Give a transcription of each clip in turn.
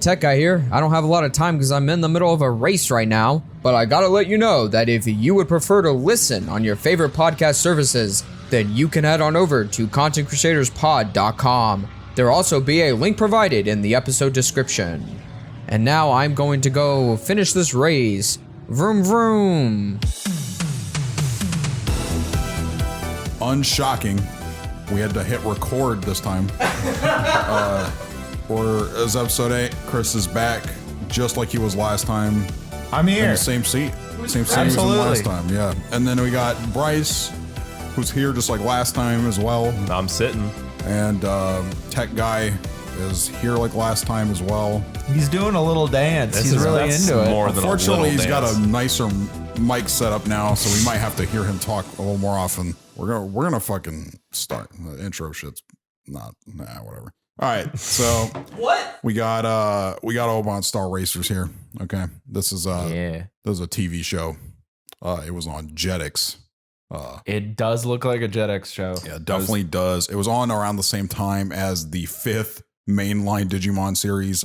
Tech Guy here. I don't have a lot of time because I'm in the middle of a race right now, but I gotta let you know that if you would prefer to listen on your favorite podcast services, then you can head on over to contentcrusaderspod.com. There'll also be a link provided in the episode description. And now I'm going to go finish this race. Vroom vroom. Unshocking, we had to hit record this time. As episode 8, Kris is back just like he was last time. I'm here. In the same seat. Same seat as last time, yeah. And then we got Bryce, who's here just like last time as well. I'm sitting. And Tech Guy is here like last time as well. He's doing a little dance. He's really into it. Unfortunately, he's got a nicer mic set up now, so we might have to hear him talk a little more often. We're gonna fucking start. The intro shit's whatever. All right, so What? we got Ōban Star-Racers here. Okay, this is a TV show. It was on Jetix. It does look like a Jetix show. Yeah, it definitely does. It was on around the same time as the 5th mainline Digimon series.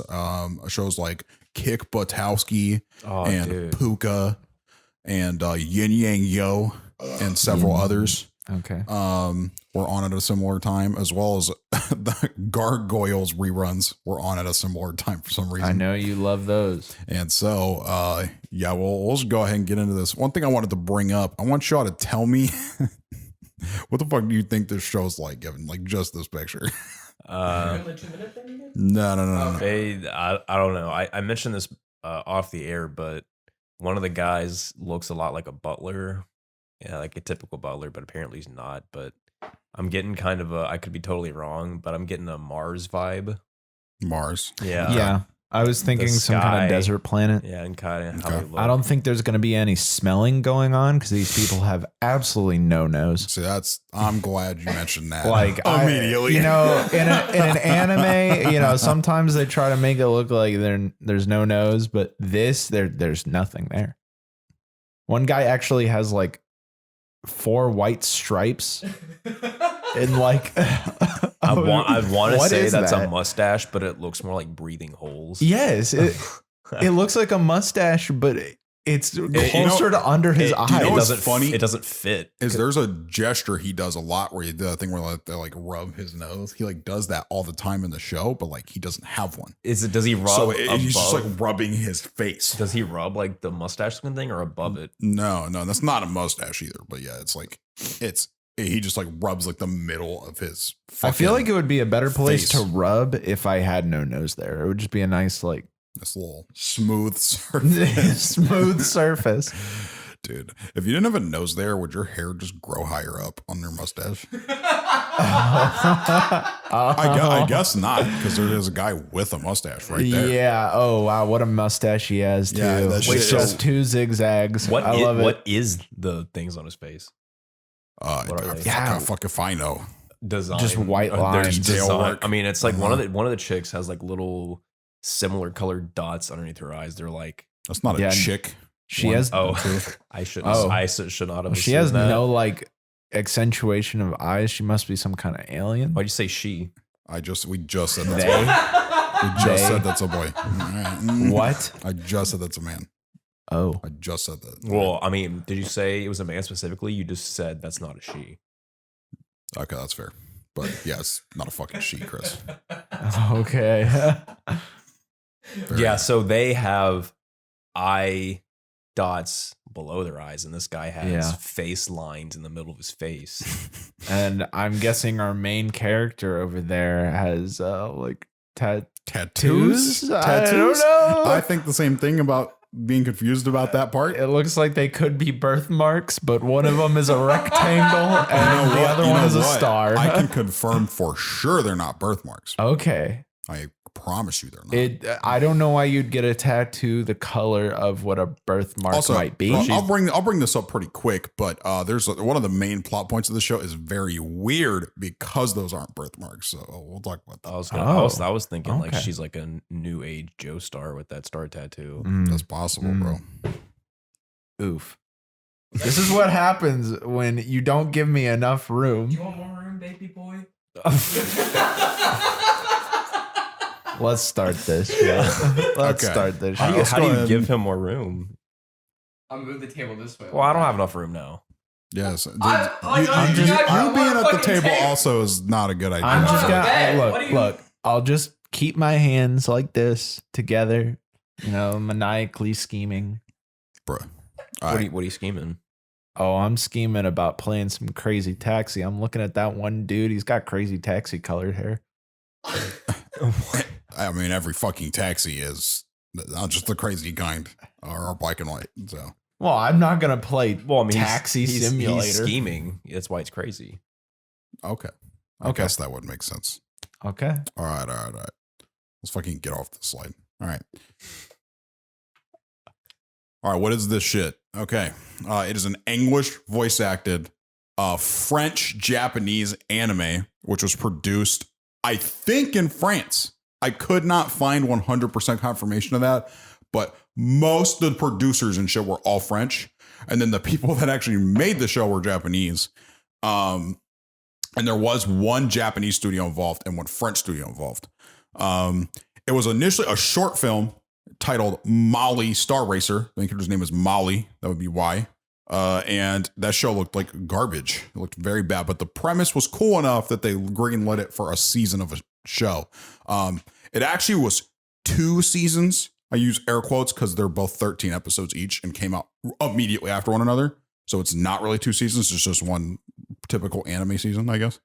Shows like Kick Buttowski and Puka and Yin Yang Yo and several others. Okay. Were on at a similar time, as well as the Gargoyles reruns were on at a similar time for some reason. I know you love those. And so, we'll just go ahead and get into this. One thing I wanted to bring up, I want y'all to tell me what the fuck do you think this show's like, Evan? Like just this picture. No. I don't know. I mentioned this off the air, but one of the guys looks a lot like a butler. Yeah, like a typical butler, but apparently he's not. But I'm getting kind of I could be totally wrong, but I'm getting a Mars vibe. Mars. Yeah. Yeah. I was thinking some kind of desert planet. Yeah, and kind of how they look. I don't think there's going to be any smelling going on because these people have absolutely no nose. See, I'm glad you mentioned that. Like immediately. in an anime, sometimes they try to make it look like there's no nose, but there's nothing there. One guy actually has like 4 white stripes and like I want to say that's a mustache, but it looks more like breathing holes. Yes, it looks like a mustache, but it's closer to under his eye. It doesn't funny. It doesn't fit. There's a gesture he does a lot where he does a thing where they like rub his nose. He like does that all the time in the show, but like he doesn't have one. Does he rub? So he's just like rubbing his face. Does he rub like the mustache looking thing or above it? No, that's not a mustache either. But yeah, he just like rubs like the middle of his. I feel like it would be a better place face. to rub if I had no nose there. It would just be a nice like this little smooth surface. smooth surface. Dude, if you didn't have a nose there, would your hair just grow higher up on your mustache? I guess not, because there is a guy with a mustache right there. Yeah. Oh wow, what a mustache he has too. Yeah, With just 2 zigzags. I love it. What is the things on his face? Fuck if I know. Design, just white lines. Design. I mean, it's like one of the chicks has like little similar colored dots underneath her eyes. They're like, that's not a chick. She has. I should not have. She has no like accentuation of eyes. She must be some kind of alien. Why'd you say she? We just said that's a boy. We just said that's a boy. What? I just said that's a man. Oh, I just said that. Well, I mean, did you say it was a man specifically? You just said that's not a she. Okay, that's fair. But yeah, it's not a fucking she, Kris. Okay. Yeah, so they have eye dots below their eyes, and this guy has face lines in the middle of his face. And I'm guessing our main character over there has like tattoos. Tattoos? I don't know. I think the same thing about being confused about that part. It looks like they could be birthmarks, but one of them is a rectangle and the other one is a star. I can confirm for sure they're not birthmarks. Okay. I promise you they're not. I don't know why you'd get a tattoo the color of what a birthmark might be. I'll bring this up pretty quick, but there's one of the main plot points of the show is very weird because those aren't birthmarks. So we'll talk about that. I was thinking like she's like a new age Joestar with that star tattoo. That's possible, bro. Oof. This is what happens when you don't give me enough room. You want more room, baby boy? Let's start this. Let's Okay. start this. How do show. you give him more room? I'll move the table this way. Well, I don't have enough room now. Yes. Dude, I'm you just- I being want a at the fucking table table. also is not a good idea. I'm just on the bed. gonna What do you- look. I'll just keep my hands like this together. Maniacally scheming. Bro. What are you scheming? Oh, I'm scheming about playing some Crazy Taxi. I'm looking at that one dude. He's got Crazy Taxi colored hair. I mean, every fucking taxi is not just the crazy kind or black and white. So Well, I'm not gonna play Well, I mean, Taxi Simulator. He's scheming. That's why it's crazy. okay. I Okay. guess that would make sense. Okay. All right. Let's fucking get off the slide. All right. All right. What is this shit? Okay. It is an English voice acted French Japanese anime, which was produced, I think, in France. I could not find 100% confirmation of that, but most of the producers and shit were all French. And then the people that actually made the show were Japanese. And there was one Japanese studio involved and one French studio involved. It was initially a short film titled Molly Star Racer. I think his name is Molly. That would be why. And that show looked like garbage. It looked very bad, but the premise was cool enough that they greenlit it for a season of a show. It actually was 2 seasons. I use air quotes because they're both 13 episodes each and came out immediately after one another. So it's not really 2 seasons. It's just one typical anime season, I guess.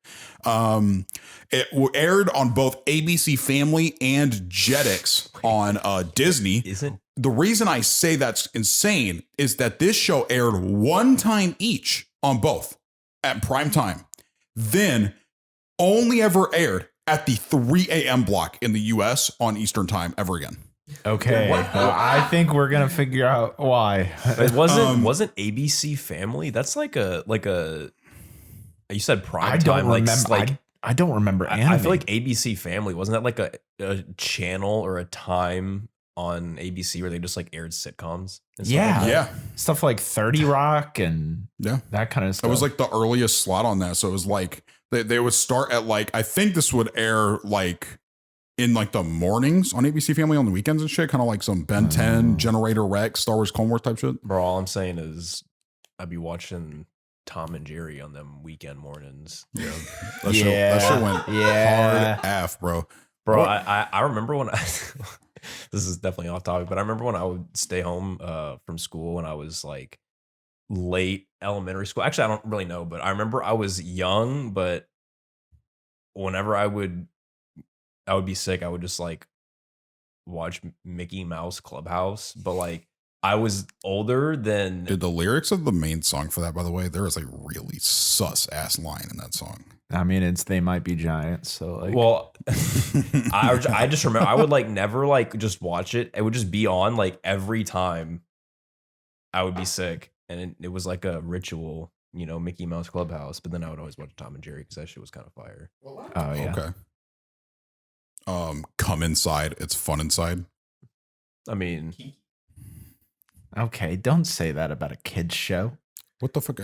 It aired on both ABC Family and Jetix on Disney. Isn't The reason I say that's insane is that this show aired one time each on both at prime time, then only ever aired at the 3 a.m. block in the US on Eastern time ever again. Okay. What? I think we're gonna figure out why. it wasn't ABC Family? That's like a you said prime I don't time. Like, remember. like I don't remember anime. I feel like ABC Family wasn't that like a channel or a time on ABC where they just like aired sitcoms? And stuff Yeah. like that? Yeah. stuff like 30 Rock and Yeah. that kind of It stuff. was like the earliest slot on that. So it was like they would start at like, I think this would air like in like the mornings on ABC Family on the weekends and shit, kind of like some Ben 10, Generator Rex, Star Wars Clone Wars type shit. Bro, all I'm saying is I'd be watching Tom and Jerry on them weekend mornings. Yeah. That shit went hard af, bro. Bro, I remember when this is definitely off topic, but I remember when I would stay home from school when I was like late elementary school. Actually, I don't really know, but I remember I was young, but whenever I would be sick, I would just like watch Mickey Mouse Clubhouse. But like I was older than Dude, the lyrics of the main song for that, by the way, there is a really sus ass line in that song. I mean, it's They Might Be Giants. So like, well, I just remember I would like never like just watch it. It would just be on like every time I would be sick, and it was like a ritual, Mickey Mouse Clubhouse. But then I would always watch Tom and Jerry because that shit was kind of fire. oh yeah. Okay. Come inside. It's fun inside. I mean, Okay, don't say that about a kid's show. What the fuck?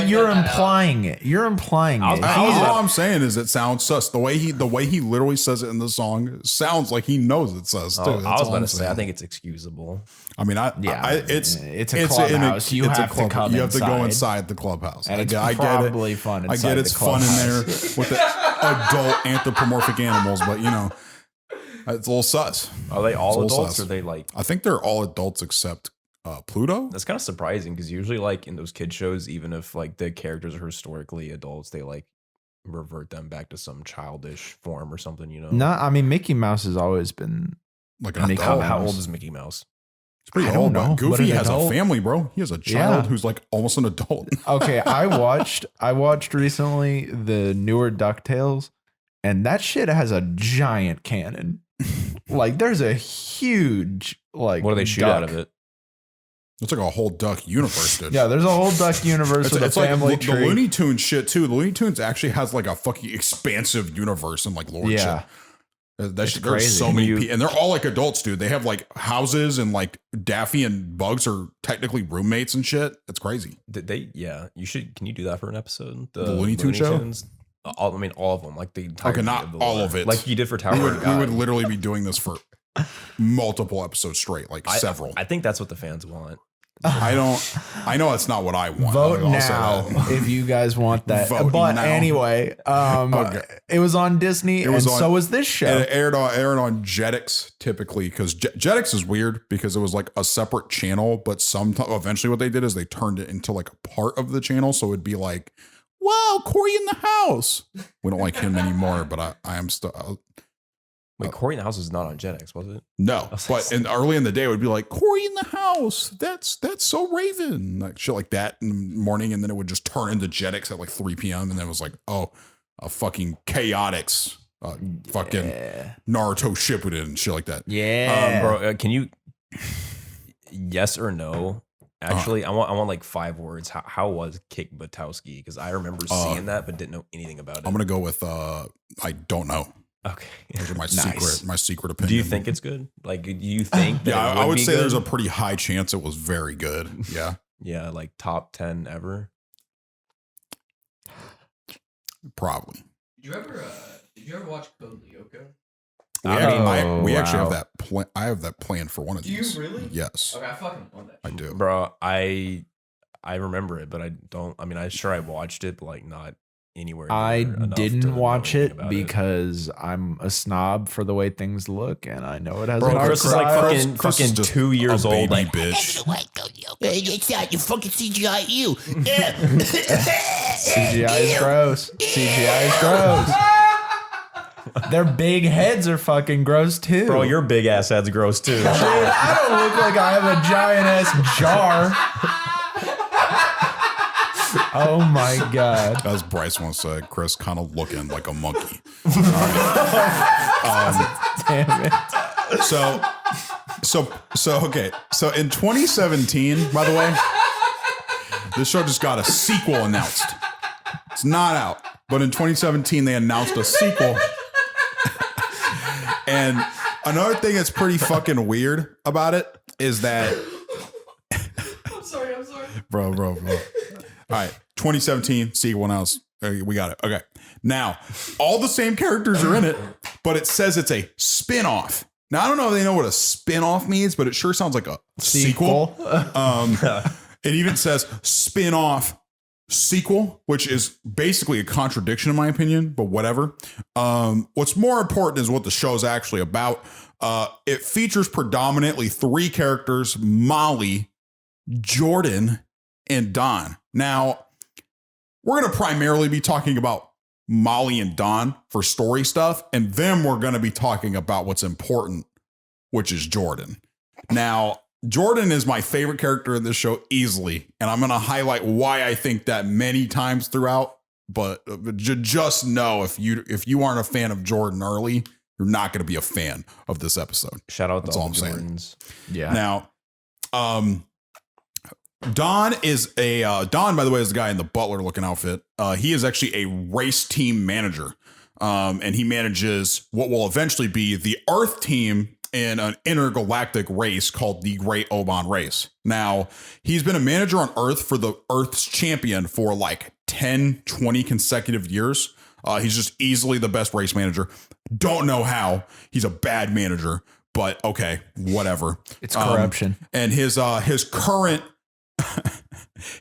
You're implying it. You're implying it. All I'm saying is it sounds sus. The way he literally says it in the song sounds like he knows it's sus too. I was That's all about I'm to say, saying. I think it's excusable. I mean, It's a clubhouse. You have to come You have to go inside. inside the clubhouse. And it's I get it. probably fun I inside get it's the fun in there clubhouse. with the adult anthropomorphic animals, but it's a little sus. Are they all It's a little adults sus. or are they like? I think they're all adults except Pluto. That's kind of surprising because usually like in those kid shows, even if like the characters are historically adults, they like revert them back to some childish form or something, No, I mean Mickey Mouse has always been. Like an Mickey adult. Mouse. How old is Mickey Mouse? It's pretty I don't old, know. but What Goofy an has a adult? family, bro. He has a child Yeah. who's like almost an adult. Okay, I watched recently the newer DuckTales, and that shit has a giant cannon. Like there's a huge like. What do they shoot duck. out of it? It's like a whole duck universe, dude. Yeah, there's a whole duck universe It's, with a it's like family the tree. Looney Tunes shit too. The Looney Tunes actually has like a fucking expansive universe and like lore Yeah. shit. There's crazy. so many You- people, and they're all like adults, dude. They have like houses, and like Daffy and Bugs are technically roommates and shit. It's crazy. Did they? Yeah, you should. Can you do that for an episode? The Looney Tunes show? Tunes? All of them, like the entire. Okay, not all of it. like you did for Tower We of would, God. we would literally be doing this for multiple episodes straight, like several. I think that's what the fans want. I know that's not what I want. Vote I'll say now that. if you guys want that. Vote But now. anyway, Okay. it was on Disney, and so was this show. It aired on Jetix typically, because Jetix is weird because it was like a separate channel, but eventually what they did is they turned it into like a part of the channel, so it'd be like, wow, Corey in the house. We don't like him anymore, but I am still. Wait, Corey in the House was not on Jetix, was it? No, but early in the day it would be like, Corey in the house. That's so Raven, like shit like that in the morning, and then it would just turn into Jetix at like 3 p.m. and then it was like, oh, a fucking Chaotix, fucking Naruto Shippuden and shit like that. Yeah, Bro, can you yes or no? Actually, I want like 5 words. How was Kick Butowski? Because I remember seeing that, but didn't know anything about it. I'm gonna go with I don't know. Okay, Those are my secret opinion. Do you think it's good? Like, do you think? That Yeah, it I would say be there's a good? pretty high chance it was very good. Yeah, Yeah, like top 10 ever. probably. Did you ever watch Code Lyoko? We actually wow. have that plan. I have that planned for one of Do you these. really? Yes, Okay, I fucking love that. I do. Bro, I remember it, but I don't. I mean, I'm sure I watched it, but like not anywhere. I near enough to didn't know watch anything it about because I'm a snob for the way things look, and I know it has. Bro, an art Chris is like style. fucking Chris is just 2 years a old. baby Like, bitch. It's not you fucking CGI you. CGI is gross. CGI is gross. Their big heads are fucking gross too. bro, your big ass head's gross too. Dude, I don't look like I have a giant ass jar. Oh my god. As Bryce once said, Chris kind of looking like a monkey. Damn it. So okay. So in 2017, by the way, this show just got a sequel announced. It's not out, but in 2017 they announced a sequel. And another thing that's pretty fucking weird about it is that I'm sorry. bro. All right, 2017 sequel announced. We got it. Okay. Now, all the same characters are in it, but it says it's a spin-off. Now, I don't know if they know what a spin-off means, but it sure sounds like a sequel. It even says spin-off sequel, which is basically a contradiction in my opinion, but whatever. What's more important is what the show's actually about. It features predominantly 3 characters: Molly, Jordan, and Don. Now, we're going to primarily be talking about Molly and Don for story stuff, and then we're going to be talking about what's important, which is Jordan. Now, Jordan is my favorite character in this show easily, and I'm going to highlight why I think that many times throughout. But just know if you aren't a fan of Jordan early, you're not going to be a fan of this episode. Shout out to That's all all I'm saying. Jordans. Yeah. Now, Don is Don, by the way, is the guy in the butler looking outfit. He is actually a race team manager. And he manages what will eventually be the Earth team in an intergalactic race called the Great Ōban Race. Now, he's been a manager on Earth for the Earth's champion for like 10, 20 consecutive years. He's just easily the best race manager. Don't know how. He's a bad manager, but okay, whatever. It's corruption. And his current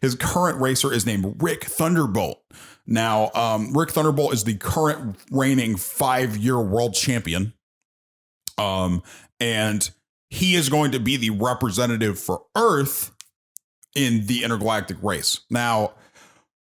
his current racer is named Rick Thunderbolt. Now, Rick Thunderbolt is the current reigning 5-year world champion. And he is going to be the representative for Earth in the intergalactic race. Now,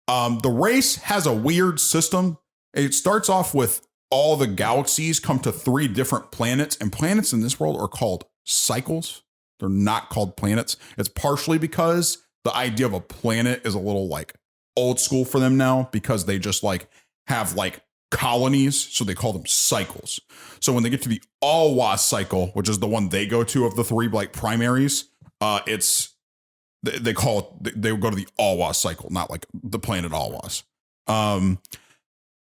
the race has a weird system. It starts off with all the galaxies come to 3 different planets, and planets in this world are called cycles. They're not called planets. It's partially because the idea of a planet is a little like old school for them now, because they just like have like colonies, so they call them cycles. So when they get to the Alwa cycle, which is the one they go to of the 3 like primaries, they call it, they go to the Alwa cycle, not like the planet Alwas.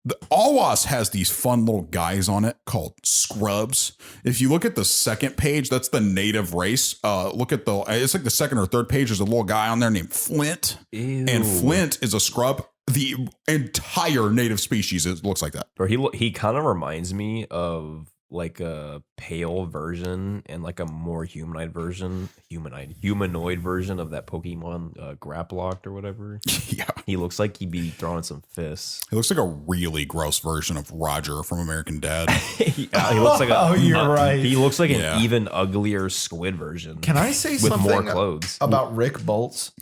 The Alwas has these fun little guys on it called scrubs. If you look at the second page, that's the native race. Look at it's like the second or third page. There's a little guy on there named Flint. Ew. And Flint is a scrub. the entire native species, it looks like that. Or he kind of reminds me of like a pale version and like a more humanoid version of that Pokemon Graplocked or whatever. Yeah. He looks like he'd be throwing some fists. He looks like a really gross version of Roger from American Dad. He looks like you're right. He looks like an even uglier squid version. Can I say with something more clothes about Rick Bolts?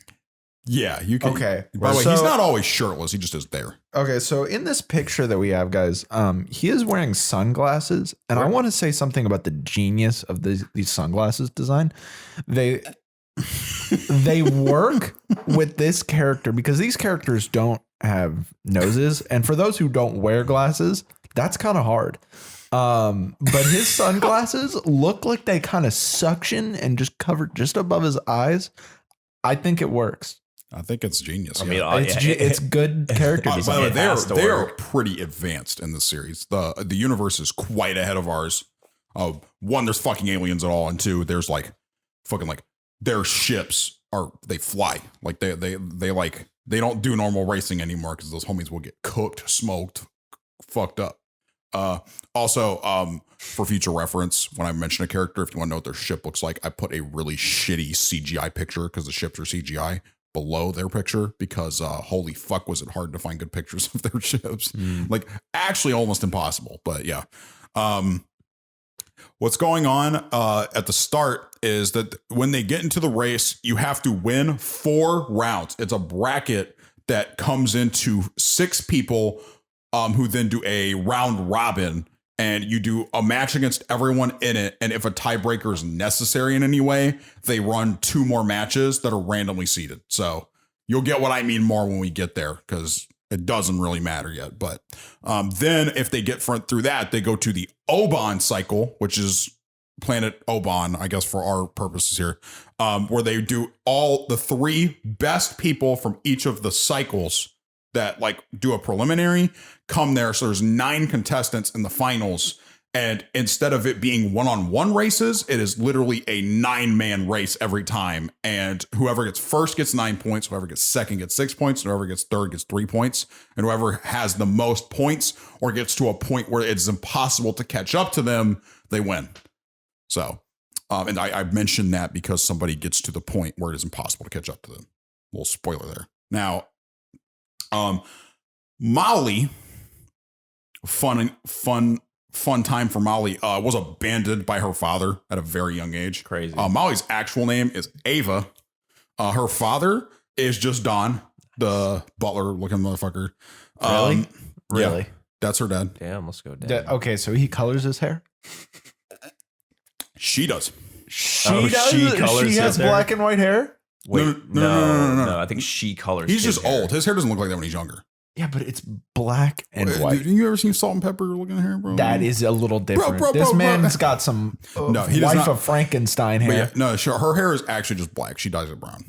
Yeah, you can. Okay. By the way, So- he's not always shirtless. He just is there. Okay, so in this picture that we have, guys, he is wearing sunglasses, and I want to say something about the genius of these sunglasses design. They work with this character because these characters don't have noses, and for those who don't wear glasses, that's kind of hard. But his sunglasses look like they kind of suction and just cover just above his eyes. I think it works. I think it's genius. I mean, It's good character By design. the way, It they has to are work. pretty advanced in this series. The universe is quite ahead of ours. One, there's fucking aliens at all, and two, there's like fucking like their ships they fly. Like they don't do normal racing anymore because those homies will get cooked, smoked, fucked up. Also, for future reference, when I mention a character, if you want to know what their ship looks like, I put a really shitty CGI picture because the ships are CGI below their picture because holy fuck was it hard to find good pictures of their ships. Like actually almost impossible. But yeah. What's going on at the start is that when they get into the race, you have to win 4 rounds. It's a bracket that comes into 6 people who then do a round robin, and you do a match against everyone in it. And if a tiebreaker is necessary in any way, they run 2 more matches that are randomly seeded. So you'll get what I mean more when we get there because it doesn't really matter yet. But then if they get through that, they go to the Ōban cycle, which is planet Ōban, I guess for our purposes here, where they do all the 3 best people from each of the cycles that like do a preliminary come there. So there's 9 contestants in the finals. And instead of it being 1-on-1 races, it is literally a 9-man race every time. And whoever gets first gets 9 points. Whoever gets second gets 6 points. And whoever gets third gets 3 points. And whoever has the most points or gets to a point where it's impossible to catch up to them, they win. So, and I mentioned that because somebody gets to the point where it is impossible to catch up to them. A little spoiler there. Now, Molly, fun time for Molly, was abandoned by her father at a very young age. Crazy. Molly's actual name is Ava. Her father is just Don, the butler looking motherfucker. Really? Yeah, that's her dad. Damn, let's go down. Okay, so he colors his hair. She does. She does? She colors She has his hair? black and white hair. Wait, No. I think she colors. He's his just hair. old. His hair doesn't look like that when he's younger. Yeah, but it's black and white. You ever seen Salt and Pepper looking hair, bro? That is a little different. Bro, This bro. man's got some No, he does wife not. of Frankenstein But hair. yeah, no, her hair is actually just black. She dyes it brown.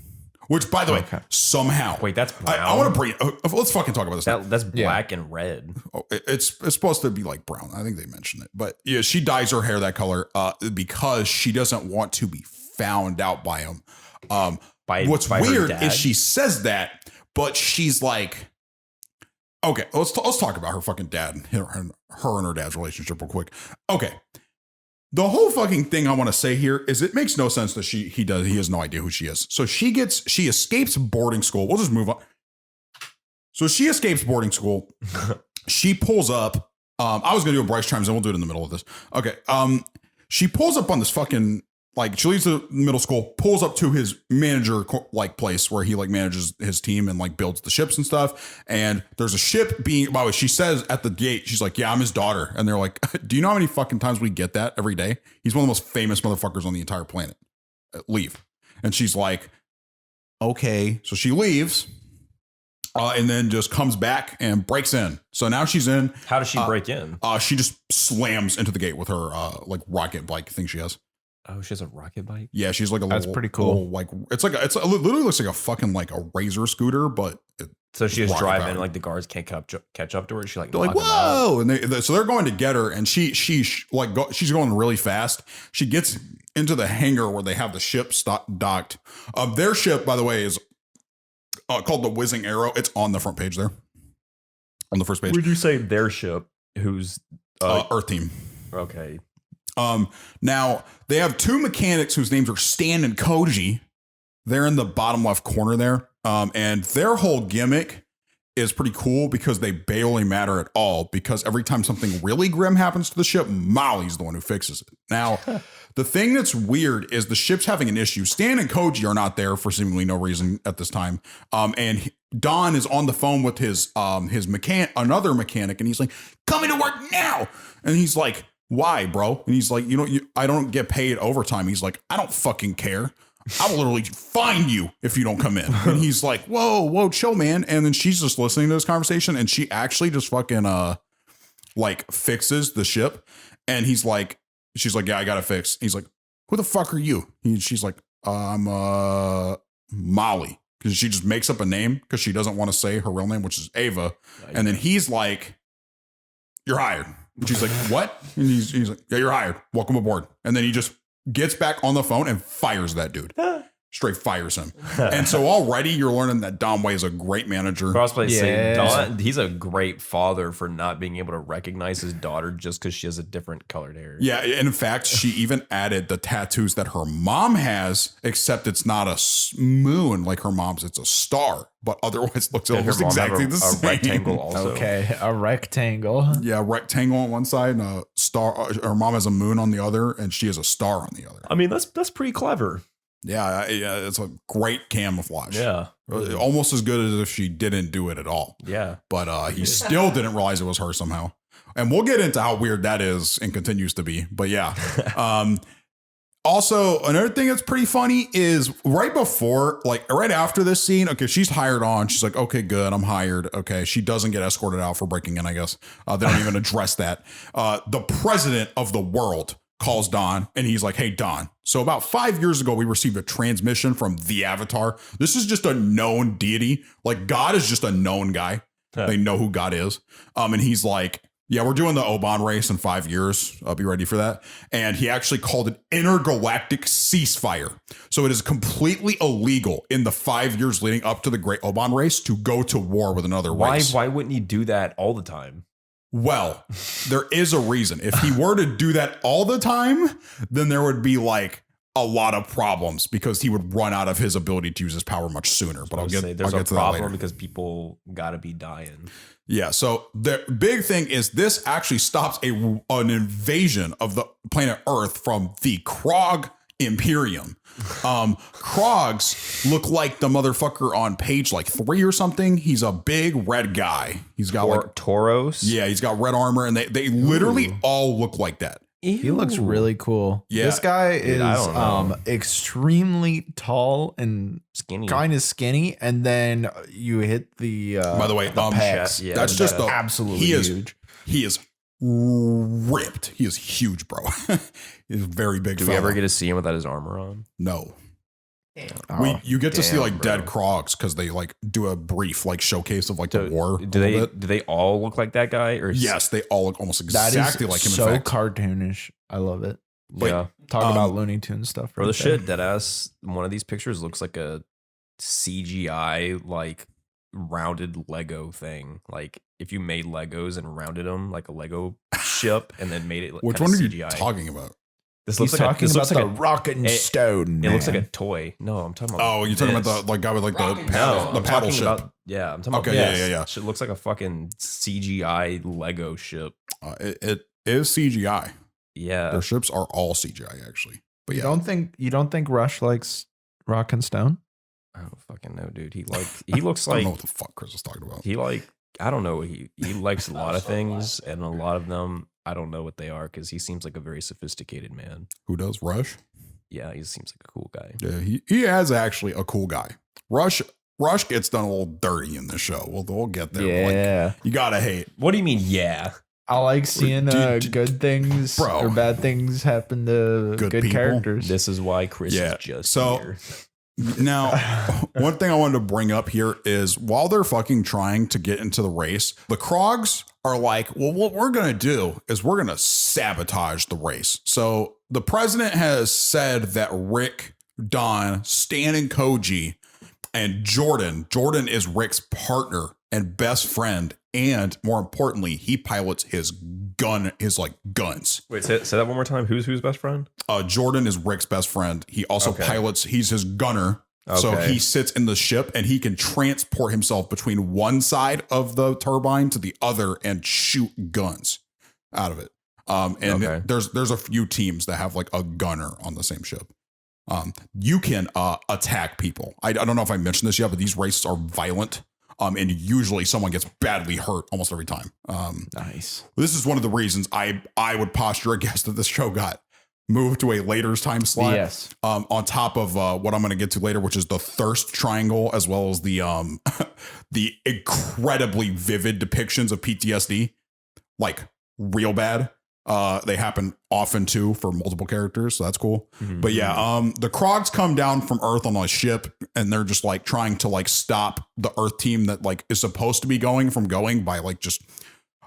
Which, by the way, somehow. Wait, that's brown. I want to bring. Let's fucking talk about this. That's black and red. It's supposed to be like brown. I think they mentioned it, but yeah, she dyes her hair that color because she doesn't want to be found out by him. What's by her weird dad? is she says that, but she's like, okay, let's talk about her fucking dad, her and her dad's relationship real quick. Okay. The whole fucking thing I want to say here is it makes no sense that he has no idea who she is. So she escapes boarding school. We'll just move on. So she escapes boarding school. She pulls up. I was going to do a Bryce chimes in. We'll do it in the middle of this. Okay. She pulls up on this fucking, like, she leaves the middle school, pulls up to his manager like place where he like manages his team and like builds the ships and stuff. And there's a ship being, by the way, she says at the gate, she's like, yeah, I'm his daughter. And they're like, do you know how many fucking times we get that every day? He's one of the most famous motherfuckers on the entire planet. Leave. And she's like, okay. So she leaves and then just comes back and breaks in. So now she's in. How does she break in? She just slams into the gate with her like rocket bike thing she has. Oh, she has a rocket bike? Yeah, she's like a That's little, pretty cool. little, like it literally looks like a fucking like a razor scooter, but So she was rocket driving, powered. like the guards can't catch up to her. She like they're like, knock 'em out. whoa, and so they're going to get her, and she's going really fast. She gets into the hangar where they have the ship docked. Their ship, by the way, is called the Whizzing Arrow. It's on the front page there. on the first page. Would you say their ship? Who's Earth Team. Okay. Now they have two mechanics whose names are Stan and Koji. They're in the bottom left corner there. And their whole gimmick is pretty cool because they barely matter at all, because every time something really grim happens to the ship, Molly's the one who fixes it. Now, the thing that's weird is the ship's having an issue. Stan and Koji are not there for seemingly no reason at this time. And Don is on the phone with another mechanic, and he's like, "Come into work now." And he's like, "Why, bro?" And he's like, I don't get paid overtime." He's like, "I don't fucking care. I will literally find you if you don't come in." And he's like, whoa, chill, man. And then she's just listening to this conversation, and she actually just fucking fixes the ship. And she's like, "Yeah, I got it fixed." He's like, "Who the fuck are you?" She's like, "I'm Molly." Because she just makes up a name because she doesn't want to say her real name, which is Ava. And then he's like, "You're hired." And she's like, "What?" And he's like, "Yeah, you're hired. Welcome aboard." And then he just gets back on the phone and fires that dude. Straight fires him. And so already you're learning that Don Way is a great manager. Don, he's a great father for not being able to recognize his daughter just because she has a different colored hair. Yeah. And in fact, she even added the tattoos that her mom has, except it's not a moon like her mom's, it's a star. But otherwise looks almost exactly the same. A rectangle also. Okay, a rectangle. Yeah, rectangle on one side and a star. Her mom has a moon on the other, and she has a star on the other. I mean, that's pretty clever. Yeah, it's a great camouflage. Yeah. Almost as good as if she didn't do it at all. Yeah. But he still didn't realize it was her somehow. And we'll get into how weird that is and continues to be. But yeah. Also, another thing that's pretty funny is right after this scene, okay, she's hired on. She's like, "Okay, good, I'm hired." Okay, she doesn't get escorted out for breaking in, I guess. They don't even address that. The president of the world calls Don, and he's like, "Hey, Don, so about 5 years ago, we received a transmission from the Avatar. This is just a known deity. Like, God is just a known guy. They know who God is." And he's like, "Yeah, we're doing the Ōban race in 5 years. I'll be ready for that." And he actually called it intergalactic ceasefire. So it is completely illegal in the 5 years leading up to the Great Ōban race to go to war with another race. Why wouldn't he do that all the time? Well, there is a reason. If he were to do that all the time, then there would be like a lot of problems because he would run out of his ability to use his power much sooner. But I'll get to that later. Because people got to be dying. Yeah. So the big thing is this actually stops an invasion of the planet Earth from the Krog Imperium. Krogs look like the motherfucker on page like 3 or something. He's a big red guy. He's got like Tauros. Yeah, he's got red armor, and they literally all look like that. Ew. He looks really cool. Yeah. This guy is extremely tall and skinny, kind of skinny, and then you hit the by the way, the pecs. Yeah, that's just absolutely huge. He is ripped. He is huge, bro. He's a very big. Do we ever get to see him without his armor on? No. You get to see like dead Krogs because they like do a brief like showcase of like the war. Do they all look like that guy? Or yes, they all look almost exactly like him. So in fact, cartoonish. I love it. Yeah, talk about Looney Tunes stuff. For the shit, deadass. One of these pictures looks like a CGI like rounded Lego thing. Like if you made Legos and rounded them like a Lego ship and then made it. Which one are you talking about? This looks like a rocket stone. It looks like a toy. No, I'm talking about. Oh, you're talking about the guy with like the paddle ship. I'm talking about. Okay, yeah. It looks like a fucking CGI Lego ship. It is CGI. Yeah, their ships are all CGI actually. But yeah, you don't think Rush likes rock and stone? I don't fucking know, dude. He looks like. I don't know what the fuck Chris is talking about. I don't know. He likes a lot of things, and a lot of them I don't know what they are because he seems like a very sophisticated man. Who does Rush? Yeah, he seems like a cool guy. Yeah, he is actually a cool guy. Rush gets done a little dirty in the show. We'll get there. Yeah, like, you gotta hate. What do you mean? Yeah, I like seeing good things or bad things happen to good characters. This is why Chris is just here. Now, one thing I wanted to bring up here is while they're fucking trying to get into the race, the Krogs are like, well, what we're going to do is we're going to sabotage the race. So the president has said that Rick, Don, Stan, and Koji, and Jordan is Rick's partner and best friend. And more importantly, he pilots his guns. Wait, say that one more time. Who's best friend? Jordan is Rick's best friend. He also pilots. He's his gunner. Okay. So he sits in the ship and he can transport himself between one side of the turbine to the other and shoot guns out of it. There's a few teams that have like a gunner on the same ship. You can attack people. I don't know if I mentioned this yet, but these races are violent. And usually someone gets badly hurt almost every time. Nice. This is one of the reasons I would posture a guess that this show got moved to a later time slot. Yes. On top of what I'm going to get to later, which is the thirst triangle, as well as the the incredibly vivid depictions of PTSD, like real bad. They happen often too for multiple characters, so that's cool. Mm-hmm. But yeah, the Krogs come down from Earth on a ship, and they're just like trying to like stop the Earth team that like is supposed to be going from going by like just.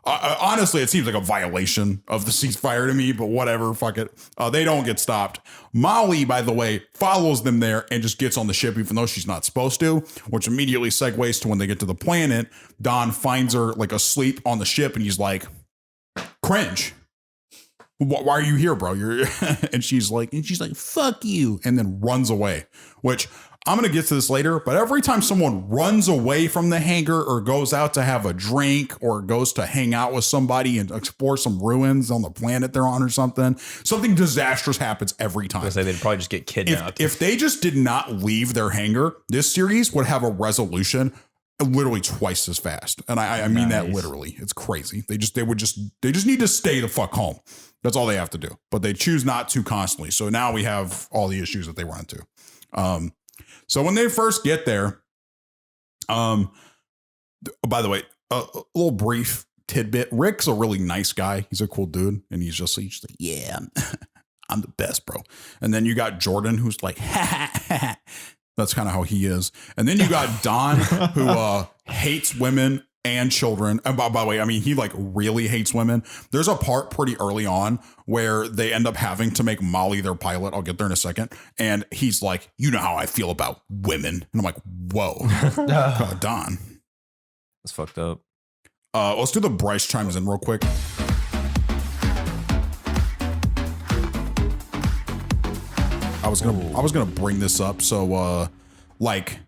Honestly, it seems like a violation of the ceasefire to me, but whatever, fuck it. They don't get stopped. Molly, by the way, follows them there and just gets on the ship, even though she's not supposed to, which immediately segues to when they get to the planet. Don finds her like asleep on the ship, and he's like, cringe. Why are you here, bro? And she's like, fuck you, and then runs away, which I'm going to get to this later, but every time someone runs away from the hangar or goes out to have a drink or goes to hang out with somebody and explore some ruins on the planet they're on or something disastrous happens every time. I was gonna say they'd probably just get kidnapped. If they just did not leave their hangar, this series would have a resolution literally twice as fast. And I mean that literally. It's crazy. They just need to stay the fuck home. That's all they have to do. But they choose not to constantly. So now we have all the issues that they run into. So when they first get there, by the way, a little brief tidbit. Rick's a really nice guy. He's a cool dude. And he's just like, yeah, I'm the best, bro. And then you got Jordan, who's like, that's kind of how he is. And then you got Don, who hates women and children. And by the way, I mean, he like really hates women. There's a part pretty early on where they end up having to make Molly their pilot. I'll get there in a second. And he's like, you know how I feel about women. And I'm like, whoa, Don. That's fucked up. Let's do the Bryce chimes in real quick. I was gonna bring this up. So like,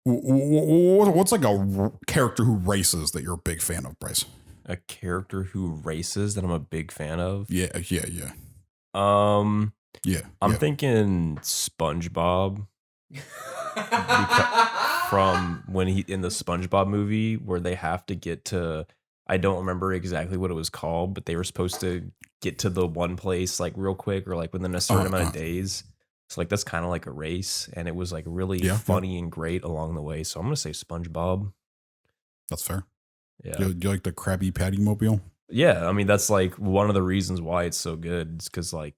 what's like a character who races that you're a big fan of, Bryce? A character who races that I'm a big fan of? Yeah. I'm thinking SpongeBob. From when he in the SpongeBob movie where they have to get to, I don't remember exactly what it was called, but they were supposed to get to the one place like real quick or like within a certain amount of days. So like that's kind of like a race, and it was like really funny and great along the way. So I'm gonna say SpongeBob. That's fair. Yeah. Do you like the Krabby Patty mobile? Yeah, I mean that's like one of the reasons why it's so good. It's because like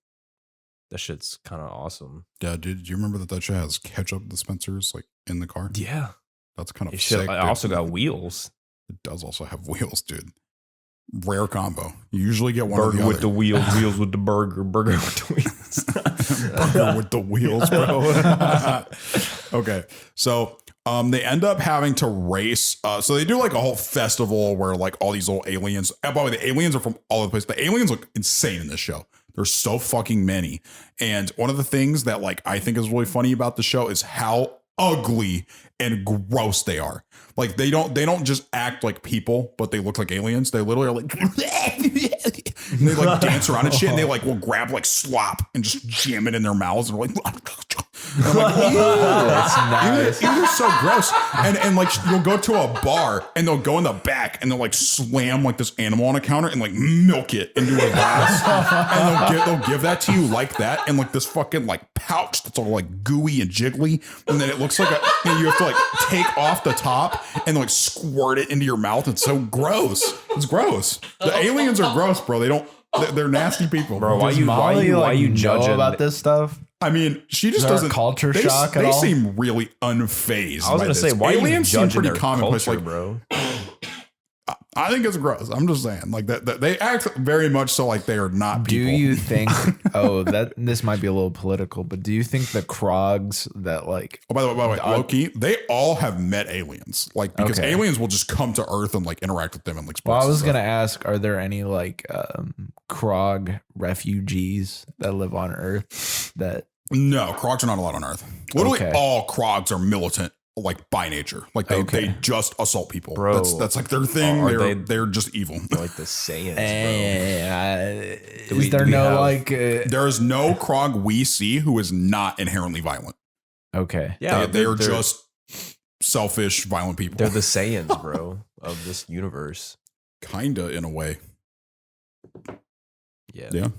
that shit's kind of awesome. Yeah, dude. Do you remember that shit has ketchup dispensers like in the car? Yeah, that's kind of it sick. I also got wheels. It does also have wheels, dude. Rare combo. You usually get one burger or the with other. The wheels, wheels with the burger with the wheels. Burger with the wheels, bro. Okay, so they end up having to race. So they do like a whole festival where like all these little aliens. And by the way, the aliens are from all over the place. The aliens look insane in this show. There's so fucking many. And one of the things that like I think is really funny about the show is how ugly and gross they are. Like they don't just act like people, but they look like aliens. They literally are like and they like dance around and shit, and they like will grab like slop and just jam it in their mouths and like I'm like, That's nice. You're so gross. And like you'll go to a bar and they'll go in the back and they'll like slam like this animal on a counter and like milk it into a glass. And they'll give that to you like that in like this fucking like pouch that's all like gooey and jiggly. And then it looks like you have to like take off the top and like squirt it into your mouth. It's so gross. It's gross. The aliens are gross, bro. They're nasty people. Bro, why you judging about this stuff? I mean, she just doesn't culture shock at they all? seem really unfazed. I was by gonna say, this. why aliens are you seem pretty their commonplace, culture, like, bro? I think it's gross. I'm just saying, like that they act very much so like they are not people. Do you think? This might be a little political, but do you think the Krogs that like? Oh, by the way, low-key, they all have met aliens, like because aliens will just come to Earth and like interact with them and like. Well, I was gonna ask, are there any like Krog refugees that live on Earth? That no, Krogs are not allowed on Earth. Literally, all Krogs are militant. Like by nature, like they just assault people. Bro, that's like their thing. They're just evil. They're like the Saiyans, bro. There is no Krog we see who is not inherently violent. Okay. Yeah, they're just selfish, violent people. They're the Saiyans, bro, of this universe. Kinda in a way. Yeah.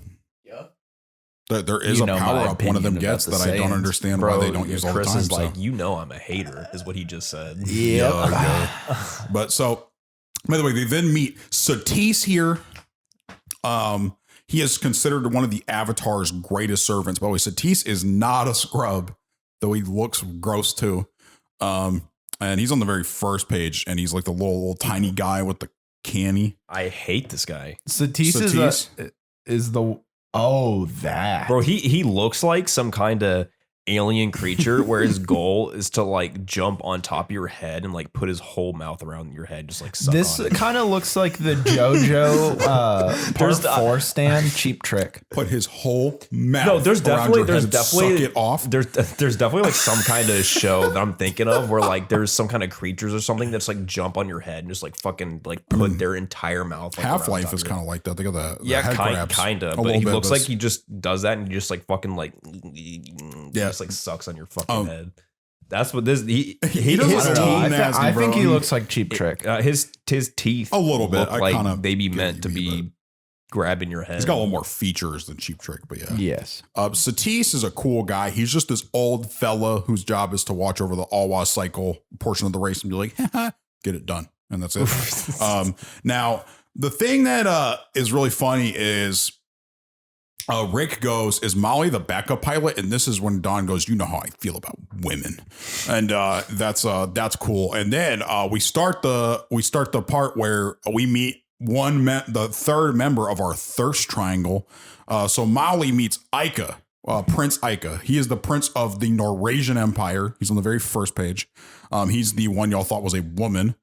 There is a power up one of them gets that I don't understand why they don't use all the time. Chris is like, I'm a hater, is what he just said. Yeah. But so, by the way, they then meet Satis here. He is considered one of the Avatar's greatest servants. By the way, Satis is not a scrub, though he looks gross too. And he's on the very first page, and he's like the little tiny guy with the canny. I hate this guy. Satis is the. Oh, that. Bro, he looks like some kind of alien creature where his goal is to like jump on top of your head and like put his whole mouth around your head, just like suck this on it. Kind of looks like the JoJo part 4 stand Cheap Trick. Put his whole mouth. No, there's definitely suck it off. There's definitely like some kind of show that I'm thinking of where like there's some kind of creatures or something that's like jump on your head and just like fucking like put their entire mouth. Like, Half-Life is kind of like that. They got the head grabs. Kind of, but he looks like he just does that and he just like fucking like just like sucks on your fucking head. That's what this he doesn't. I think he looks like Cheap Trick. His teeth a little bit look like they be meant to be grabbing your head. He's got a little more features than Cheap Trick, but yeah. Yes. Satis is a cool guy. He's just this old fella whose job is to watch over the Awa cycle portion of the race and be like, get it done, and that's it. Now the thing that is really funny is. Rick goes, is Molly the backup pilot? And this is when Don goes, you know how I feel about women. And that's cool. And then we start the part where we meet the third member of our thirst triangle. So Molly meets Ica, Prince Ica. He is the prince of the Norwegian Empire. He's on the very first page. He's the one y'all thought was a woman.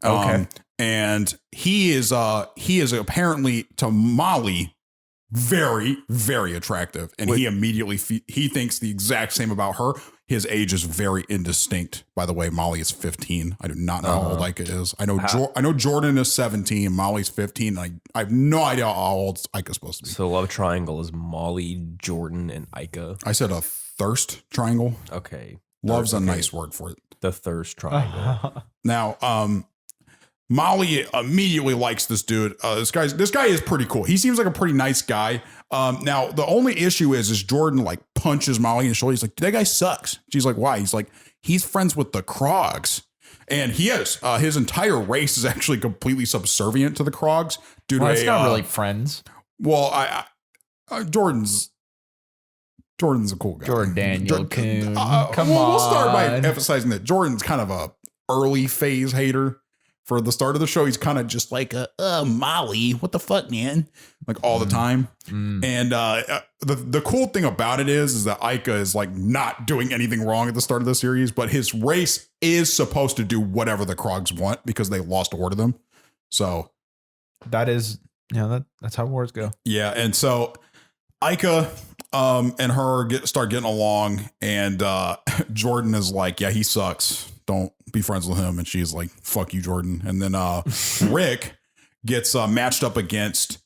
Okay. And he is apparently to Molly very, very attractive. And he immediately, he thinks the exact same about her. His age is very indistinct. By the way, Molly is 15. I do not know how old Ica is. I know Jordan is 17. Molly's 15. I have no idea how old Ica's supposed to be. So love triangle is Molly, Jordan, and Ica. I said a thirst triangle. Okay. Love's a nice word for it. The thirst triangle. Now, Molly immediately likes this dude. This guy is pretty cool. He seems like a pretty nice guy. Now the only issue is Jordan like punches Molly in the shoulder. He's like, that guy sucks. She's like, why? He's like, he's friends with the Krogs. And he is. His entire race is actually completely subservient to the Krogs. Dude, it's not really friends. Well, Jordan's a cool guy. Jordan Daniel Coon. Come on. We'll start by emphasizing that Jordan's kind of a early phase hater. For the start of the show, he's kind of just like, Molly, what the fuck, man? Like all the time. And the cool thing about it is that Ica is like not doing anything wrong at the start of the series, but his race is supposed to do whatever the Krogs want because they lost a war to them. So that is, that's how wars go. Yeah. And so Ica and her start getting along, and Jordan is like, yeah, he sucks. Don't be friends with him. And she's like, fuck you, Jordan. And then Rick gets matched up against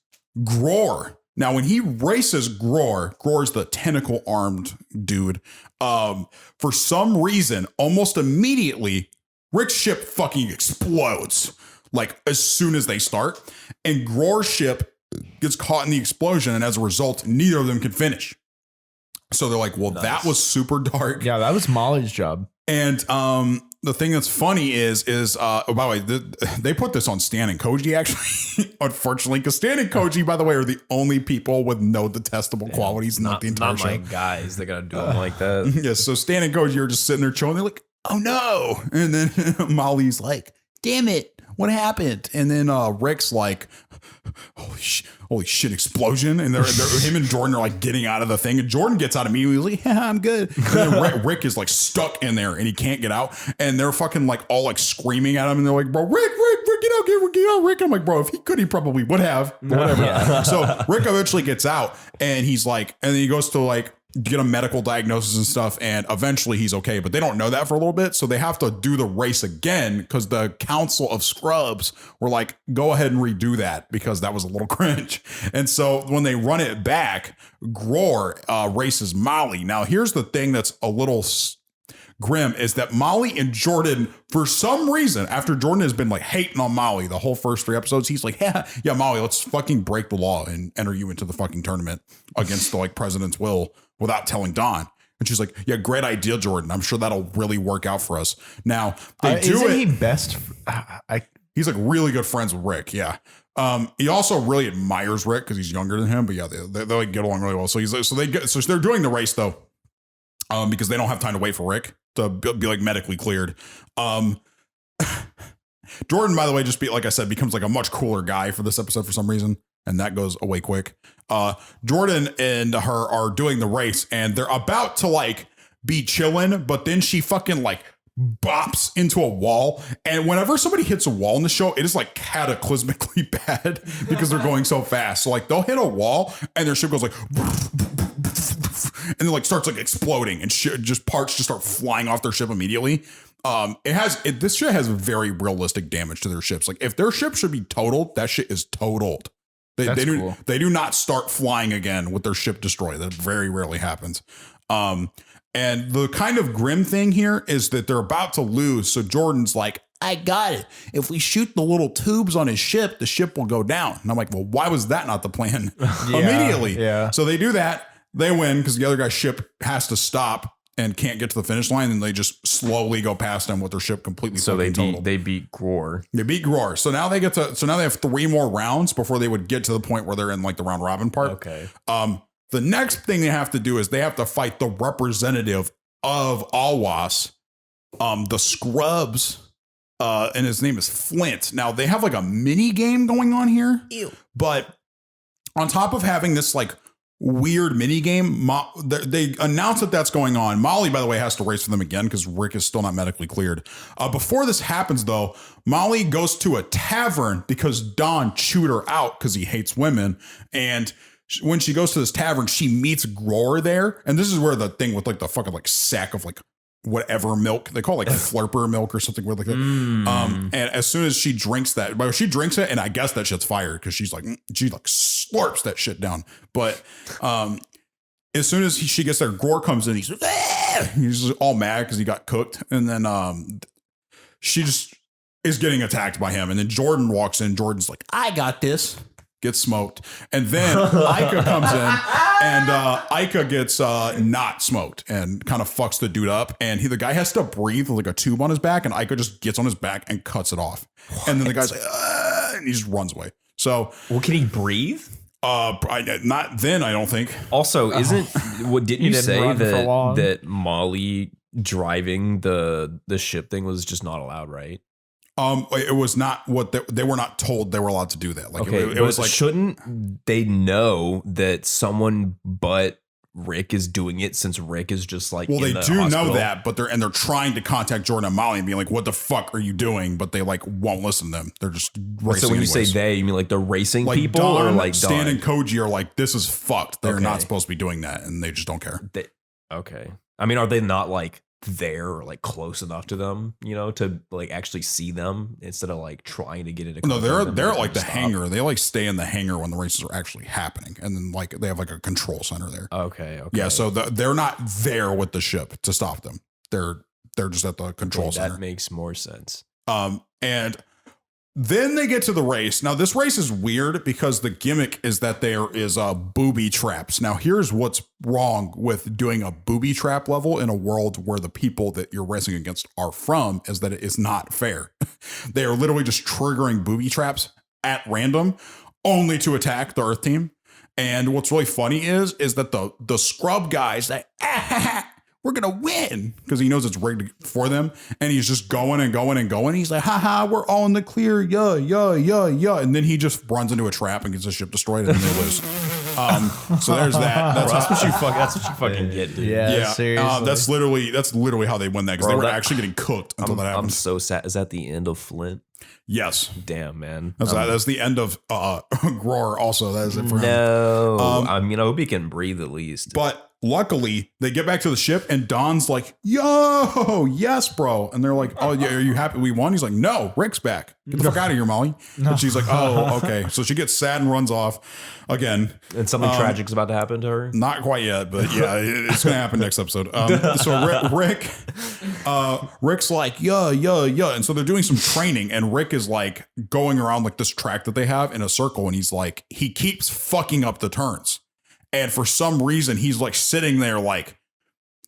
Gror. Now, when he races Gror's the tentacle armed dude. For some reason, almost immediately, Rick's ship fucking explodes. Like as soon as they start, and Gror's ship gets caught in the explosion. And as a result, neither of them can finish. So they're like, well, that was super dark. Yeah, that was Molly's job. And the thing that's funny is by the way, they put this on Stan and Koji, actually, unfortunately, because Stan and Koji, by the way, are the only people with no detestable qualities in the entire show. Not my guys. They got to do them like that. Yeah, so Stan and Koji are just sitting there chilling. They're like, oh no. And then Molly's like, damn it. what happened? And then Rick's like, holy shit, explosion. And they're him and Jordan are like getting out of the thing. And Jordan gets out immediately. He's like, yeah, I'm good. And then Rick is like stuck in there and he can't get out. And they're fucking like all like screaming at him. And they're like, bro, Rick, get out, Rick. I'm like, bro, if he could, he probably would have. But whatever. Yeah. So Rick eventually gets out and he's like, and then he goes to like get a medical diagnosis and stuff, and eventually he's okay, but they don't know that for a little bit, so they have to do the race again because the Council of Scrubs were like, go ahead and redo that because that was a little cringe. And so when they run it back, Gror races Molly. Now here's the thing that's a little grim is that Molly and Jordan, for some reason, after Jordan has been like hating on Molly the whole first 3 episodes, he's like, yeah, Molly, let's fucking break the law and enter you into the fucking tournament against the like president's will without telling Dawn. And she's like, yeah, great idea, Jordan. I'm sure that'll really work out for us. Now they do isn't it. He best? He's like really good friends with Rick. Yeah. He also really admires Rick because he's younger than him, but yeah, they like get along really well. So so they're doing the race though, because they don't have time to wait for Rick to be like medically cleared. Jordan, by the way, just like I said, becomes like a much cooler guy for this episode for some reason. And that goes away quick. Jordan and her are doing the race and they're about to like be chilling, but then she fucking like bops into a wall. And whenever somebody hits a wall in the show, it is like cataclysmically bad because they're going so fast. So like they'll hit a wall and their ship goes like, and then like starts like exploding and just parts just start flying off their ship immediately. This shit has very realistic damage to their ships. Like if their ship should be totaled, that shit is totaled. They do not start flying again with their ship destroyed. That very rarely happens. And the kind of grim thing here is that they're about to lose. So Jordan's like, I got it. If we shoot the little tubes on his ship, the ship will go down. And I'm like, well, why was that not the plan immediately? Yeah. So they do that. They win because the other guy's ship has to stop and can't get to the finish line, and they just slowly go past them with their ship completely. So they beat Gror. They beat Gror. So now they have 3 more rounds before they would get to the point where they're in like the round robin part. Okay. The next thing they have to do is they have to fight the representative of Alwas, the Scrubs, and his name is Flint. Now they have like a mini game going on here. Ew. But on top of having this like weird mini game, they announce that that's going on. Molly, by the way, has to race for them again because Rick is still not medically cleared. Before this happens, though, Molly goes to a tavern because Don chewed her out because he hates women. And when she goes to this tavern, she meets Gror there. And this is where the thing with like the fucking like sack of like whatever milk, they call it like flurper milk or something weird like that. And as soon as she drinks that, but she drinks it, and I guess that shit's fired because she slurps that shit down. But as soon as she gets there, Gror comes in, he's just all mad because he got cooked. And then she just is getting attacked by him. And then Jordan walks in. Jordan's like, I got this. Gets smoked. And then Ica comes in, and Ica gets not smoked and kind of fucks the dude up. And the guy has to breathe with like a tube on his back, and Ica just gets on his back and cuts it off. What? And then the guy's like, and he just runs away. So, well, can he breathe? Not then, I don't think. Also, didn't you say that Molly driving the ship thing was just not allowed, right? It was not what they were not told they were allowed to do that. Like, okay, it was like, shouldn't they know that someone but Rick is doing it since Rick is just like, well, they do know that, but they're trying to contact Jordan and Molly and be like, what the fuck are you doing? But they like won't listen to them. They're just racing. So when anyways. You say they, you mean like the racing like people, Don, or like Stan Don? And Koji are like, this is fucked. They're not supposed to be doing that, and they just don't care. Okay. I mean, are they not like there or like close enough to them, to like actually see them instead of like trying to get into contact? No, they're like the hangar. They like stay in the hangar when the races are actually happening, and then like they have like a control center there. Okay. Yeah, so they're not there with the ship to stop them. They're just at the control center. That makes more sense. And then they get to the race. Now, this race is weird because the gimmick is that there is booby traps. Now, here's what's wrong with doing a booby trap level in a world where the people that you're racing against are from, is that it is not fair. They are literally just triggering booby traps at random only to attack the Earth team. And what's really funny is that the scrub guys, we're going to win, because he knows it's rigged for them. And he's just going and going and going. He's like, haha, we're all in the clear. Yeah, yeah, yeah, yeah. And then he just runs into a trap and gets the ship destroyed and then they lose. So there's that. That's what you fucking get, dude. Yeah, seriously. That's literally how they win that, because they were actually getting cooked until that happened. I'm so sad. Is that the end of Flint? Yes. Damn, man. That's the end of Groar also. That is it for him. No. I mean, I hope he can breathe at least. But luckily, they get back to the ship and Don's like, yo, yes, bro. And they're like, oh, yeah, are you happy we won? He's like, no, Rick's back. Get the fuck out of here, Molly. And she's like, oh, okay. So she gets sad and runs off again. And something tragic's about to happen to her? Not quite yet, but yeah, it's going to happen next episode. So Rick's like, yeah. And so they're doing some training and Rick is like going around like this track that they have in a circle. And he's like, he keeps fucking up the turns. And for some reason, he's like sitting there like,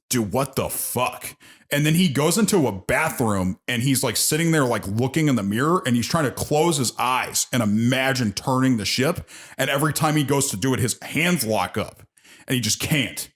dude, what the fuck? And then he goes into a bathroom and he's like sitting there like looking in the mirror and he's trying to close his eyes and imagine turning the ship. And every time he goes to do it, his hands lock up and he just can't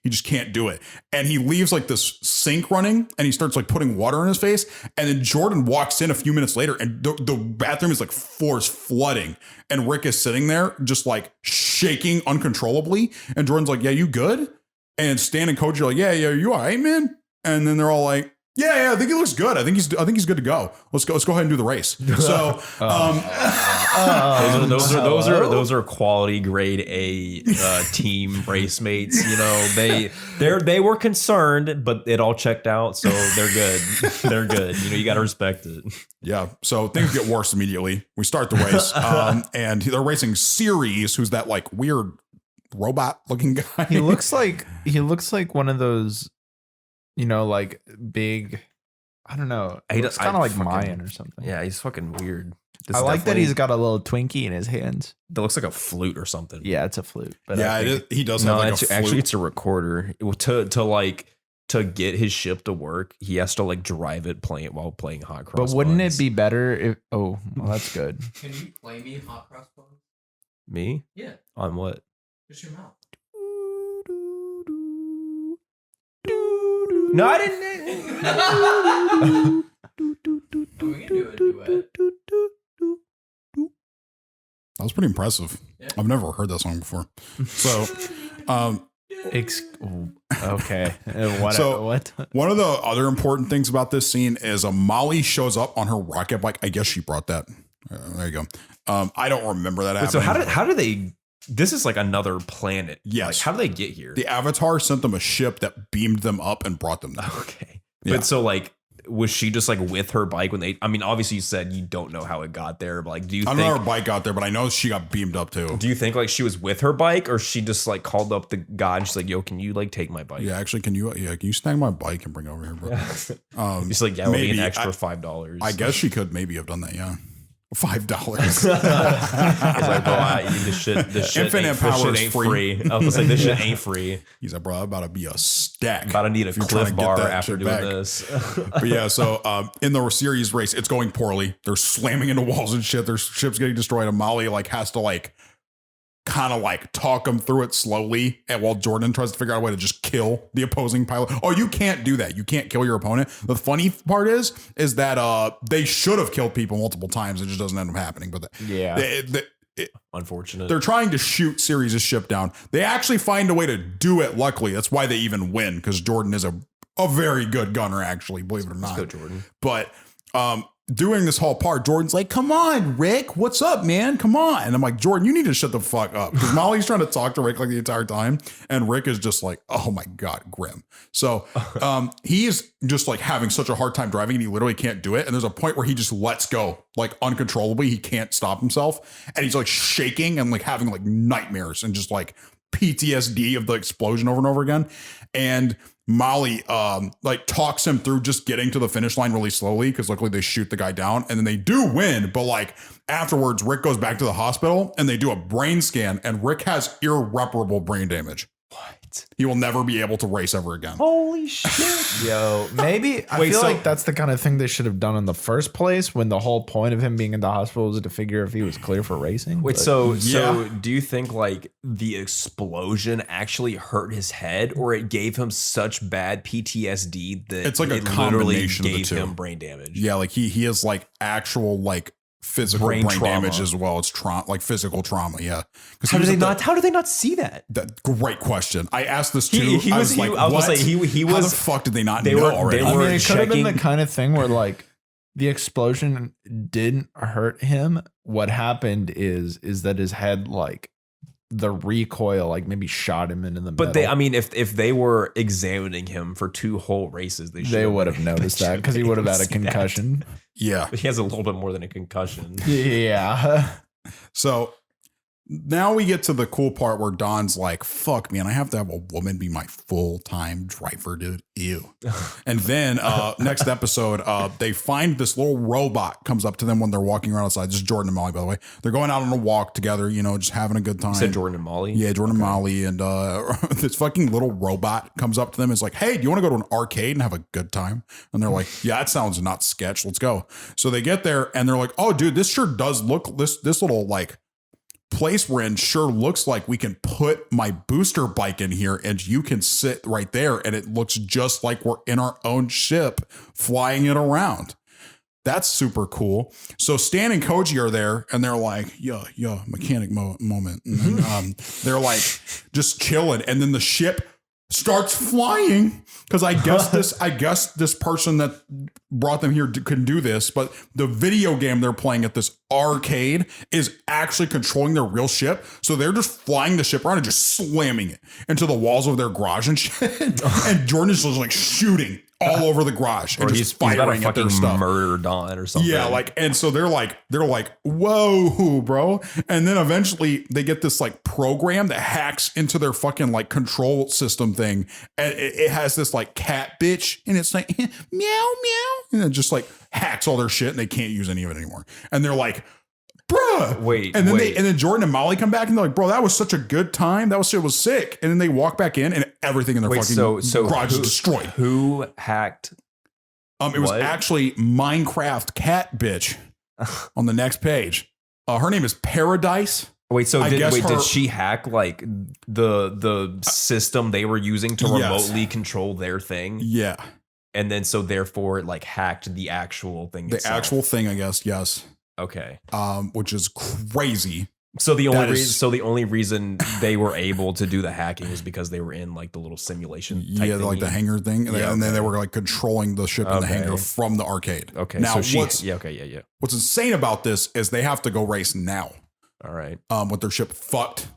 do it. And he leaves like this sink running and he starts like putting water in his face. And then Jordan walks in a few minutes later and the bathroom is like flooding. And Rick is sitting there just like shaking uncontrollably. And Jordan's like, yeah, you good? And Stan and Koji are like, yeah, you all right, man? And then they're all like, yeah, I think he looks good. I think he's good to go. Let's go ahead and do the race. So, those are quality grade A team race mates. You know, they were concerned, but it all checked out, so they're good. They're good. You know, you got to respect it. Yeah. So things get worse immediately. We start the race, and they're racing Ceres, who's that like weird robot looking guy. He looks like one of those, you know, like big, I don't know. It's kind of like Mayan or something. Yeah, he's fucking weird. I like that he's got a little Twinkie in his hands. That looks like a flute or something. Yeah, it's a flute. But yeah, he does have like a flute. Actually, it's a recorder. To get his ship to work, he has to like drive it while playing Hot Cross. But wouldn't it be better if? Oh, well, that's good. Can you play me Hot Cross Buns? Me? Yeah. On what? Just your mouth. No, I didn't. We can do a duet. That was pretty impressive. Yeah. I've never heard that song before. So, okay. What? One of the other important things about this scene is Molly shows up on her rocket bike. I guess she brought that. There you go. I don't remember that happening. So how do they? This is like another planet. Yes. Like, how do they get here? The Avatar sent them a ship that beamed them up and brought them there. Okay. Yeah. But so like, was she just like with her bike when they, I mean, obviously you said you don't know how it got there, but like, do you think? I don't know how her bike got there, but I know she got beamed up too. Do you think like she was with her bike or she just like called up the guy and she's like, yo, can you like take my bike? Yeah, actually, can you snag my bike and bring it over here, bro? It's like, yeah, it'll be an extra $5. I guess she could maybe have done that, yeah. $5. It's like, bro, this shit Infinite power is free. I was like, this shit ain't free. He's like, bro, I'm about to be a stack. About to need a Cliff Bar after doing this. But yeah, so in the series race, it's going poorly. They're slamming into walls and shit. Their ship's getting destroyed. And Molly like has to like kind of like talk them through it slowly, and while Jordan tries to figure out a way to just kill the opposing pilot. Oh, you can't do that. You can't kill your opponent. The funny part is that they should have killed people multiple times. It just doesn't end up happening. But unfortunate. They're trying to shoot Ceres' ship down. They actually find a way to do it. Luckily, that's why they even win, because Jordan is a very good gunner. Actually, believe it or not. Let's go, Jordan. But during this whole part, Jordan's like, come on, Rick, what's up, man? Come on. And I'm like, Jordan, you need to shut the fuck up. Because Molly's trying to talk to Rick like the entire time. And Rick is just like, oh my God, grim. So he is just like having such a hard time driving and he literally can't do it. And there's a point where he just lets go like uncontrollably. He can't stop himself. And he's like shaking and like having like nightmares and just like PTSD of the explosion over and over again. And Molly like talks him through just getting to the finish line really slowly, because luckily they shoot the guy down and then they do win. But like afterwards, Rick goes back to the hospital and they do a brain scan and Rick has irreparable brain damage. What? He will never be able to race ever again. Holy shit. Yo, maybe I feel like that's the kind of thing they should have done in the first place when the whole point of him being in the hospital was to figure if he was clear for racing. Wait, so do you think like the explosion actually hurt his head, or it gave him such bad PTSD that it's like a literally combination gave of the two. him brain damage? Yeah, like he has like actual like physical brain trauma. damage as well. It's like physical trauma. Yeah. How do they not see that? Great question. I asked this too. He I was was like, I was what? gonna say he was. How the fuck did they not they know were- already? they I were mean, it could have been the checking- kind of thing where like the explosion didn't hurt him. What happened is that his head, like the recoil, like maybe shot him into the But middle. if they were examining him for 2 whole races, they would have noticed that because he would have had a concussion. Yeah. He has a little bit more than a concussion. Yeah. So now we get to the cool part where Don's like, fuck, man, I have to have a woman be my full-time driver, dude. Ew. And then next episode, they find this little robot comes up to them when they're walking around outside. This is Jordan and Molly, by the way. They're going out on a walk together, you know, just having a good time. You said Jordan and Molly? Yeah, Jordan and Molly. And this fucking little robot comes up to them and is like, hey, do you want to go to an arcade and have a good time? And they're like, yeah, that sounds not sketch. Let's go. So they get there and they're like, oh, dude, this sure does look, this little like place we're in sure looks like we can put my booster bike in here and you can sit right there and it looks just like we're in our own ship flying it around. That's super cool. So Stan and Koji are there and they're like, yeah, mechanic moment. And then, they're like just chilling. And then the ship starts flying because I guess this person that brought them here couldn't do this, but the video game they're playing at this arcade is actually controlling their real ship. So they're just flying the ship around and just slamming it into the walls of their garage and shit. And Jordan is just like shooting all over the garage and just firing at their stuff. Murder Don or something. Yeah, like, and so they're like, whoa, bro. And then eventually they get this like program that hacks into their fucking like control system thing. And it has this like cat bitch and it's like meow, meow. And it just like hacks all their shit and they can't use any of it anymore. And they're like, bruh. And then Jordan and Molly come back and they're like, bro, that was such a good time. That shit was sick. And then they walk back in and everything in their fucking garage is destroyed. Who hacked? It was actually Minecraft cat bitch on the next page. Her name is Paradise. Wait, so did she hack like the system they were using to remotely control their thing? Yeah. And then so therefore it like hacked the actual thing itself. The actual thing, I guess, yes. Okay. Which is crazy. So the only reason they were able to do the hacking was because they were in like the little simulation type thingy. Like the hangar thing. And then they were like controlling the ship in the hangar from the arcade. Okay. Now so what's insane about this is they have to go race now. All right. With their ship fucked.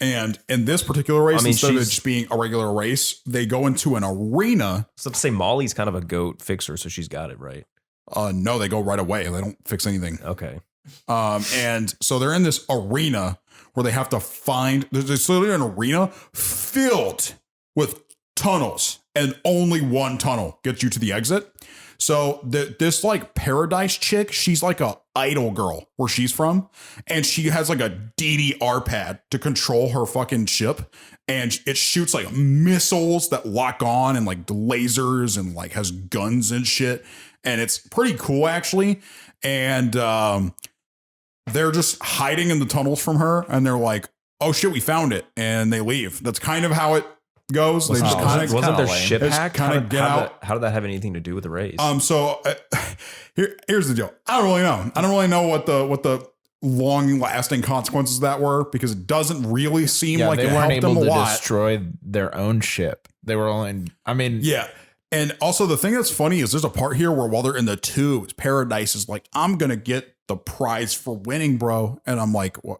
And in this particular race, instead of it just being a regular race, they go into an arena. So to say Molly's kind of a goat fixer, so she's got it right. No, they go right away. They don't fix anything. Okay. And so they're in this arena where they have to find, there's literally an arena filled with tunnels and only one tunnel gets you to the exit. So this like Paradise chick, she's like a idol girl where she's from. And she has like a DDR pad to control her fucking ship. And it shoots like missiles that lock on and like lasers and like has guns and shit. And it's pretty cool actually. And they're just hiding in the tunnels from her. And they're like, oh shit, we found it. And they leave. That's kind of how it goes. They just wasn't their ship hacked? Kind of get out. How did that have anything to do with the race? So here's the deal. I don't really know. I don't really know what the long lasting consequences of that were because it doesn't really seem like they it weren't helped them able a to lot. destroy their own ship. They were only, yeah. And also the thing that's funny is there's a part here where while they're in the tubes, Paradise is like, I'm going to get the prize for winning, bro. And I'm like, well,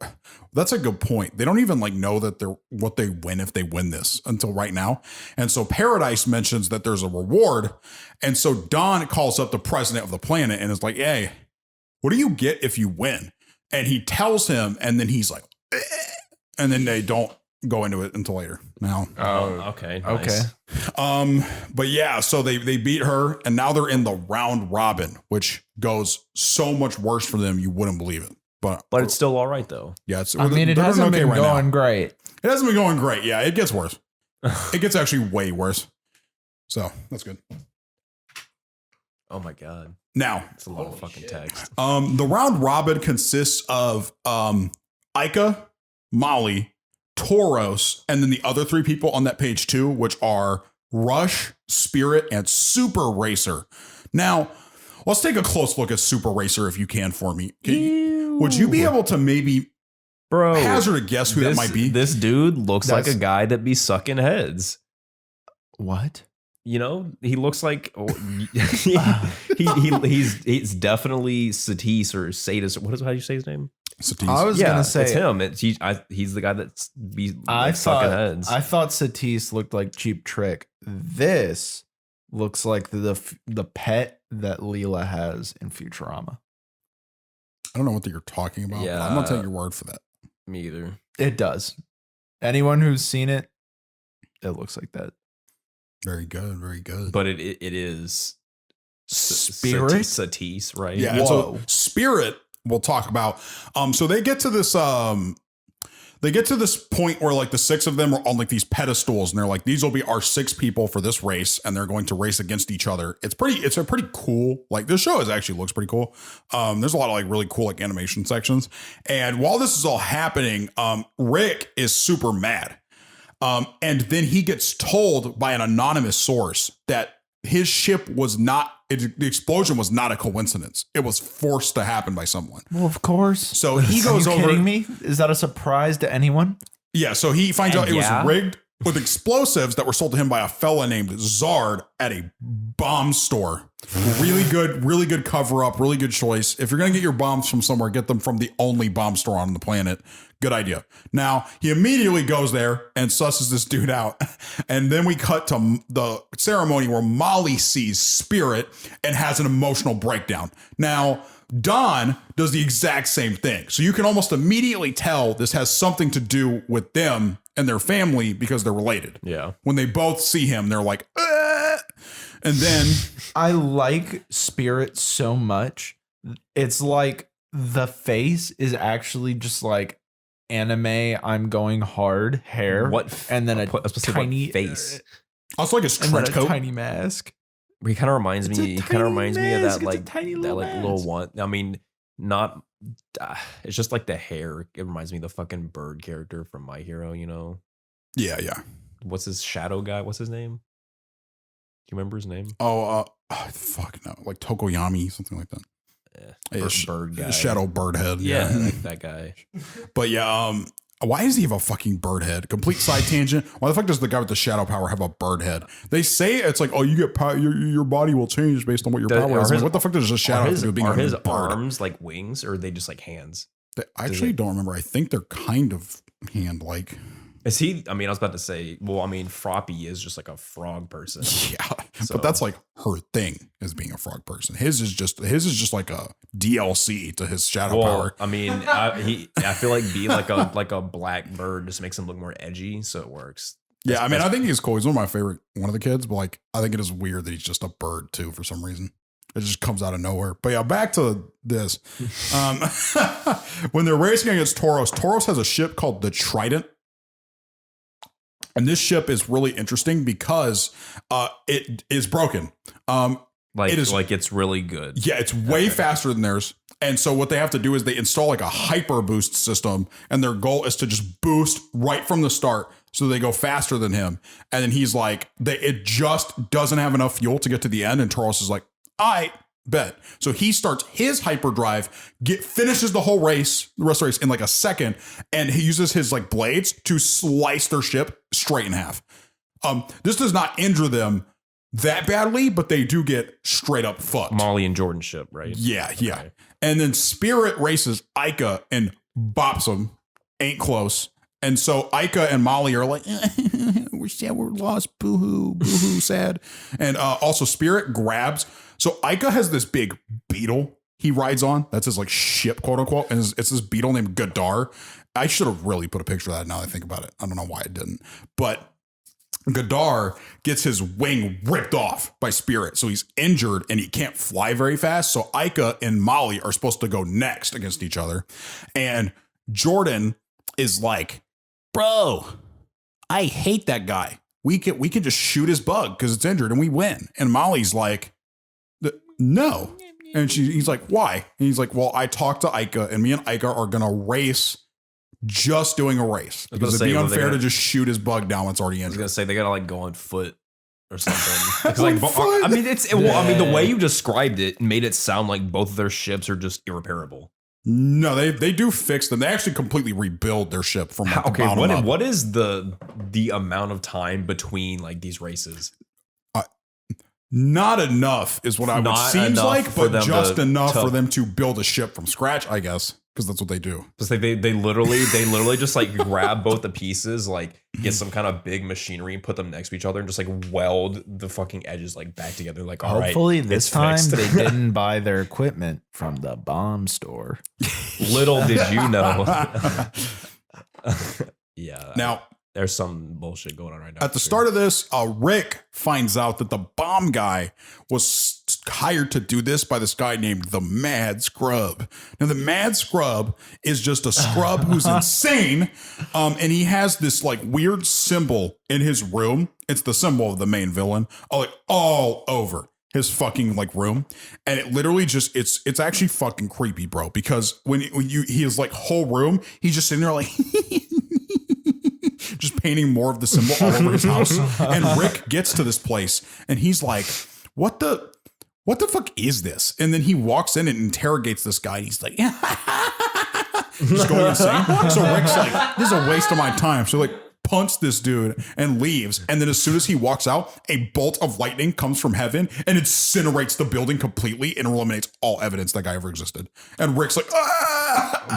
that's a good point. They don't even like know that they're what they win if they win this until right now. And so Paradise mentions that there's a reward. And so Don calls up the president of the planet and is like, hey, what do you get if you win? And he tells him, and then he's like, and then they don't go into it until later. Now, okay, nice. But yeah, so they beat her, and now they're in the round robin, which goes so much worse for them you wouldn't believe it. But it's still all right though. Yeah, it hasn't been going great. It hasn't been going great. Yeah, it gets worse. It gets actually way worse. So that's good. Oh my god. Now, It's a lot of fucking text. the round robin consists of Ica, Molly, Tauros, and then the other 3 people on that page 2, which are Rush, Spirit, and Super Racer. Now, let's take a close look at Super Racer if you can for me. Would you be able to maybe hazard a guess who that might be? This dude looks like a guy that be sucking heads. What? You know, he looks like he's definitely Satis or Sadis. How do you say his name? Satis. I was gonna say it's him. He's the guy that's sucking heads. I thought Satis looked like Cheap Trick. This looks like the pet that Leela has in Futurama. I don't know what you're talking about, but I'm going to take your word for that. Me either. It does. Anyone who's seen it, it looks like that. Very good. Very good. But it is Spirit? Satis, right? Yeah. And so Spirit we'll talk about. So they get to this point where like the 6 of them are on like these pedestals and they're like, these will be our 6 people for this race. And they're going to race against each other. It's a pretty cool, like this show actually looks pretty cool. There's a lot of like really cool, like animation sections. And while this is all happening, Rick is super mad. And then he gets told by an anonymous source that his ship was not, the explosion was not a coincidence. It was forced to happen by someone. Well, of course. So he goes over. Are you kidding me? Is that a surprise to anyone? Yeah. So he finds out it was rigged with explosives that were sold to him by a fella named Zard at a bomb store. Really good cover up, really good choice. If you're going to get your bombs from somewhere, get them from the only bomb store on the planet. Good idea. Now, he immediately goes there and susses this dude out. And then we cut to the ceremony where Molly sees Spirit and has an emotional breakdown. Now, Don does the exact same thing. So you can almost immediately tell this has something to do with them and their family because they're related. Yeah. When they both see him, they're like, ah! And then I like Spirit so much. It's like the face is actually just like anime I'm going hard hair. And then a tiny face. Also like his trench coat. Tiny mask. He kind of reminds me. He kind of reminds me of that like little little one. I mean, not. It's just like the hair. It reminds me of the fucking bird character from My Hero. You know. Yeah, yeah. What's his shadow guy? What's his name? Do you remember his name? Fuck no, like Tokoyami, something like that. Yeah, bird guy. Shadow bird head. Yeah, like that guy. But yeah, why does he have a fucking bird head? Complete side tangent. Why the fuck does the guy with the shadow power have a bird head? They say it's like, oh, you get your body will change based on what your power is. Like, what the fuck does a shadow have to do with being a bird? Are his arms like wings or are they just like hands? I actually don't remember. I think they're kind of hand-like. Is he? I mean, I was about to say. Well, I mean, Froppy is just like a frog person. Yeah, so. But that's like her thing is being a frog person. His is just like a DLC to his shadow power. I mean, I feel like being like a black bird just makes him look more edgy, so it works. Yeah, I mean, I think he's cool. He's one of my favorite, one of the kids. But like, I think it is weird that he's just a bird too for some reason. It just comes out of nowhere. But yeah, back to this. When they're racing against Tauros, Tauros has a ship called the Trident. And this ship is really interesting because it is broken. It's really good. Yeah, it's way faster than theirs. And so what they have to do is they install like a hyper boost system. And their goal is to just boost right from the start so they go faster than him. And then he's like, it just doesn't have enough fuel to get to the end. And Tauros is like, I bet. So he starts his hyperdrive, finishes the whole race, the rest of the race in like a second, and he uses his like blades to slice their ship straight in half. This does not injure them that badly, but they do get straight up fucked. Molly and Jordan's ship, right? Yeah, yeah. Okay. And then Spirit races Ica and bops them. Ain't close. And so Ica and Molly are like, we're sad, we're lost, boo-hoo, boo-hoo, sad. And also Spirit grabs. So Ica has this big beetle he rides on. That's his like ship, quote unquote. And it's this beetle named Gadar. I should have really put a picture of that now that I think about it. I don't know why I didn't. But Gadar gets his wing ripped off by Spirit. So he's injured and he can't fly very fast. So Ica and Molly are supposed to go next against each other. And Jordan is like, bro, I hate that guy. we can just shoot his bug because it's injured and we win. And Molly's like, no. And he's like, why? And he's like, well, I talked to Ica and me and Ica are going to race, just doing a race. Because it'd be unfair to just shoot his bug down when it's already injured. I was going to say, they got to like go on foot or something. Like, I mean, the way you described it made it sound like both of their ships are just irreparable. No, they do fix them. They actually completely rebuild their ship from like, okay. What is the amount of time between like these races? Not enough is what I would seems like, but just enough for them to build a ship from scratch, I guess, because that's what they do. Just like they literally just like grab both the pieces, like get some kind of big machinery and put them next to each other and just like weld the fucking edges like back together. Like, all right, hopefully this time they didn't buy their equipment from the bomb store. Little did you know. Yeah. Now, there's some bullshit going on right now. At the start of this, Rick finds out that the bomb guy was hired to do this by this guy named the Mad Scrub. Now, the Mad Scrub is just a scrub who's insane. And he has this like weird symbol in his room. It's the symbol of the main villain, like all over his fucking like room. And it literally just, it's actually fucking creepy, bro. Because when his like whole room, he's just sitting there like, just painting more of the symbol all over his house. And Rick gets to this place and he's like, what the fuck is this? And then he walks in and interrogates this guy. And he's like, just going insane. So Rick's like, this is a waste of my time. So like punts this dude and leaves. And then as soon as he walks out, a bolt of lightning comes from heaven and incinerates the building completely and eliminates all evidence that guy ever existed. And Rick's like,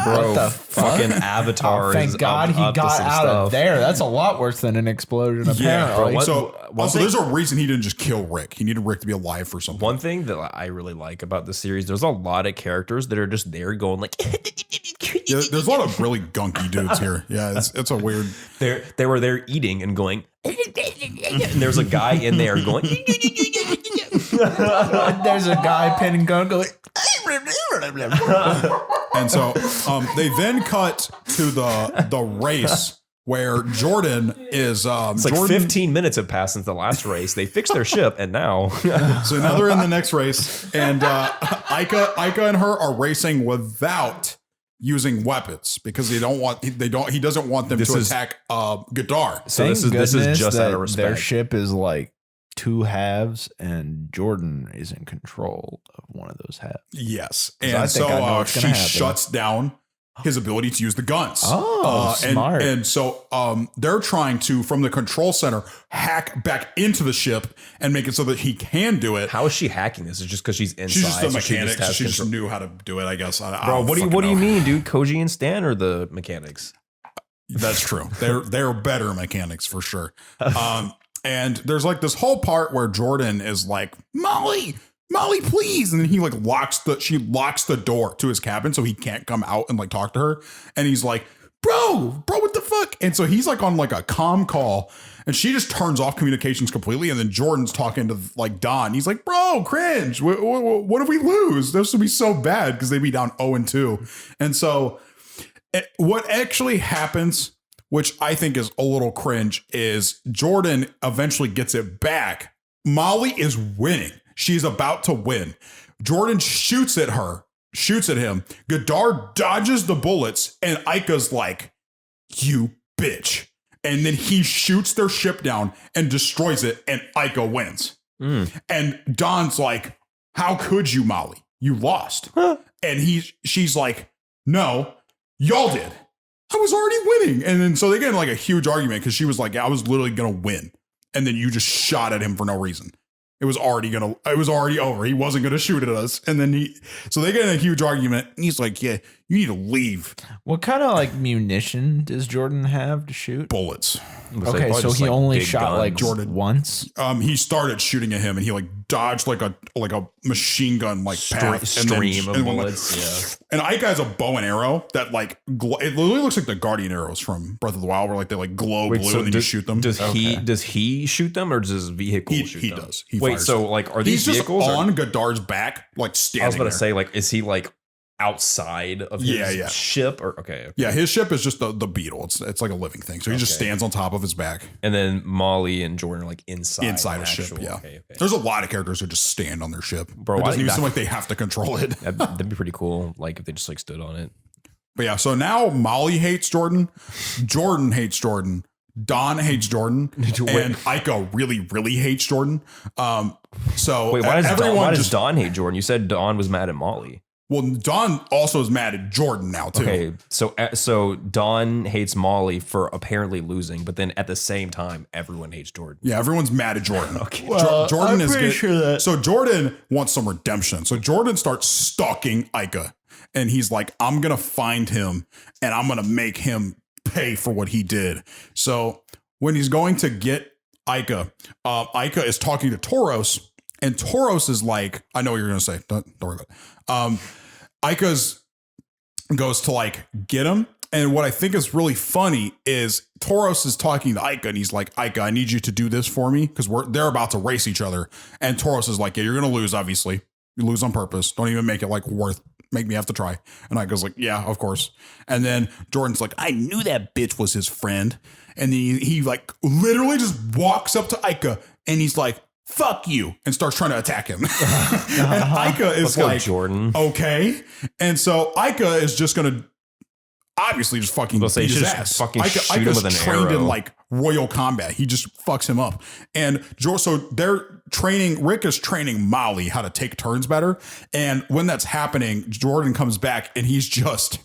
bro, fucking Avatar. Thank God he got out of there. That's a lot worse than an explosion, apparently. Bro, so there's a reason he didn't just kill Rick. He needed Rick to be alive for something. One thing that I really like about the series, there's a lot of characters that are just there going like, yeah, there's a lot of really gunky dudes here. Yeah, it's a weird. They were there eating and going, and there's a guy in there going. There's a guy pinning gun going. And so they then cut to the race where Jordan is. It's like 15 minutes have passed since the last race. They fixed their ship, and now. So now they're in the next race, and Ica and her are racing without using weapons because he doesn't want them to attack Gadar. So this is just out of respect. Their ship is like two halves and Jordan is in control of one of those halves. Yes. And so she shuts down his ability to use the guns. Oh, smart. And so they're trying to, from the control center, hack back into the ship and make it so that he can do it. How is she hacking this? Is it just because she's inside? She's just a mechanic. She just knew how to do it, I guess. Bro, what do you mean, dude? Koji and Stan are the mechanics? That's true. They're better mechanics for sure. And there's like this whole part where Jordan is like, Molly, please. And then he like she locks the door to his cabin so he can't come out and like talk to her. And he's like, bro, what the fuck? And so he's like on like a comm call and she just turns off communications completely. And then Jordan's talking to like Don. He's like, bro, cringe. What if we lose? This would be so bad because they'd be down 0-2. And so what actually happens, which I think is a little cringe, is Jordan eventually gets it back. Molly is winning. She's about to win. Jordan shoots at him. Gadar dodges the bullets, and Ica's like, you bitch. And then he shoots their ship down and destroys it, and Ica wins. And Don's like, how could you, Molly? You lost. And she's like, no, y'all did. I was already winning. And then so they get in like a huge argument because she was like, I was literally going to win. And then you just shot at him for no reason. It was already over. He wasn't going to shoot at us. And then so they get in a huge argument and he's like, yeah, you need to leave. What kind of like munition does Jordan have to shoot? Bullets. Okay, so he only shot like Jordan once. He started shooting at him and he like dodged like a machine gun like path stream of bullets. And Ike has a bow and arrow that like it literally looks like the Guardian arrows from Breath of the Wild, where like they like glow blue and then you shoot them. Does he shoot them or does his vehicle shoot them? He does. Wait, so like are these vehicles just on Gadar's back, like standing? I was about to say, like, is he like outside of his ship, or okay. Yeah, his ship is just the Beetle. It's like a living thing. So he just stands on top of his back. And then Molly and Jordan are like inside a ship. Yeah. Okay. There's a lot of characters who just stand on their ship. Bro, it doesn't even seem like they have to control it. That'd be pretty cool. Like if they just like stood on it. But yeah, so now Molly hates Jordan. Jordan hates Jordan. Don hates Jordan. And Ica really, really hates Jordan. So wait, why does Don hate Jordan? You said Don was mad at Molly. Well, Don also is mad at Jordan now too. Okay, so Don hates Molly for apparently losing, but then at the same time, everyone hates Jordan. Yeah, everyone's mad at Jordan. Okay, well, Jordan I'm pretty sure that. So Jordan wants some redemption. So Jordan starts stalking Ica, and he's like, "I'm gonna find him, and I'm gonna make him pay for what he did." So when he's going to get Ica, Ica is talking to Tauros, and Tauros is like, "I know what you're gonna say. Don't worry about it." Ica goes to like get him. And what I think is really funny is Tauros is talking to Ica and he's like, Ica, I need you to do this for me because they're about to race each other. And Tauros is like, yeah, you're going to lose, obviously. You lose on purpose. Don't even make it like make me have to try. And Ica's like, yeah, of course. And then Jordan's like, I knew that bitch was his friend. And then he like literally just walks up to Ica and he's like, fuck you, and starts trying to attack him. And Ica is like, Jordan. Okay. And so Ica is just going to obviously just fucking beat his ass. Ica's trained in like royal combat. He just fucks him up. And so they're training, Rick is training Molly how to take turns better. And when that's happening, Jordan comes back and he's just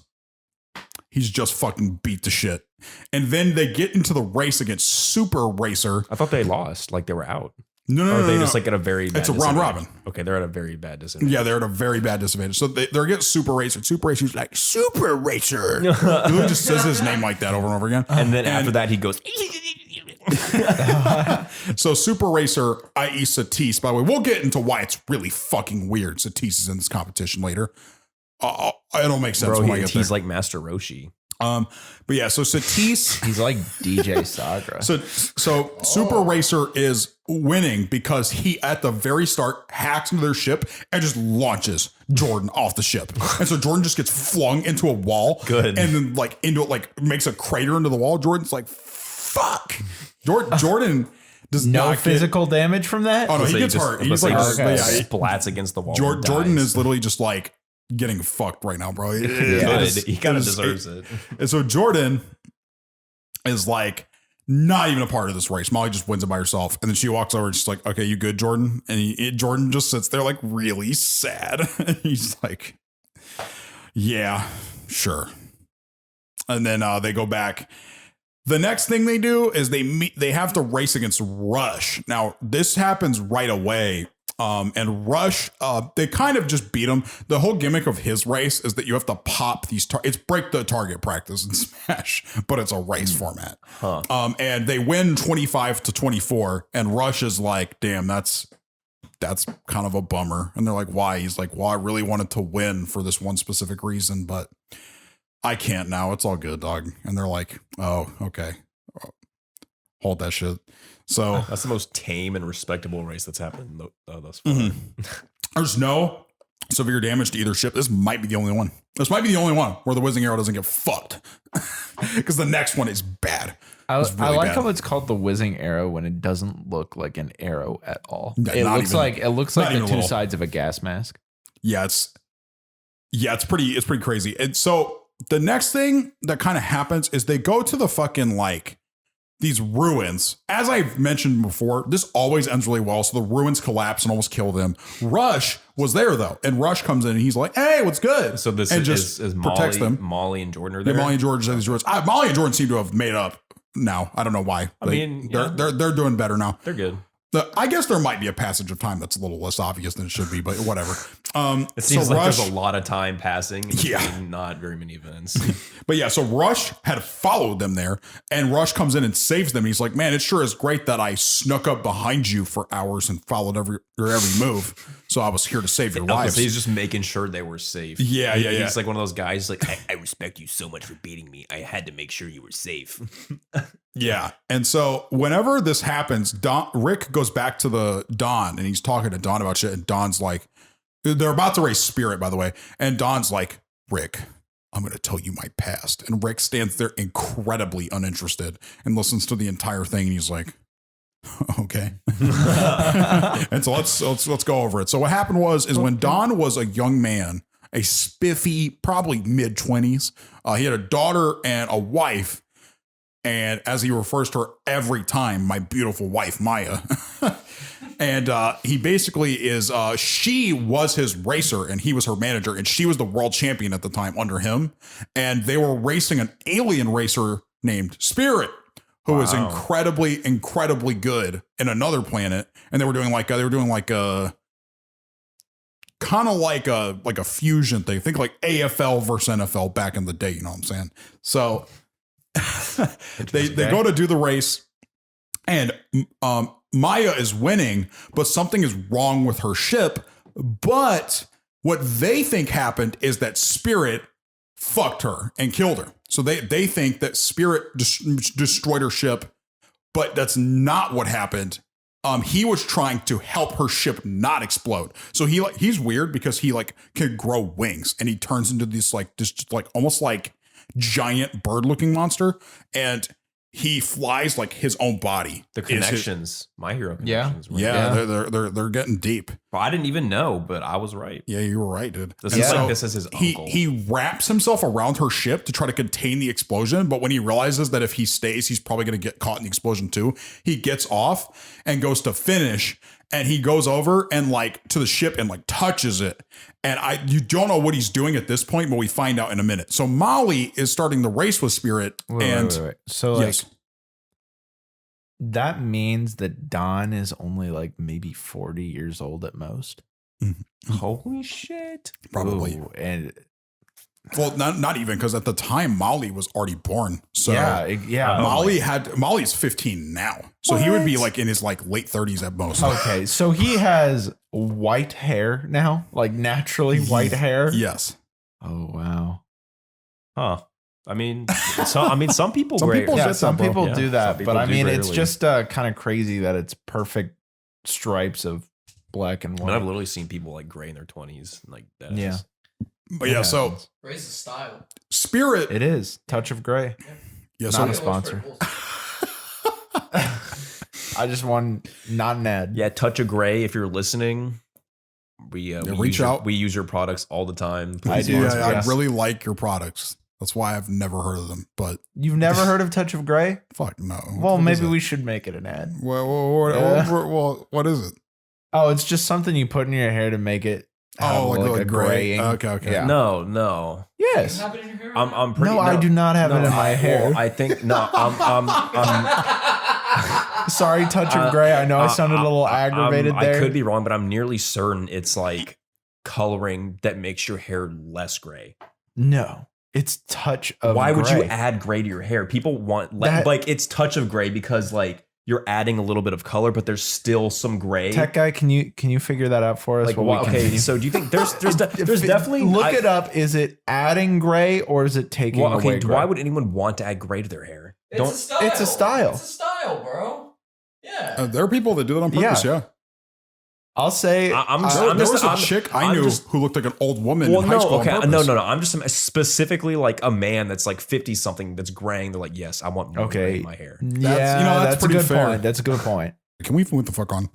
fucking beat the shit. And then they get into the race against Super Racer. I thought they lost, like they were out. No, or they just like at a very bad it's a round robin. Okay, they're at a very bad disadvantage. Yeah, they're at a very bad disadvantage. So they're against Super Racer. Super Racer's like, Super Racer. He literally just says his name like that over and over again. And then after that, he goes. So Super Racer, i.e. Satis, by the way, we'll get into why it's really fucking weird. Satis is in this competition later. It'll make sense when I get there. He's like Master Roshi. But yeah, so Satis, he's like DJ Sagra. So Super Racer is winning because he at the very start hacks into their ship and just launches Jordan off the ship. And so Jordan just gets flung into a wall. Good. And then like into it, like makes a crater into the wall. Jordan's like, fuck. Jordan does no not physical damage from that. Oh no, he gets hurt. He's like splats against the wall. Jordan is literally just like getting fucked right now, bro. He kind of deserves it. And so Jordan is like not even a part of this race. Molly just wins it by herself. And then she walks over and she's like, okay, you good, Jordan? And Jordan just sits there like really sad. And he's like, yeah, sure. And then they go back. The next thing they do is they have to race against Rush. Now, this happens right away. And Rush, they kind of just beat him. The whole gimmick of his race is that you have to pop these it's break the target practice in Smash, but it's a race format. And they win 25-24, and Rush is like, damn, that's kind of a bummer. And they're like, why? He's like, well, I really wanted to win for this one specific reason, but I can't now. It's all good, dog. And they're like, oh, okay. Hold that shit. So that's the most tame and respectable race that's happened thus far. There's no severe damage to either ship. This might be the only one. This might be the only one where the whizzing arrow doesn't get fucked, because the next one is bad. I like how it's called the whizzing arrow when it doesn't look like an arrow at all. It looks like the two sides of a gas mask. Yeah, it's pretty crazy. And so the next thing that kind of happens is they go to the fucking like these ruins. As I've mentioned before, this always ends really well. So the ruins collapse and almost kill them. Rush was there though. And Rush comes in and he's like, hey, what's good? So this is protects them. Molly and Jordan are there. Yeah, Molly and Jordan are these ruins. Molly and Jordan seem to have made up now. I don't know why. They're doing better now. They're good. I guess there might be a passage of time that's a little less obvious than it should be, but whatever. It seems like there's a lot of time passing. And not very many events. But yeah, so Rush had followed them there, and Rush comes in and saves them. He's like, man, it sure is great that I snuck up behind you for hours and followed your every move. So I was here to save your lives. So he's just making sure they were safe. Yeah. He's like one of those guys like, I respect you so much for beating me. I had to make sure you were safe. Yeah. And so whenever this happens, Rick goes back to the Don and he's talking to Don about shit. And Don's like, They're about to race Spirit, by the way. And Don's like, Rick, I'm going to tell you my past. And Rick stands there incredibly uninterested and listens to the entire thing. And he's like, okay. And so let's go over it. So what happened is when Don was a young man, a spiffy, probably mid-20s, he had a daughter and a wife. And as he refers to her every time, my beautiful wife, Maya. And he basically is, she was his racer and he was her manager, and she was the world champion at the time under him. And they were racing an alien racer named Spirit, who was incredibly, incredibly good in another planet. And they were doing like kind of like a fusion thing. Think like AFL versus NFL back in the day. You know what I'm saying? So they go to do the race, and Maya is winning, but something is wrong with her ship. But what they think happened is that Spirit fucked her and killed her. So they think that Spirit destroyed her ship, but that's not what happened. He was trying to help her ship not explode. So he's weird because he like can grow wings, and he turns into this almost like giant bird looking monster, and he flies like his own body. The connections, My Hero connections. Yeah. They're getting deep. Well, I didn't even know, but I was right. Yeah, you were right, dude. This is his uncle. He wraps himself around her ship to try to contain the explosion, but when he realizes that if he stays, he's probably going to get caught in the explosion too, he gets off and goes to finish, and he goes over and like to the ship and like touches it. And you don't know what he's doing at this point, but we find out in a minute. So Molly is starting the race with Spirit. Wait. So like, yes. That means that Don is only like maybe 40 years old at most. Mm-hmm. Holy shit. Probably. Ooh, and well, not even, because at the time Molly was already born. So yeah. Molly's 15 now. So he would be like in his like late 30s at most. Okay, so he has white hair now, like naturally white hair. Yes. Oh wow. Huh. I mean, some people Some people do that, but I mean, it's rarely. just kind of crazy that it's perfect stripes of black and I white. mean, I've literally seen people like gray in their 20s, like that. Yeah. But yeah, so Raise the style. Spirit. It is Touch of Gray. Yeah, Not a sponsor. I just want not an ad. Yeah, Touch of Gray. If you're listening, we reach out. We use your products all the time. I do. Yeah, Yes. I really like your products. That's why I've never heard of them. But You've never heard of Touch of Gray? fuck no. Well, What is maybe it? we should make it an ad. Well, what is it? Oh, it's just something you put in your hair to make it have like a graying. Okay. Yeah. No. Yes. I'm pretty. No, I do not have it in my hair. Well, I think no. Sorry, Touch of Gray. I know I sounded a little aggravated there. I could be wrong, but I'm nearly certain it's like coloring that makes your hair less gray. No, it's Touch of Why Gray. would you add gray to your hair? People want That- like it's Touch of Gray because like you're adding a little bit of color, but there's still some gray. Tech guy, can you figure that out for us? Like, while we okay, continue? so do you think there's definitely look it up? Is it adding gray or is it taking Well, okay, away gray? why would anyone want to add gray to their hair? It's a style. It's a style, bro. Yeah. There are people that do it on purpose. Yeah. I'll say There was a chick I knew who looked like an old woman Well, in high school. okay, on purpose. no. I'm just specifically like a man that's like 50 something that's graying. They're like, yes, I want more gray in my hair. That's a pretty good fair. point. That's a good point. Can we move the fuck on?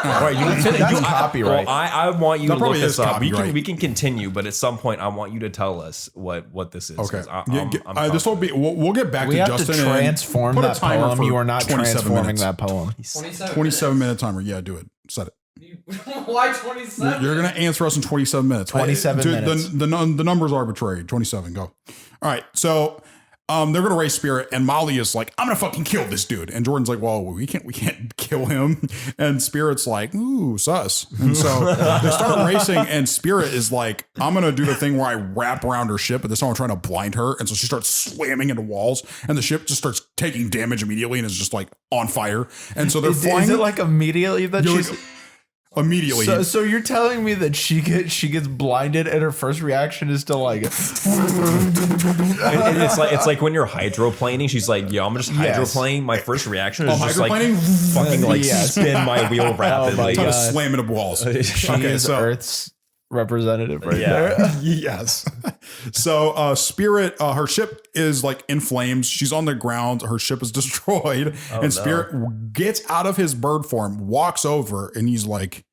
All right, That's copyright. Well, I want you That to look probably this is up. copyright. We can continue, but at some point, I want you to tell us what this is. Okay. 'cause This will be. We'll get back We to have Justin. to transform and put a that timer poem. for You are not 27 transforming minutes. that poem. 27-minute timer. Yeah, do it. Set it. Why 27? You're gonna answer us in 27 minutes. 27 minutes. The number's arbitrary. 27. Go. All right. So they're gonna race Spirit, and Molly is like, I'm gonna fucking kill this dude. And Jordan's like, well, we can't kill him. And Spirit's like, ooh, sus. And so they start racing, and Spirit is like, I'm gonna do the thing where I wrap around her ship, but this time I'm trying to blind her. And so she starts slamming into walls, and the ship just starts taking damage immediately and is just like on fire. And so they're flying. Is it like immediately that You're she's like, immediately. So you're telling me that she gets blinded and her first reaction is to like It's like when you're hydroplaning. She's like, "Yeah, I'm just Yes. hydroplane." My first reaction is just like hydroplaning? fucking like Yes. spin my wheel rapidly. my Time to God. slam into walls. she Okay, is so Earth's representative right Yeah. there. Yes. So Spirit, her ship is like in flames. She's on the ground. Her ship is destroyed. And Spirit gets out of his bird form, walks over, and he's like,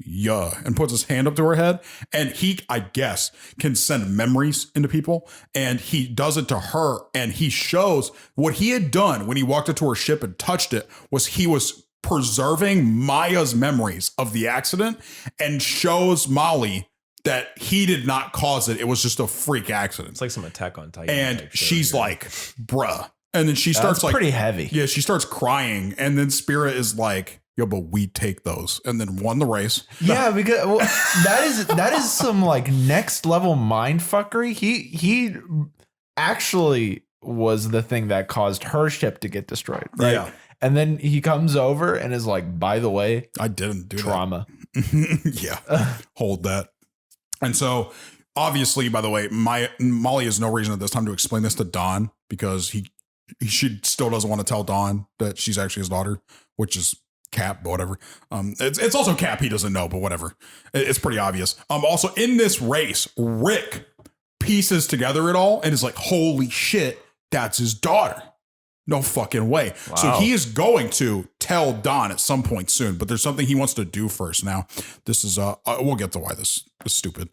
yeah, and puts his hand up to her head. And he, I guess, can send memories into people. And he does it to her. And he shows what he had done when he walked into her ship and touched it was he was preserving Maya's memories of the accident and shows Molly that he did not cause it. It was just a freak accident. It's like some Attack on Titan. And she's like, bruh. And then she starts That's pretty heavy. Yeah, she starts crying. And then Spirit is like, yo, but we take those. And then won the race. Yeah, because that is some like next level mind fuckery. He actually was the thing that caused her ship to get destroyed. Right? Yeah. And then he comes over and is like, by the way, I didn't do trauma. That. Yeah. Hold that. And so obviously, by the way, Molly has no reason at this time to explain this to Don because she still doesn't want to tell Don that she's actually his daughter, which is Cap, but whatever. It's also Cap. He doesn't know, but whatever. It's pretty obvious. Also in this race, Rick pieces together it all and is like, holy shit, that's his daughter. No fucking way. Wow. So he is going to tell Don at some point soon, but there's something he wants to do first. Now, this is, we'll get to why this is stupid.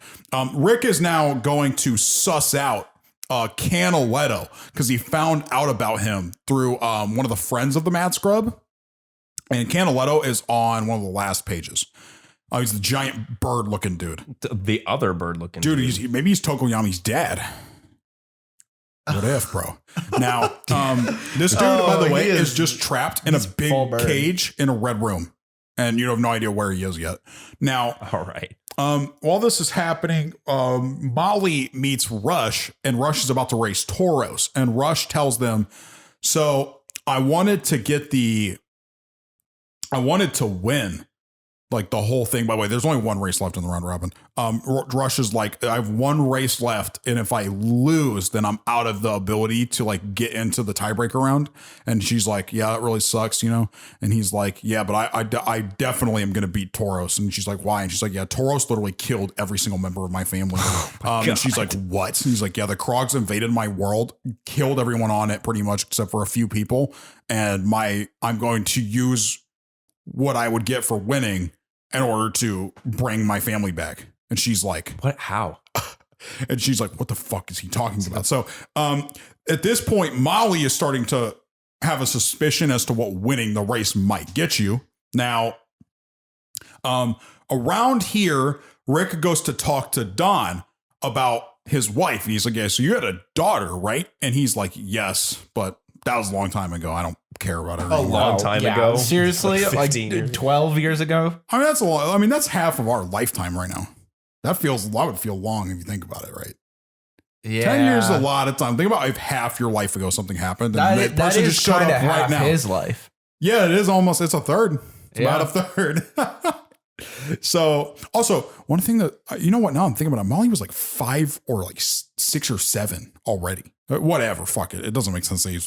Rick is now going to suss out Canaletto because he found out about him through one of the friends of the Mad Scrub. And Canaletto is on one of the last pages. He's the giant bird looking dude. The other bird looking dude. Maybe he's Tokoyami's dad. What if, bro? Now, this dude, by the way, is just trapped in a big cage in a red room. And you have no idea where he is yet. Now, all right. While this is happening, Molly meets Rush, and Rush is about to race Tauros. And Rush tells them, so I wanted to win. Like the whole thing, by the way, there's only one race left in the round robin. Rush is like, I have one race left. And if I lose, then I'm out of the ability to like get into the tiebreaker round. And she's like, yeah, it really sucks, you know? And he's like, yeah, but I definitely am going to beat Tauros. And she's like, why? And she's like, yeah, Tauros literally killed every single member of my family. And she's like, what? And he's like, yeah, the Krogs invaded my world, killed everyone on it pretty much, except for a few people. And I'm going to use what I would get for winning in order to bring my family back. And she's like, what? How? And she's like, what the fuck is he talking about? So at this point, Molly is starting to have a suspicion as to what winning the race might get you. Now, around here, Rick goes to talk to Don about his wife. And he's like, yeah, so you had a daughter, right? And he's like, yes, but that was a long time ago. I don't care about it. A long time ago. Seriously, like 12 years ago. I mean, that's a lot. I mean, that's half of our lifetime right now. That would feel long if you think about it, right? Yeah. 10 years is a lot of time. Think about if half your life ago something happened. And that person just showed up right now. His life. Yeah, it is almost. It's a third. It's about a third. So also one thing that, you know what, now I'm thinking about it, Molly was like 5 or like 6 or 7 already. Whatever, fuck it. It doesn't make sense that he's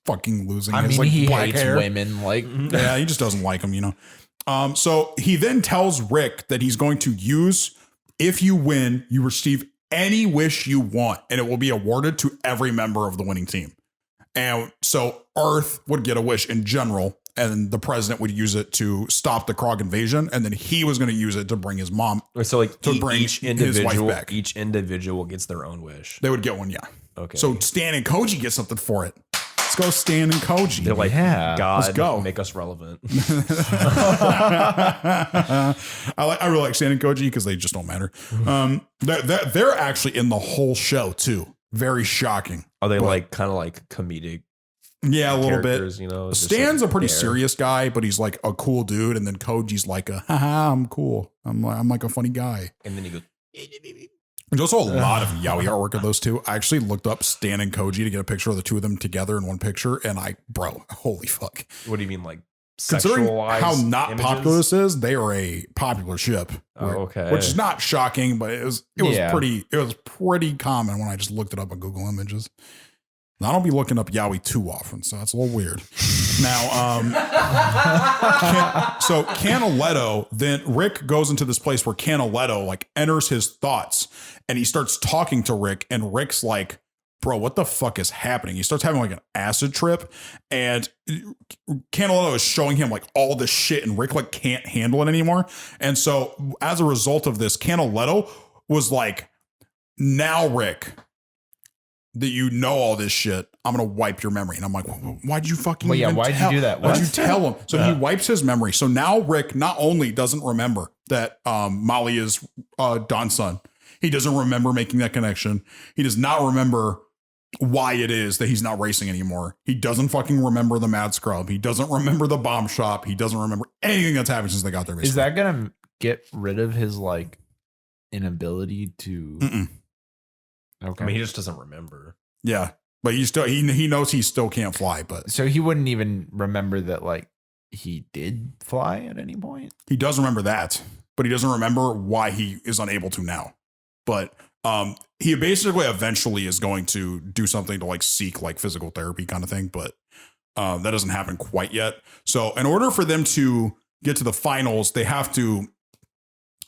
fucking losing. I mean, like he black hates hair. women. Like, yeah, he just doesn't like them, you know. So he then tells Rick that he's going to use, if you win, you receive any wish you want, and it will be awarded to every member of the winning team. And so Earth would get a wish in general, and the president would use it to stop the Krog invasion, and then he was going to use it to bring his mom. So like to bring his wife back. Each individual gets their own wish. They would get one, yeah. Okay. So Stan and Koji get something for it. Let's go, Stan and Koji. They're like, yeah, God, let's go. Make us relevant. I really like Stan and Koji because they just don't matter. They're actually in the whole show too. Very shocking. Are they like kind of like comedic? Yeah, a little bit. You know, Stan's a pretty serious guy, but he's like a cool dude, and then Koji's like haha, I'm cool. I'm like a funny guy. And then he goes. There's also a lot of yaoi artwork of those two. I actually looked up Stan and Koji to get a picture of the two of them together in one picture, and holy fuck. What do you mean, like considering how not images? popular this is? They are a popular ship. Okay, which is not shocking, but it was pretty common when I just looked it up on Google Images. I don't be looking up Yowie too often, so that's a little weird. Now, so Canaletto, then Rick goes into this place where Canaletto like enters his thoughts and he starts talking to Rick, and Rick's like, bro, what the fuck is happening? He starts having like an acid trip, and Canaletto is showing him like all this shit, and Rick like can't handle it anymore. And so as a result of this, Canaletto was like, now Rick, that you know all this shit, I'm gonna wipe your memory. And I'm like, why'd you fucking Well, yeah, why'd you do that? Why'd you tell him? So he wipes his memory. So now Rick not only doesn't remember that Molly is Don's son, he doesn't remember making that connection. He does not remember why it is that he's not racing anymore. He doesn't fucking remember the Mad Scrub. He doesn't remember the bomb shop. He doesn't remember anything that's happened since they got there. Basically. Is that gonna get rid of his like inability to? Okay. I mean, he just doesn't remember. Yeah, but he knows he still can't fly. But So he wouldn't even remember that like he did fly at any point. he does remember that, but he doesn't remember why he is unable to now. But he basically eventually is going to do something to like seek like physical therapy kind of thing, but that doesn't happen quite yet. So in order for them to get to the finals, they have to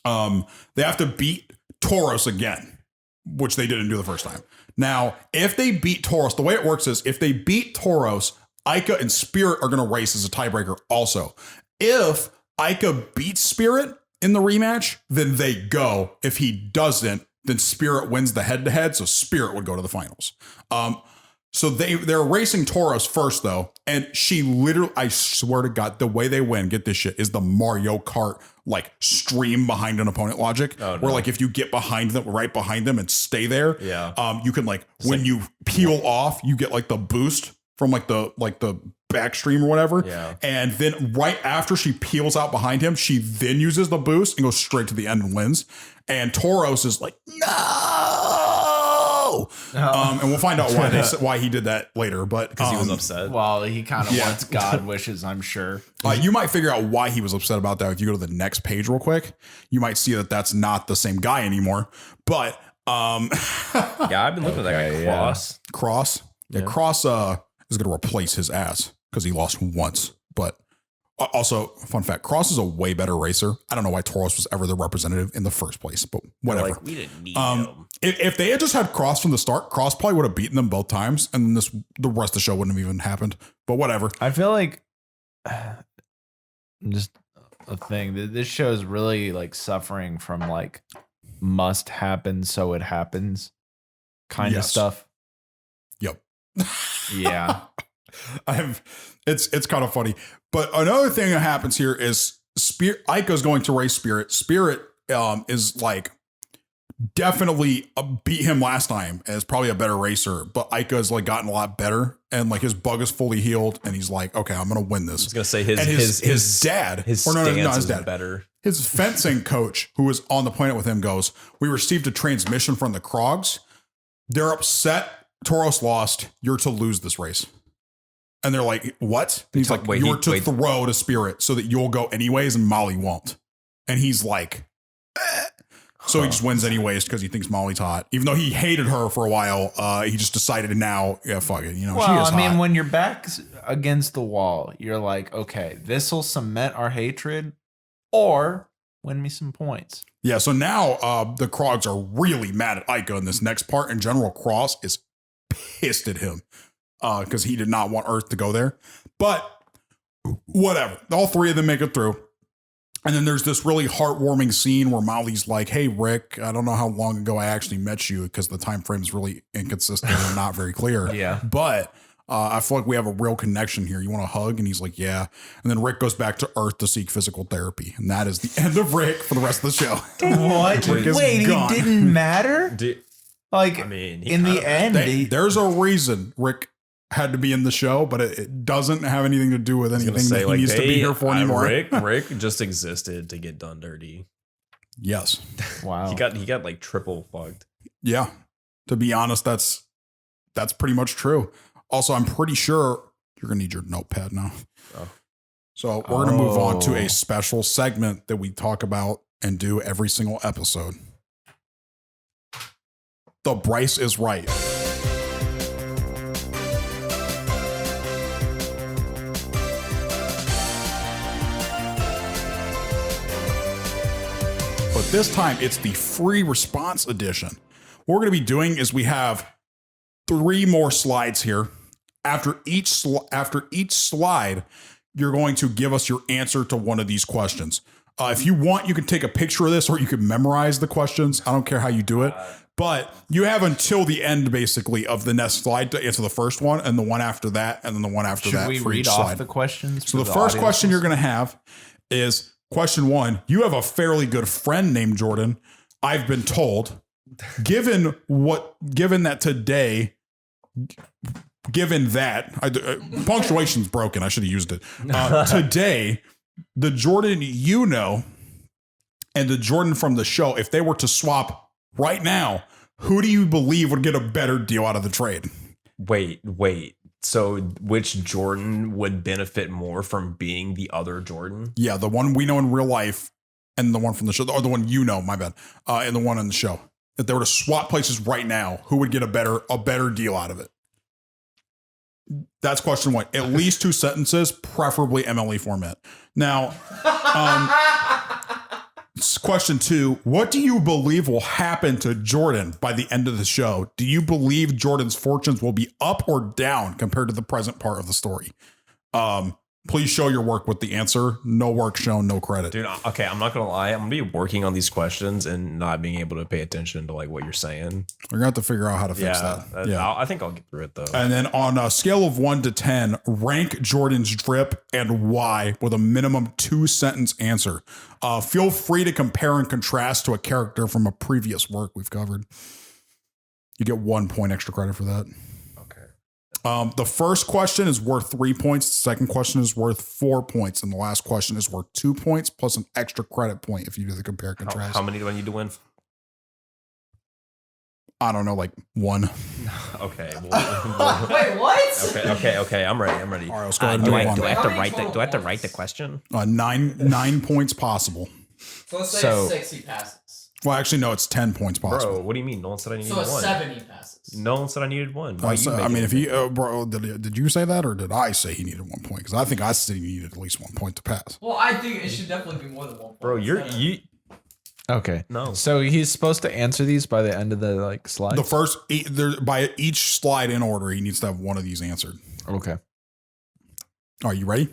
beat Tauros again, which they didn't do the first time. Now, if they beat Tauros, the way it works is if they beat Tauros, Ica and Spirit are going to race as a tiebreaker also. If Ica beats Spirit in the rematch, then they go. If he doesn't, then Spirit wins the head-to-head, so Spirit would go to the finals. So they're racing Tauros first, though, and she literally, I swear to God, the way they win, get this shit, is the Mario Kart, like, stream behind an opponent logic, where, like, if you get behind them, right behind them and stay there, you can, like, when you peel off, you get, like, the boost from, like the backstream or whatever. Yeah. And then right after she peels out behind him, she then uses the boost and goes straight to the end and wins. And Tauros is like, no. And we'll find out why he did that later. But because he was upset. Well, he kind of wants God wishes, I'm sure. You might figure out why he was upset about that if you go to the next page real quick. You might see that that's not the same guy anymore. But yeah, I've been looking at that guy Cross. Cross is going to replace his ass because he lost once. But also, fun fact, Cross is a way better racer. I don't know why Tauros was ever the representative in the first place, but whatever. Like, we didn't need him. If they had just had Cross from the start, Cross probably would have beaten them both times, and the rest of the show wouldn't have even happened. But whatever. I feel like just a thing that this show is really like suffering from like must happen so it happens kind of stuff. Yep. Yeah. It's kind of funny. But another thing that happens here is Ica's going to race Spirit. Spirit is like definitely beat him last time as probably a better racer, but Ica's like gotten a lot better and like his bug is fully healed and he's like, okay, I'm gonna win this. I was gonna say his dad, his or stance his is dad, better. His fencing coach, who was on the planet with him, goes, we received a transmission from the Krogs. They're upset. Tauros lost. You're to lose this race. And they're like, what? And he's like, you're to throw to Spirit so that you'll go anyways and Molly won't. And he's like, eh. So he just wins anyways because he thinks Molly's hot. Even though he hated her for a while, he just decided now, yeah, fuck it. You know, she is hot. When your back's against the wall, you're like, okay, this will cement our hatred or win me some points. Yeah, so now the Krogs are really mad at Ica in this next part. And General Cross is pissed at him because he did not want Earth to go there. But whatever. All three of them make it through. And then there's this really heartwarming scene where Molly's like, hey, Rick, I don't know how long ago I actually met you because the time frame is really inconsistent and not very clear. Yeah. But I feel like we have a real connection here. You want a hug? And he's like, yeah. And then Rick goes back to Earth to seek physical therapy. And that is the end of Rick for the rest of the show. What? Wait, gone. He didn't matter? Like, I mean, in the end, there's a reason Rick had to be in the show, but it doesn't have anything to do with anything that he needs to be here for anymore. Rick just existed to get done dirty. Yes. Wow. He got like triple fucked. Yeah. To be honest, that's pretty much true. Also, I'm pretty sure you're gonna need your notepad now. Oh. So we're gonna move on to a special segment that we talk about and do every single episode. The Bryce is Right. but this time it's the free response edition. What we're going to be doing is we have 3 more slides here. After each slide, you're going to give us your answer to one of these questions. If you want, you can take a picture of this or you can memorize the questions. I don't care how you do it, but you have until the end basically of the next slide to answer the first one and the one after that and then the one after that. Should we read off the questions? So the first question you're going to have is question 1. You have a fairly good friend named Jordan. I've been told, given that punctuation's broken. I should have used it. Today, the Jordan you know and the Jordan from the show, if they were to swap right now, who do you believe would get a better deal out of the trade? Wait. So which Jordan would benefit more from being the other Jordan? Yeah, the one we know in real life and the one from the show, or the one you know, my bad, and the one in the show. If they were to swap places right now, who would get a better deal out of it? That's question 1. At least 2 sentences, preferably MLE format. Now, question 2. What do you believe will happen to Jordan by the end of the show? Do you believe Jordan's fortunes will be up or down compared to the present part of the story? Please show your work with the answer. No work shown, no credit. Dude, okay, I'm not gonna lie. I'm gonna be working on these questions and not being able to pay attention to like what you're saying. We're gonna have to figure out how to fix that. Yeah, I think I'll get through it though. And then on a scale of 1 to 10, rank Jordan's drip and why with a minimum 2-sentence answer. Feel free to compare and contrast to a character from a previous work we've covered. You get 1 point extra credit for that. The first question is worth 3 points. The second question is worth 4 points. And the last question is worth 2 points plus an extra credit point if you do the compare and contrast. How many do I need to win? I don't know, like 1. Okay. Wait, what? Okay. I'm ready. All right, let's go ahead and do move I on. do I have to write the question? 9 points possible. So let's say 6 he passes. Well, actually, no, it's 10 points possible. Bro, what do you mean? No one said I needed So 1. 7 he passes. No one said I needed 1. Why if he, bro, did you say that or did I say he needed 1 point? Because I think I said he needed at least 1 point to pass. Well, I think it should definitely be more than 1 point. Bro, you. Okay. No. So he's supposed to answer these by the end of the slide. The first, by each slide in order, he needs to have one of these answered. Okay. Are you ready?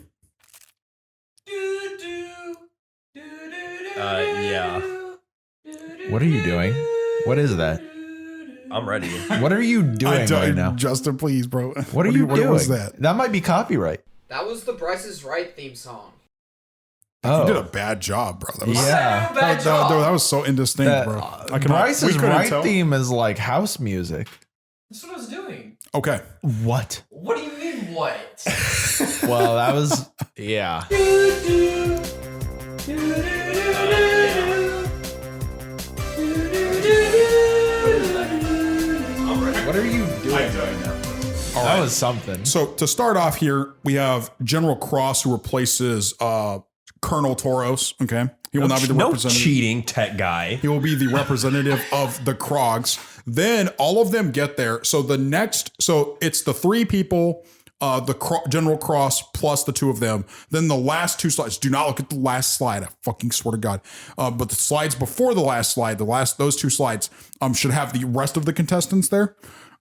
Yeah. What are you doing? What is that? I'm ready. What are you doing right now? Justin, please, bro. What are you doing? What was that? That might be copyright. That was the Bryce is Right theme song. Oh. You did a bad job, bro. That was, Yeah. that was so indistinct, bro. Bryce's Right theme is like house music. That's what I was doing. Okay. What? What do you mean, what? Well, that was, yeah. What are you doing right now? That was something. So to start off here, we have General Cross who replaces Colonel Toros. Okay. He will not be the representative. Cheating tech guy. He will be the representative of the Krogs. Then all of them get there. So it's the 3 people, General Cross plus the 2 of them. Then the last 2 slides. Do not look at the last slide. I fucking swear to God. But the slides before the last slide, those 2 slides should have the rest of the contestants there.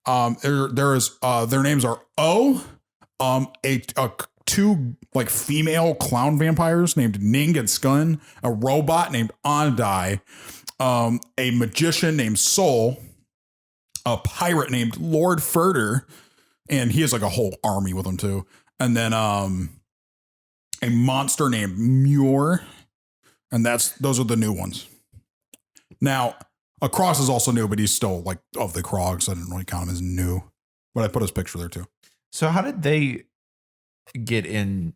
Their names are two like female clown vampires named Ning and Skun, a robot named Andai, a magician named Sol, a pirate named Lord Furter, and he has like a whole army with him too. And then a monster named Muir, and those are the new ones. Now, Cross is also new, but he's still like of the Krogs. I didn't really count him as new, but I put his picture there too. So how did they get into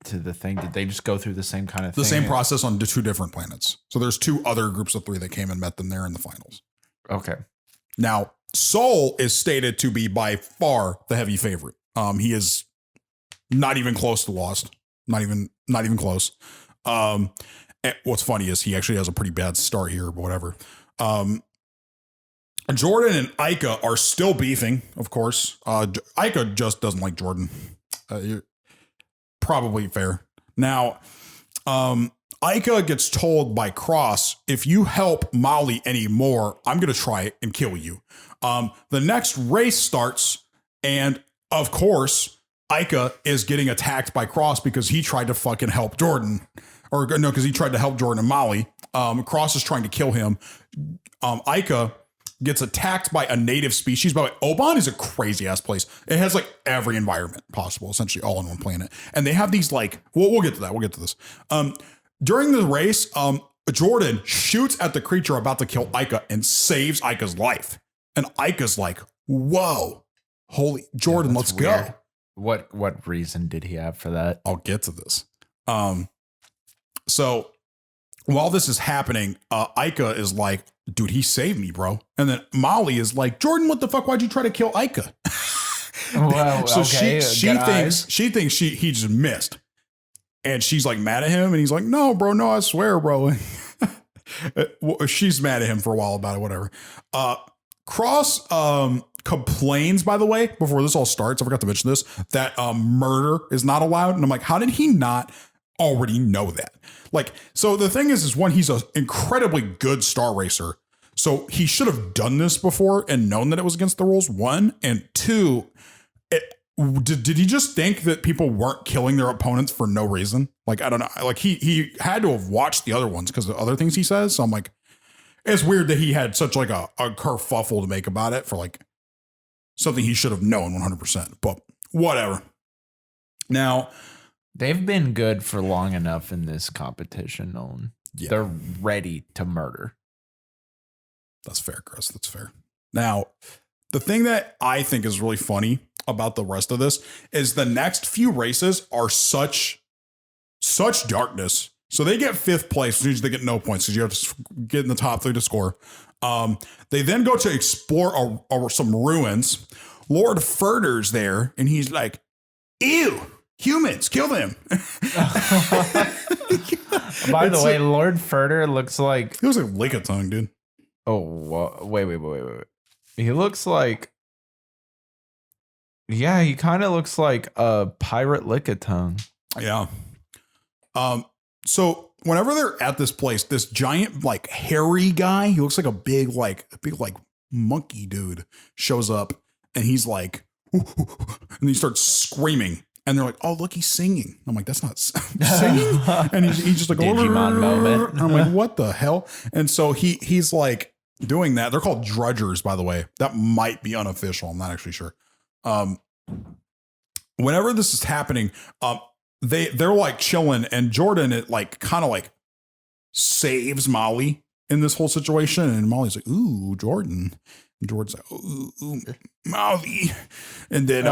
the thing? Did they just go through the same kind of thing? The same process on 2 different planets. So there's 2 other groups of 3 that came and met them there in the finals. Okay. Now, Sol is stated to be by far the heavy favorite. He is not even close to Lost. Not even close. What's funny is he actually has a pretty bad start here, but whatever. Jordan and Ica are still beefing, of course. Ica just doesn't like Jordan. Probably fair. Now, Ica gets told by Cross, if you help Molly anymore, I'm going to try and kill you. The next race starts, and of course, Ica is getting attacked by Cross because he tried to fucking help Jordan. Or no, because he tried to help Jordan and Molly. Cross is trying to kill him. Ica gets attacked by a native species. By the way, Ōban is a crazy ass place. It has like every environment possible, essentially all on one planet. And they have these like, we'll get to that. We'll get to this. During the race, Jordan shoots at the creature about to kill Ica and saves Ica's life. And Ica's like, whoa, holy Jordan, let's go. What reason did he have for that? I'll get to this. So while this is happening, Ica is like, dude, he saved me, bro. And then Molly is like, Jordan, what the fuck? Why'd you try to kill Ica? Well, so okay, she thinks he just missed. And she's like mad at him. And he's like, no, bro, no, I swear, bro. She's mad at him for a while about it, whatever. Cross complains, by the way, before this all starts, I forgot to mention this, that murder is not allowed. And I'm like, how did he not already know that? Like, so the thing is one, he's an incredibly good star racer. So he should have done this before and known that it was against the rules, one. And two, did he just think that people weren't killing their opponents for no reason? Like, I don't know. Like he had to have watched the other ones because of the other things he says. So I'm like, it's weird that he had such like a kerfuffle to make about it for like something he should have known 100%, but whatever. Now, they've been good for long enough in this competition, Nolan. Yeah. They're ready to murder. That's fair, Chris. That's fair. Now, the thing that I think is really funny about the rest of this is the next few races are such darkness. So they get 5th place, which means they get no points because you have to get in the top 3 to score. They then go to explore some ruins. Lord Furter's there, and he's like, ew, humans, kill them. By the way, Lord Furter looks like... He looks like Lickitung, dude. Oh, wait. He looks like... Yeah, he kind of looks like a pirate Lickitung. Yeah. So whenever they're at this place, this giant, like hairy guy, he looks like a big monkey dude shows up, and he's like, and he starts screaming, and they're like, oh, look, he's singing. I'm like, that's not singing. And he's just like, Digimon moment. I'm like, what the hell? And so he's like doing that. They're called drudgers, by the way. That might be unofficial. I'm not actually sure. Whenever this is happening, they're like chilling, and Jordan, it like kind of like saves Molly in this whole situation. And Molly's like, ooh, Jordan. And Jordan's like, ooh, Molly. And then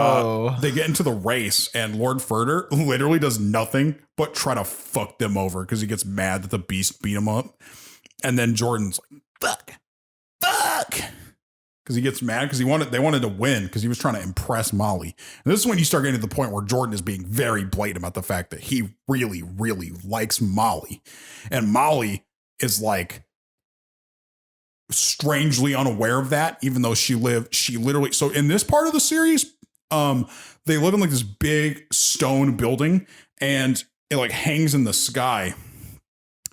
they get into the race, and Lord Furter literally does nothing but try to fuck them over because he gets mad that the beast beat him up. And then Jordan's like, fuck. Because he gets mad because they wanted to win because he was trying to impress Molly. And this is when you start getting to the point where Jordan is being very blatant about the fact that he really, really likes Molly. And Molly is like strangely unaware of that, even though she literally, so in this part of the series, they live in like this big stone building, and it like hangs in the sky.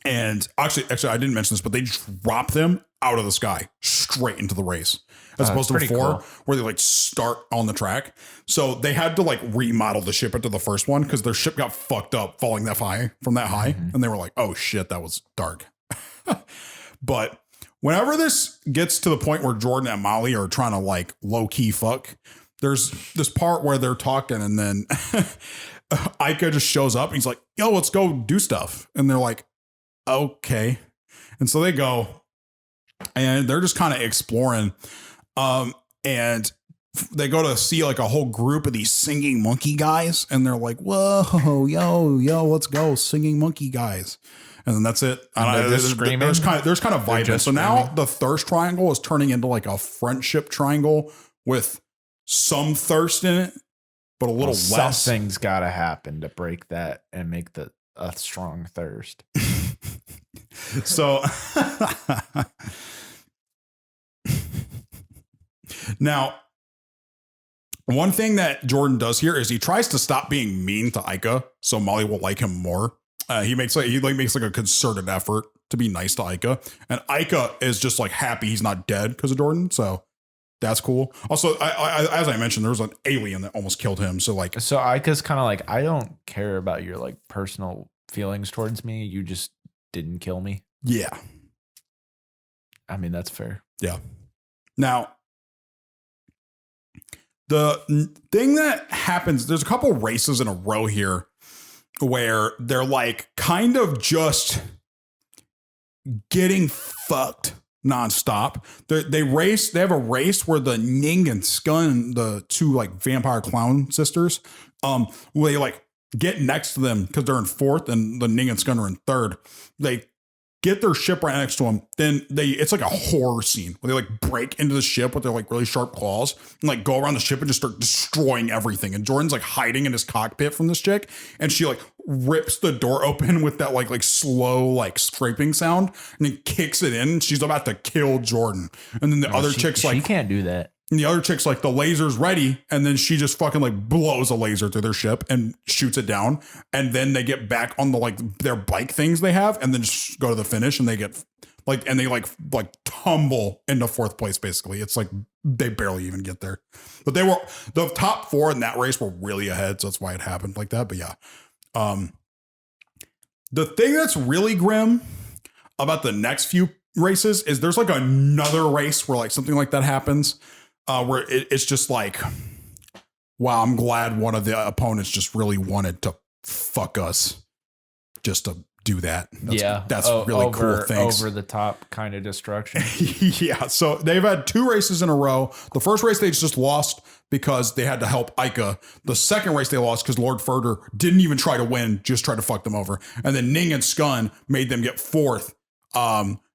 And actually, I didn't mention this, but they drop them out of the sky straight into the race. As opposed to before, where they like start on the track. So they had to like remodel the ship into the first one because their ship got fucked up falling that high from that high. Mm-hmm. And they were like, oh shit, that was dark. But whenever this gets to the point where Jordan and Molly are trying to like low key fuck, there's this part where they're talking, and then Ica just shows up. And he's like, yo, let's go do stuff. And they're like, okay. And so they go, and they're just kind of exploring. And they go to see like a whole group of these singing monkey guys, and they're like, whoa, yo, let's go, singing monkey guys. And then that's it. There's kind of vibing. So now the thirst triangle is turning into like a friendship triangle with some thirst in it, but a little less. Something's got to happen to break that and make a strong thirst. So now, one thing that Jordan does here is he tries to stop being mean to Ica so Molly will like him more. He makes like a concerted effort to be nice to Ica, and Ica is just like happy he's not dead because of Jordan. So that's cool. Also, as I mentioned, there was an alien that almost killed him. So Ica's kind of like, I don't care about your like personal feelings towards me. You just didn't kill me. Yeah. I mean, that's fair. Yeah. Now, the thing that happens, there's a couple races in a row here where they're like kind of just getting fucked nonstop. They have a race where the Ning and Skun, the two like vampire clown sisters, where they like get next to them because they're in fourth and the Ning and Skun are in third. They get their ship right next to them. Then it's like a horror scene where they like break into the ship with their like really sharp claws and like go around the ship and just start destroying everything. And Jordan's like hiding in his cockpit from this chick, and she like rips the door open with that like slow like scraping sound and then kicks it in. She's about to kill Jordan, and then the other chick's like, she can't do that. And the other chick's like, the laser's ready. And then she just fucking like blows a laser through their ship and shoots it down. And then they get back on the like their bike things they have and then just go to the finish and they get like, and they like tumble into fourth place. Basically. It's like they barely even get there, but the top four in that race were really ahead. So that's why it happened like that. But yeah. The thing that's really grim about the next few races is there's like another race where like something like that happens. Where it's just like, wow, I'm glad one of the opponents just really wanted to fuck us just to do that. That's really cool things. Over the top kind of destruction. Yeah. So they've had two races in a row. The first race they just lost because they had to help Ica. The second race they lost because Lord Furter didn't even try to win, just tried to fuck them over. And then Ning and Skun made them get fourth.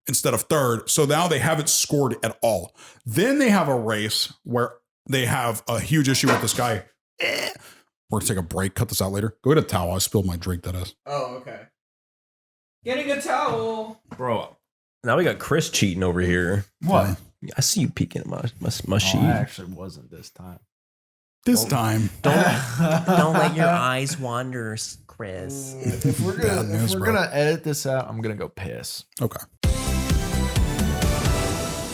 Instead of third. So now they haven't scored at all. Then they have a race where they have a huge issue with this guy. We're going to take a break. Cut this out later. Go get a towel. I spilled my drink, that is. Oh, okay. Getting a towel. Bro, now we got Kris cheating over here. What? I see you peeking at my sheet. I actually wasn't this time. This time. Don't let your eyes wander, Kris. If we're gonna edit this out, I'm gonna go piss. Okay.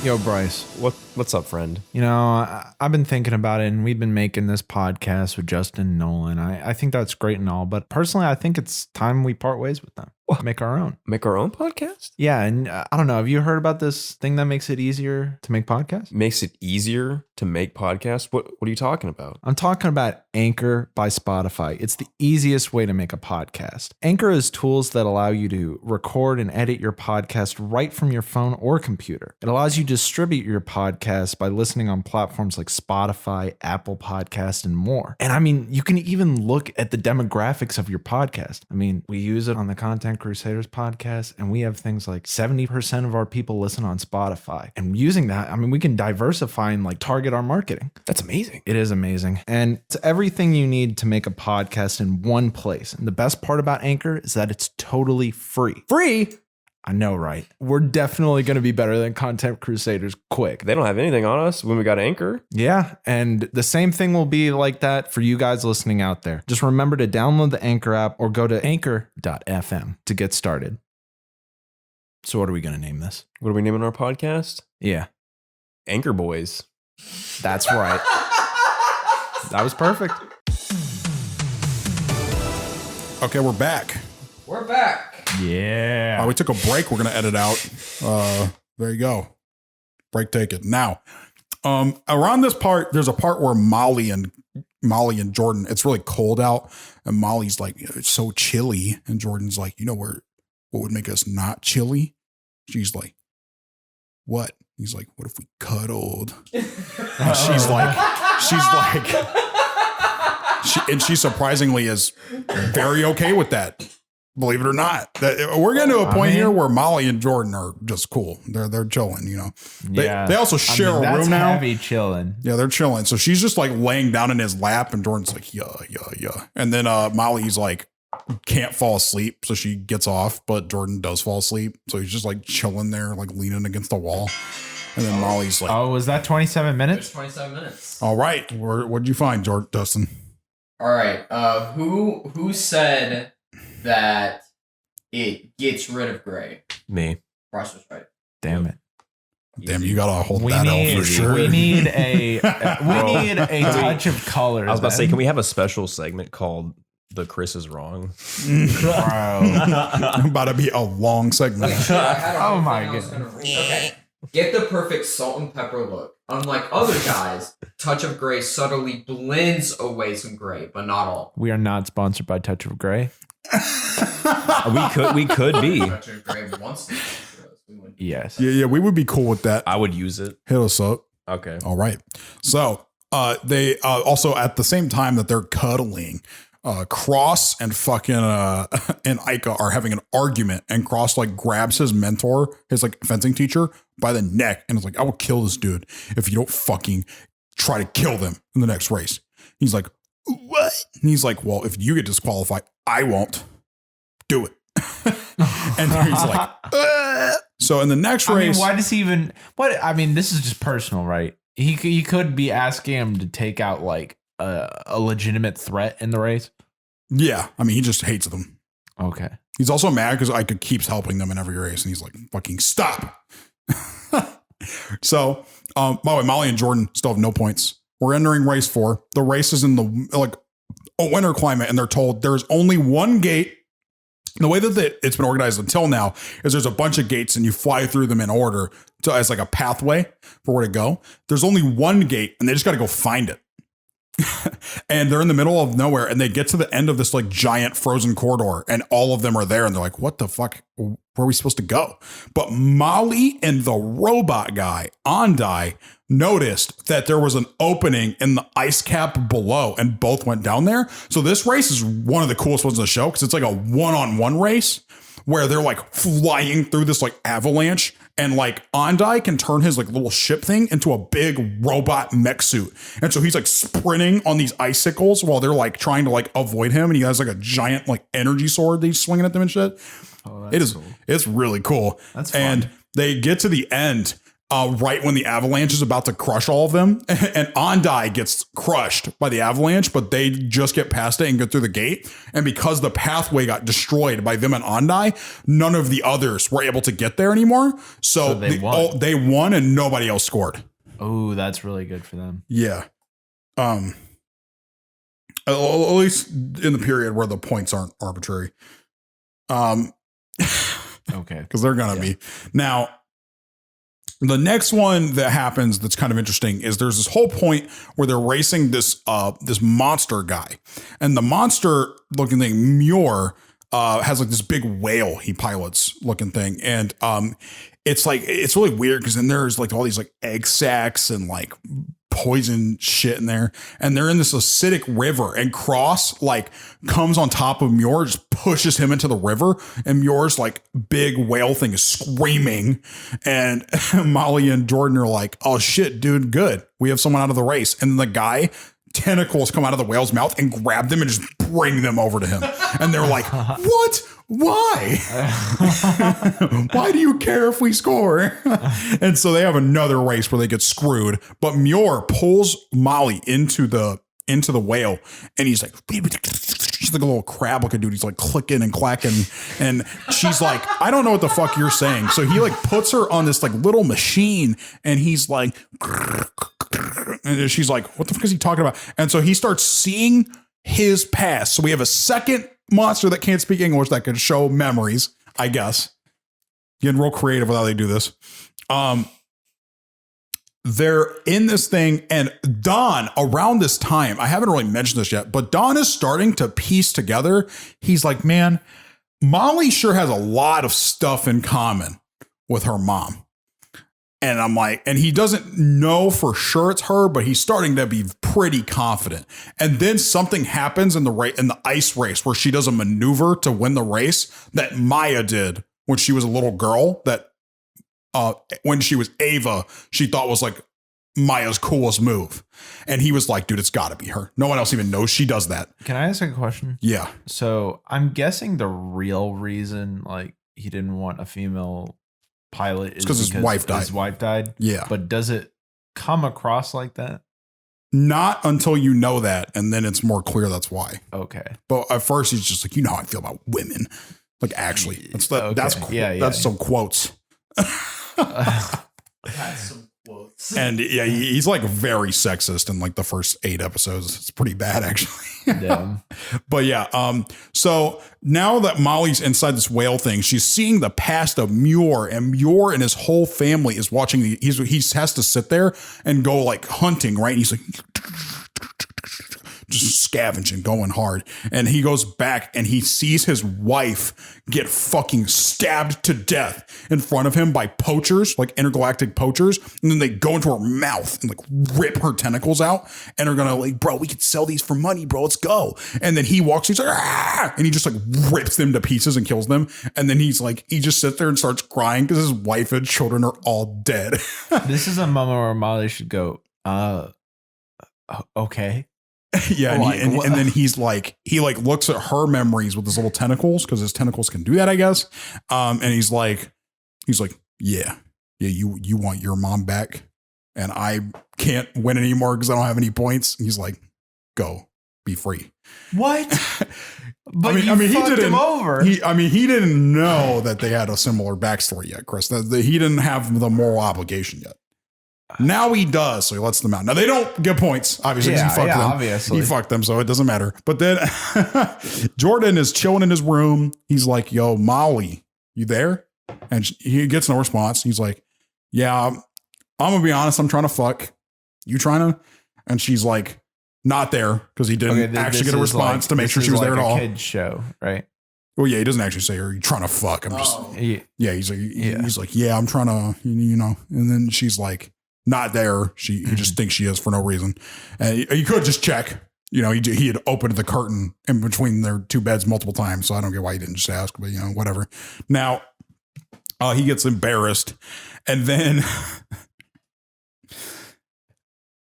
Yo, Bryce. What's up, friend? You know, I've been thinking about it, and we've been making this podcast with Justin and Nolan. I think that's great and all, but personally, I think it's time we part ways with them. Make our own. Make our own podcast? Yeah, and I don't know. Have you heard about this thing that makes it easier to make podcasts? Makes it easier to make podcasts? What are you talking about? I'm talking about Anchor by Spotify. It's the easiest way to make a podcast. Anchor is tools that allow you to record and edit your podcast right from your phone or computer. It allows you to distribute your podcast by listening on platforms like Spotify, Apple Podcasts, and more. And I mean, you can even look at the demographics of your podcast. I mean, we use it on the Content Crusaders podcast, and we have things like 70% of our people listen on Spotify. And using that, I mean, we can diversify and like target our marketing. That's amazing. It is amazing. And it's everything you need to make a podcast in one place. And the best part about Anchor is that it's totally free. Free? I know, right? We're definitely going to be better than Content Crusaders quick. They don't have anything on us when we got Anchor. Yeah, and the same thing will be like that for you guys listening out there. Just remember to download the Anchor app or go to anchor.fm to get started. So what are we going to name this? What are we naming our podcast? Yeah. Anchor Boys. That's right. That was perfect. Okay, we're back. We're back. Yeah. We took a break. We're going to edit out. There you go. Break taken. Now, around this part, there's a part where Molly and Jordan, it's really cold out. And Molly's like, it's so chilly. And Jordan's like, what would make us not chilly? She's like, what? He's like, what if we cuddled? And she surprisingly is very okay with that. Believe it or not, we're getting to a point here where Molly and Jordan are just cool. They're chilling, They also share a room now. Heavy chilling. Yeah, they're chilling. So she's just like laying down in his lap, and Jordan's like, yeah. And then Molly's like can't fall asleep, so she gets off, but Jordan does fall asleep, so he's just like chilling there, like leaning against the wall. And then Molly's like, "Oh, was that 27 minutes? 27 minutes. All right, what'd you find, Dustin? All right. Who said that it gets rid of gray. Me. Bryce was right. Damn it. Damn, you gotta hold that out for sure. We need a touch of color. I was about to say, can we have a special segment called "The Kris is Wrong"? About to be a long segment. Oh my god. Okay. Get the perfect salt and pepper look. Unlike other guys, touch of gray subtly blends away some gray, but not all. We are not sponsored by Touch of Gray. We could be. Touch of gray wants to. Yes. Yeah, we would be cool with that. I would use it. Hit us up. Okay. All right. So they also at the same time that they're cuddling, Cross and fucking and Ica are having an argument, and Cross like grabs his mentor, his like fencing teacher, by the neck, and is like, "I will kill this dude if you don't fucking try to kill them in the next race." He's like, "What?" And he's like, "Well, if you get disqualified, I won't do it." And he's like, So in the next race, why does he even? What I mean, this is just personal, right? He could be asking him to take out like a legitimate threat in the race. Yeah, I mean, he just hates them. Okay. He's also mad because Ica keeps helping them in every race, and he's like, "Fucking stop!" So, by the way, Molly and Jordan still have no points. We're entering race 4. The race is in the a winter climate, and they're told there's only one gate. The way that it's been organized until now is there's a bunch of gates, and you fly through them in order as like a pathway for where to go. There's only one gate, and they just got to go find it. And they're in the middle of nowhere, and they get to the end of this like giant frozen corridor, and all of them are there, and they're like, "What the fuck? Where are we supposed to go?" But Molly and the robot guy, Andai, noticed that there was an opening in the ice cap below, and both went down there. So this race is one of the coolest ones in the show because it's like a one-on-one race where they're like flying through this like avalanche, and like Andai can turn his like little ship thing into a big robot mech suit. And so he's like sprinting on these icicles while they're like trying to like avoid him. And he has like a giant like energy sword that he's swinging at them and shit. Oh, Cool. It's really cool. That's fun. And they get to the end right when the avalanche is about to crush all of them, and Andai gets crushed by the avalanche, but they just get past it and get through the gate. And because the pathway got destroyed by them and Andai, none of the others were able to get there anymore. So they won and nobody else scored. Oh, that's really good for them. Yeah. At least in the period where the points aren't arbitrary. Okay. Because they're gonna be. Now, the next one that happens that's kind of interesting is there's this whole point where they're racing this monster guy, and the monster looking thing, Muir, has like this big whale he pilots looking thing, and it's really weird because then there's like all these like egg sacs and like poison shit in there, and they're in this acidic river, and Cross like comes on top of Muir, just pushes him into the river, and Muir's like big whale thing is screaming, and Molly and Jordan are like, "Oh shit, dude, good, we have someone out of the race." And the guy, tentacles come out of the whale's mouth and grab them and just bring them over to him, and they're like, "What? Why? Why do you care if we score?" And so they have another race where they get screwed, but Muir pulls Molly into the whale, and he's like, she's like a little crab looking dude. He's like clicking and clacking, and she's like, "I don't know what the fuck you're saying." So he like puts her on this like little machine, and he's like, and she's like, "What the fuck is he talking about?" And so he starts seeing his past. So we have a second monster that can't speak English that can show memories, I guess. Getting real creative with how they do this. They're in this thing, and Don, around this time, I haven't really mentioned this yet, but Don is starting to piece together. He's like, "Man, Molly sure has a lot of stuff in common with her mom." And I'm like, and he doesn't know for sure it's her, but he's starting to be pretty confident. And then something happens in the ice race where she does a maneuver to win the race that Maya did when she was a little girl, that when she was Ava, she thought was like Maya's coolest move. And he was like, "Dude, it's got to be her. No one else even knows she does that." Can I ask a question? Yeah. So I'm guessing the real reason like he didn't want a female pilot is because his wife died. His wife died. Yeah. But does it come across like that? Not until you know that, and then it's more clear that's why. Okay. But at first he's just like, "You know how I feel about women." Like actually, that's Okay. that's some quotes. That's some quotes. And yeah, he's like very sexist in like the first 8 episodes. It's pretty bad actually. Damn. But yeah, so now that Molly's inside this whale thing, she's seeing the past of Muir, and Muir and his whole family is watching. He has to sit there and go like hunting, right? And he's like just scavenging, going hard. And he goes back and he sees his wife get fucking stabbed to death in front of him by poachers, like intergalactic poachers. And then they go into her mouth and like rip her tentacles out and are gonna like, bro, we could sell these for money, bro. Let's go. And then he walks, he's like, ah! And he just like rips them to pieces and kills them. And then he's like, he just sits there and starts crying because his wife and children are all dead. This is a moment where Molly should go, okay. Yeah, and then he's like, he like looks at her memories with his little tentacles because his tentacles can do that, I guess. And he's like, yeah, you want your mom back, and I can't win anymore because I don't have any points. And he's like, go, be free. What? But I mean, he didn't. Him over. He didn't know that they had a similar backstory yet, Chris. He didn't have the moral obligation yet. Now he does, so he lets them out. Now they don't get points, obviously, because he fucked them. Obviously. He fucked them, so it doesn't matter. But then Jordan is chilling in his room. He's like, yo, Molly, you there? And he gets no response. He's like, yeah, I'm going to be honest. I'm trying to fuck. You trying to? And she's like, not there, because he didn't actually get a response to make sure she was there at all. Kid's show, right? Well, yeah, he doesn't actually say, are you trying to fuck? I'm just, yeah, he's like, yeah, I'm trying to, you know. And then she's like, not there. He just thinks she is for no reason. And you could just check. You know, he had opened the curtain in between their 2 beds multiple times, so I don't get why he didn't just ask, but you know, whatever. Now, he gets embarrassed, and then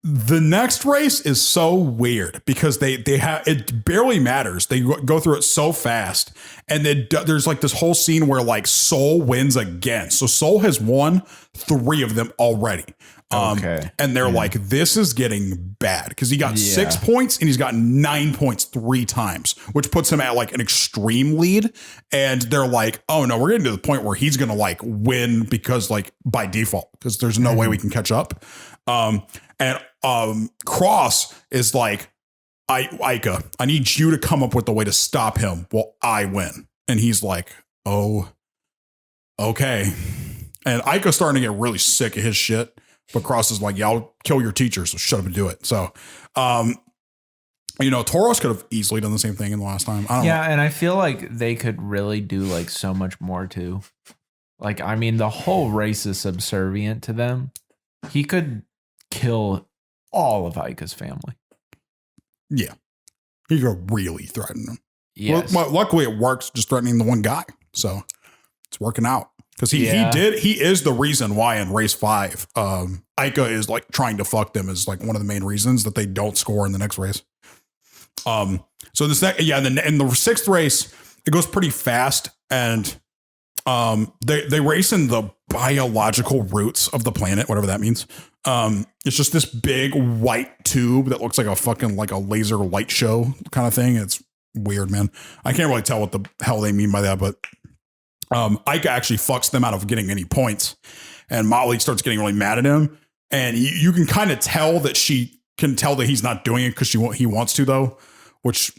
the next race is so weird because they have, it barely matters. They go through it so fast, and then there's like this whole scene where like Soul wins again. So Soul has won 3 of them already. Okay. And they're like, this is getting bad because he got 6 points and he's got 9 points 3 times, which puts him at like an extreme lead. And they're like, oh no, we're getting to the point where he's going to like win because like by default, because there's no way we can catch up. And Cross is like, Ica, I need you to come up with a way to stop him while I win. And he's like, oh, okay. And Ica's starting to get really sick of his shit. But Cross is like, yeah, I'll kill your teacher, so shut up and do it. So, you know, Tauros could have easily done the same thing in the last time. I don't know. And I feel like they could really do like so much more too. Like, I mean, the whole race is subservient to them. He could kill all of Ica's family. Yeah. He could really threaten them. Yes. Well, luckily it works just threatening the one guy. So it's working out. Because he is the reason why in race 5, Ica is like trying to fuck them is like one of the main reasons that they don't score in the next race. So this next, in the 6th race, it goes pretty fast, and they race in the biological roots of the planet, whatever that means. It's just this big white tube that looks like a fucking like a laser light show kind of thing. It's weird, man. I can't really tell what the hell they mean by that, but Ica actually fucks them out of getting any points, and Molly starts getting really mad at him, and you can kind of tell that she can tell that he's not doing it because he wants to though, which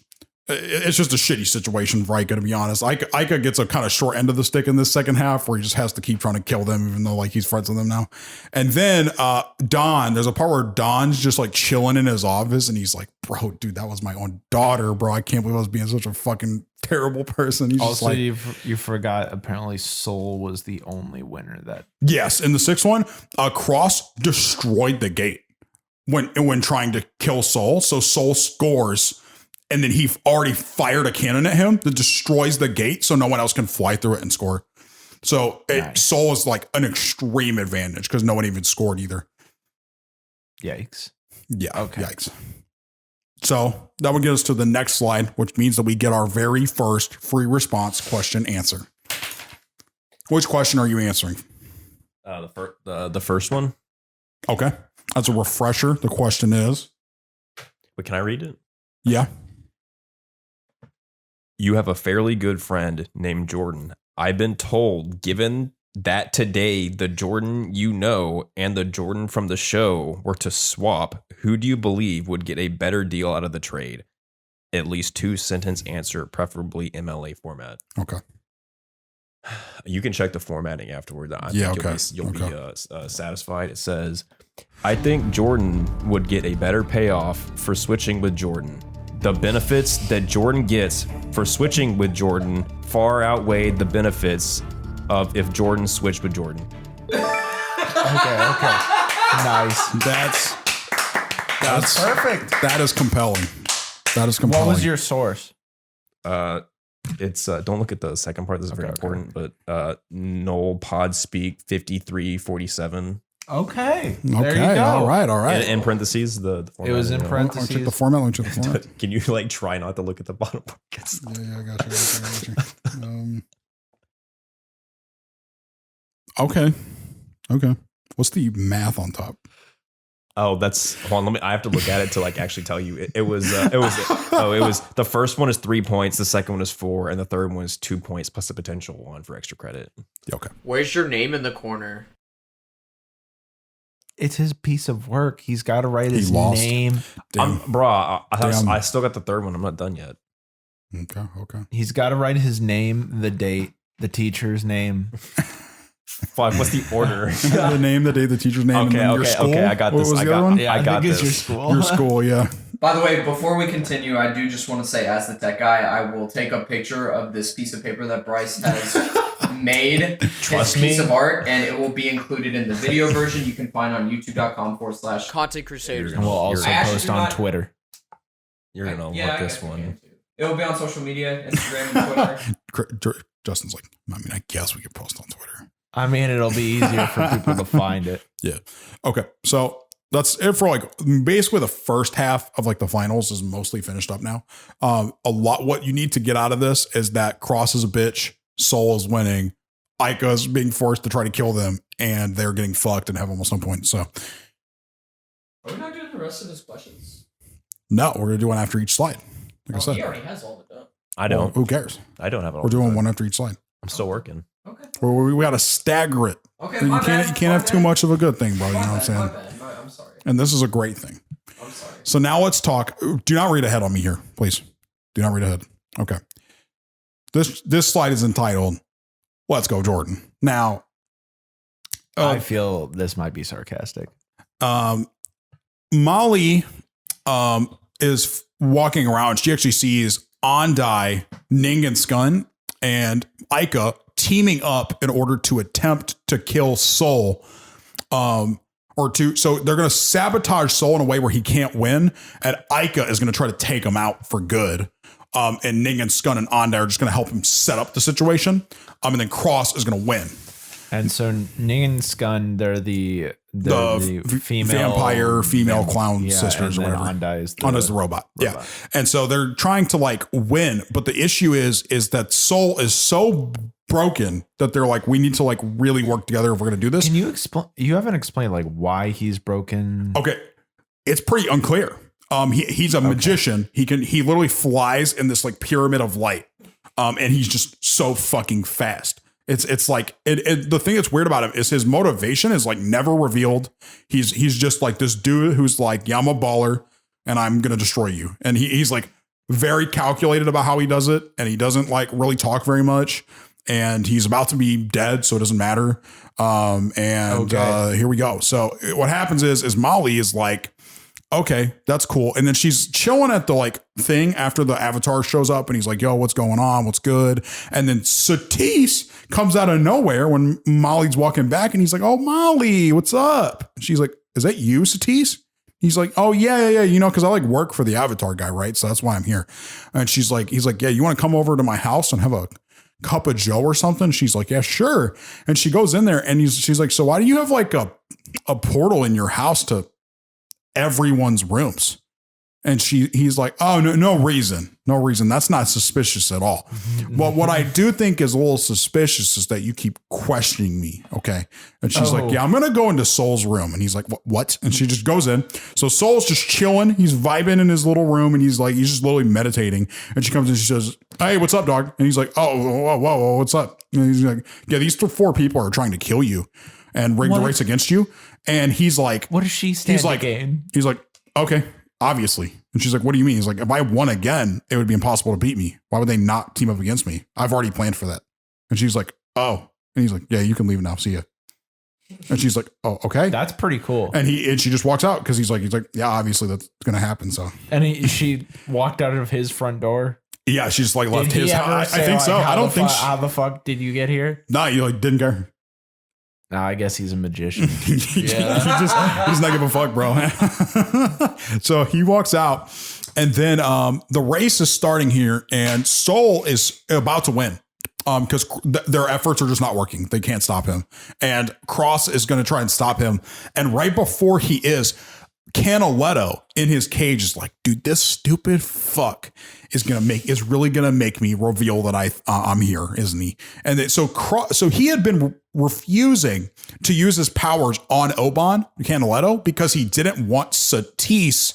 it's just a shitty situation for Ica, to be honest. Ica gets a kind of short end of the stick in this second half where he just has to keep trying to kill them, even though like he's friends with them now. And then Don, there's a part where Don's just like chilling in his office and he's like, bro, dude, that was my own daughter, bro. I can't believe I was being such a fucking terrible person. He's also, just like, you forgot apparently Soul was the only winner that. Yes, in the 6th one, Cross destroyed the gate when trying to kill Soul. So Soul scores. And then he already fired a cannon at him that destroys the gate so no one else can fly through it and score. So nice. Soul is like an extreme advantage because no one even scored either. Yikes. Yeah. Okay. Yikes. So that would get us to the next slide, which means that we get our very first free response question answer. Which question are you answering? The first one. Okay. As a refresher, the question is. Wait, can I read it? Yeah. You have a fairly good friend named Jordan. I've been told, given that today the Jordan you know and the Jordan from the show were to swap, who do you believe would get a better deal out of the trade? At least 2-sentence answer, preferably MLA format. Okay. You can check the formatting afterward. I Yeah, think okay. You'll be satisfied. It says, I think Jordan would get a better payoff for switching with Jordan. The benefits that Jordan gets for switching with Jordan far outweigh the benefits of if Jordan switched with Jordan. Okay. Nice. That's perfect. That is compelling. That is compelling. What was your source? It's don't look at the second part. This is very important. But Noel Pod Speak 5347. Okay. Okay. You go. All right. In parentheses, the format. It was in parentheses. Check the format. Let me check the format. Can you like try not to look at the bottom part? Yeah, I got you. Okay. What's the math on top? Oh, that's hold on. I have to look at it to like actually tell you. It was the first one is 3 points, the second one is 4, and the third one is 2 points plus a potential 1 for extra credit. Okay. Where's your name in the corner? It's his piece of work. He's got to write his name. I still got the third one. I'm not done yet. Okay. He's got to write his name, the date, the teacher's name. Fuck, what's the order? The name, the date, the teacher's name, and then your school. Okay, I got this. What was the other one? Yeah, I got this. Your school. Your school, yeah. By the way, before we continue, I do just want to say, as the tech guy, I will take a picture of this piece of paper that Bryce has made. Trust his piece me. of art, and it will be included in the video version you can find on youtube.com/Content Crusaders. And we'll also post on Twitter. You're gonna love this one. It will be on social media, Instagram and Twitter. Justin's like, I mean, I guess we could post on Twitter. I mean, it'll be easier for people to find it. Yeah. Okay. So that's it for like basically the first half of like the finals is mostly finished up now. What you need to get out of this is that Cross is a bitch, Soul is winning, Ica is being forced to try to kill them, and they're getting fucked and have almost no point. So Are we not doing the rest of his questions? no, we're gonna do one after each slide. Like I said, He already has all of it. I don't. Well, who cares? I don't have it all. We're doing one after each slide. I'm still working. Okay. We got to stagger it. Okay. You can't have too much of a good thing, bro. You know what I'm saying? My bad. I'm sorry. And this is a great thing. I'm sorry. So now let's talk. Do not read ahead on me here, please. Do not read ahead. Okay. This slide is entitled "Let's Go Jordan." Now, I feel this might be sarcastic. Molly is walking around. She actually sees Ondai, Ning, and Skun, and Ica teaming up in order to attempt to kill Soul. So they're going to sabotage Soul in a way where he can't win, and Ica is going to try to take him out for good. And Ning and Skun and Ondai are just going to help him set up the situation. And then Cross is going to win. And so Ning and Skun, they're the female vampire, female clown sisters or and whatever. Ondai's the robot. Yeah. And so they're trying to like win, but the issue is that Soul is so broken that they're like, we need to like really work together if we're going to do this. Can you explain? You haven't explained like why he's broken. Okay. It's pretty unclear. He's a magician. He literally flies in this like pyramid of light. And he's just so fucking fast. It's like the thing that's weird about him is his motivation is like never revealed. He's just like this dude who's like, yeah, I'm a baller and I'm going to destroy you. And he's like very calculated about how he does it. And he doesn't like really talk very much. And he's about to be dead. So it doesn't matter. Here we go. So what happens is Molly is like, okay, that's cool. And then she's chilling at the like thing after the avatar shows up and he's like, yo, what's going on? What's good? And then Satis comes out of nowhere when Molly's walking back and he's like, oh, Molly, what's up? And she's like, is that you, Satis? He's like, oh, yeah. You know, because I like work for the avatar guy, right? So that's why I'm here. And he's like, yeah, you want to come over to my house and have a cup of Joe or something? She's like, yeah, sure. And she goes in there and she's like, so why do you have like a portal in your house to everyone's rooms? And he's like, oh, no reason. No reason. That's not suspicious at all. But what I do think is a little suspicious is that you keep questioning me. Okay. And she's like, yeah, I'm going to go into Soul's room. And he's like, what? And she just goes in. So Soul's just chilling. He's vibing in his little room and he's just literally meditating. And she comes in and she says, hey, what's up, dog? And he's like, oh, whoa, what's up? And he's like, yeah, these 4 people are trying to kill you and rig the race against you. And he's like, what does she stand to gain? He's like, okay. Obviously. And she's like, what do you mean? He's like, if I won again, it would be impossible to beat me. Why would they not team up against me? I've already planned for that. And she's like, oh. And he's like, yeah, you can leave now. See ya. And she's like, oh, okay. That's pretty cool. And she just walks out because he's like, yeah, obviously that's going to happen. So. And she walked out of his front door. Yeah. She just like left his house. I think so. I don't think how the fuck did you get here? No, you didn't care. No, I guess he's a magician. Yeah. he does not give a fuck, bro. So he walks out and then the race is starting here and Soul is about to win because their efforts are just not working. They can't stop him. And Cross is going to try and stop him. And right before he is, Canaletto in his cage is like, dude, this stupid fuck is really gonna make me reveal that I'm here, isn't he? And so he had been refusing to use his powers on Ōban Canaletto because he didn't want Satis.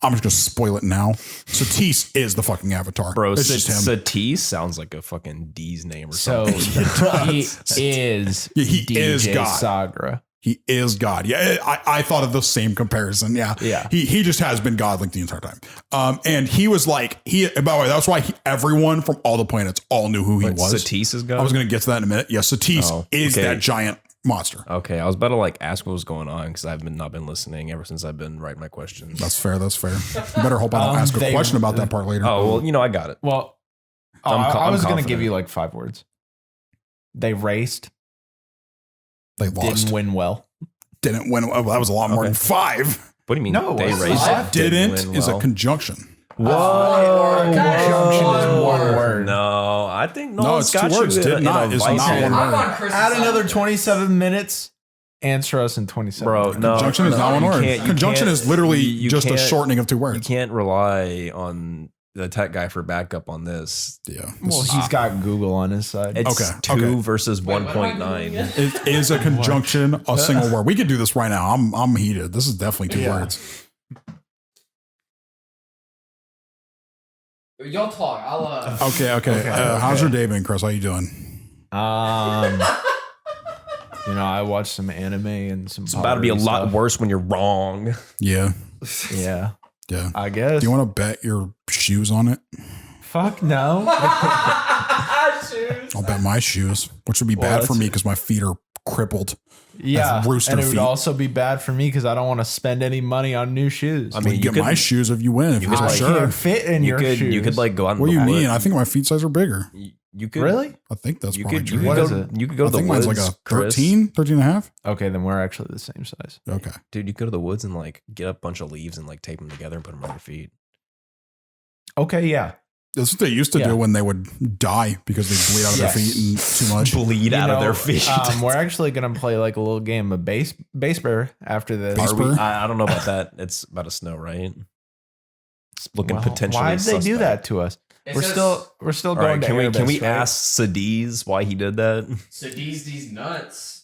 I'm just gonna spoil it now. Satis is the fucking Avatar, bro. It's just him. Satis sounds like a fucking D's name or something. So he is DJ God. Sagra. He is God. Yeah, I thought of the same comparison. Yeah. He just has been God like the entire time. And he was like, by the way, that's why everyone from all the planets all knew who he was. Satis is God? I was going to get to that in a minute. Yeah, Satis is that giant monster. Okay, I was about to ask what was going on because I've not been listening ever since I've been writing my questions. That's fair. You better hope I don't ask a question about that part later. Oh, well, I got it. Well, I was going to give you 5 words. They raced. They lost. Didn't win well. Didn't win. Well, that was a lot more than 5. What do you mean? No, they raced. Didn't is a conjunction. Whoa. Conjunction is one word. No, I think it's 2 words. Did not is not one word. Add another 27 minutes. Answer us in 27 Bro, minutes. no. Conjunction is not one word. Conjunction is literally just a shortening of 2 words. You can't rely on the tech guy for backup on this. Yeah. Well, he's got Google on his side. It's 2 versus 1.9. It is a conjunction, a single word. We could do this right now. I'm heated. This is definitely 2 words. Y'all talk. I'll Okay. How's your day been, Chris? How you doing? I watched some anime and some. It's about to be a lot worse when you're wrong. Yeah. Yeah. Yeah. I guess. Do you want to bet your shoes on it? Fuck no. I'll bet my shoes, which would be bad for me because my feet are crippled. Yeah, rooster and it feet. would also be bad for me because I don't want to spend any money on new shoes. I mean, you get my shoes if you win. If you're sure. Can't fit in your shoes. You could go out. What do you mean? I think my feet size are bigger. You could really? I think that's probably true. What is it? You could go to the woods. Mine's like a 13 and a half. Okay, then we're actually the same size. Okay, dude, you go to the woods and get a bunch of leaves and tape them together and put them on your feet. Okay, yeah. That's what they used to do when they would die because they bleed out of their feet and too much. Bleed out of their feet. We're actually going to play a little game of base bear after this. I don't know about that. It's about to snow, right? It's looking potentially Why did they do that to us? We're still going to Can we ask Sadiz why he did that? Sadiz these nuts.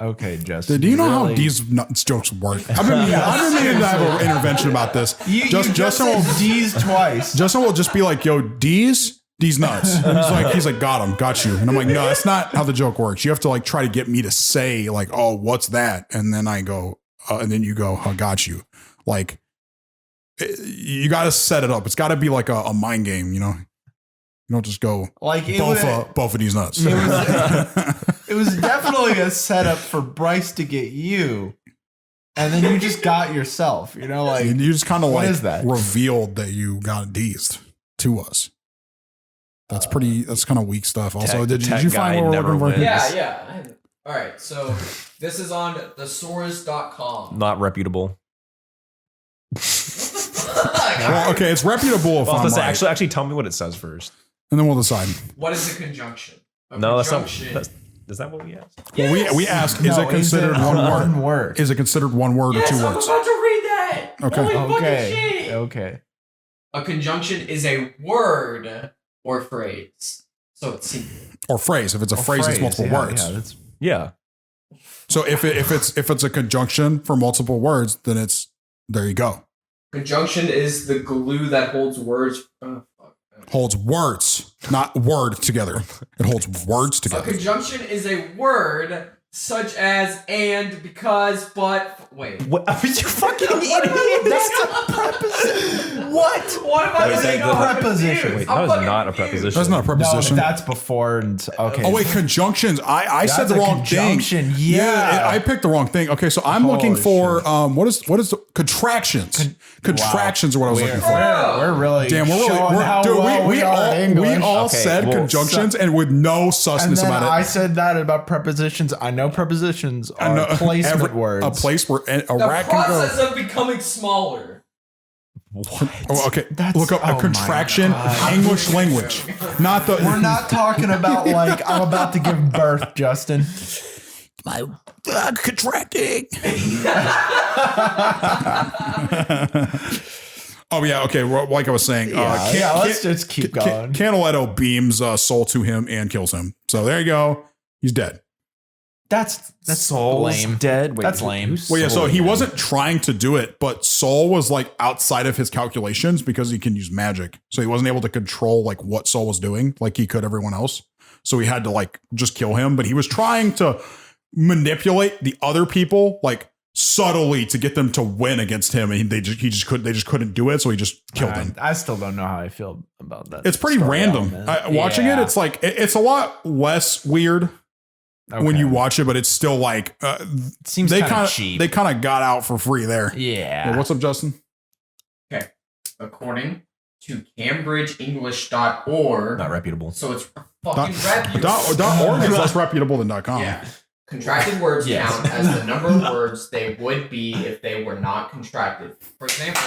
Okay, Justin. Do you know how these nuts jokes work? I've been meaning to have an intervention about this. Justin will D's twice. Justin will just be like, "Yo, D's nuts." And he's like, got you. And I'm like, no, that's not how the joke works. You have to try to get me to say oh, what's that? And then I go, and then you go, I got you. You got to set it up. It's got to be like a mind game, You don't just go both of these nuts. It was definitely a setup for Bryce to get you, and then you just got yourself. You just kind of is that? Revealed that you got D's to us. That's that's kind of weak stuff. Also, did you find what we're looking for? Yeah. All right, so this is on thesaurus.com. Not reputable. Well, okay, it's reputable if I'm right. Actually, tell me what it says first, and then we'll decide. What is a conjunction? That's not. Is that what we asked? Well, we asked, is it considered one word? Is it considered one word or 2 words? I'm about to read that. shit. Okay. Holy fucking Okay. shit. Okay. A conjunction is a word or phrase. So it's singular. Or phrase. If it's a phrase, it's multiple words. Yeah, that's Yeah. So if it's a conjunction for multiple words, then it's there you go. Conjunction is the glue that holds words. Holds words, not word together. It holds words A together. conjunction is a word such as and, because, but. Wait. What are you fucking idiot? That's a preposition. What? What am I That was saying? a preposition. Wait, that was not a preposition. That's not a preposition. No, that's before. And, okay. Oh wait, conjunctions. I said That's the a wrong conjunction, thing. yeah. I picked the wrong thing. Okay, so I'm looking Holy for shit. what is the contractions? Contractions are what I was looking for. We're really Damn, showing how well we are in we English. all Okay, said well, conjunctions and with no And sussness then about it. I said that about prepositions. I know prepositions are know placement words. A place where a The rat can go. process of becoming smaller. Oh, okay, That's- look up oh a my contraction, God. English language, not the. We're not talking about like I'm about to give birth, Justin. my contracting. Oh yeah, okay. Well, like I was saying, Let's just keep going. Canaletto beams Soul to him and kills him. So there you go. He's dead. That's Soul's lame. dead. Wait, That's lame. who's Well, yeah. So Soul he again? wasn't trying to do it, but Soul was like outside of his calculations because he can use magic. So he wasn't able to control like what Soul was doing like he could everyone else. So he had to like just kill him. But he was trying to manipulate the other people like subtly to get them to win against him, and they just couldn't do it. So he just killed him. I still don't know how I feel about that. It's pretty story random. element. Watching it, Yeah. it's like it's a lot less weird when you Okay. watch it, but it's still like It seems they kind kind of of cheap. they kind of got out for free there. Yeah. Yeah, what's up, Justin? Okay. According to CambridgeEnglish.org. Not reputable. So it's fucking reputable. .org is less reputable than .com. Yeah. Contracted words count as the number of words they would be if they were not contracted. For example,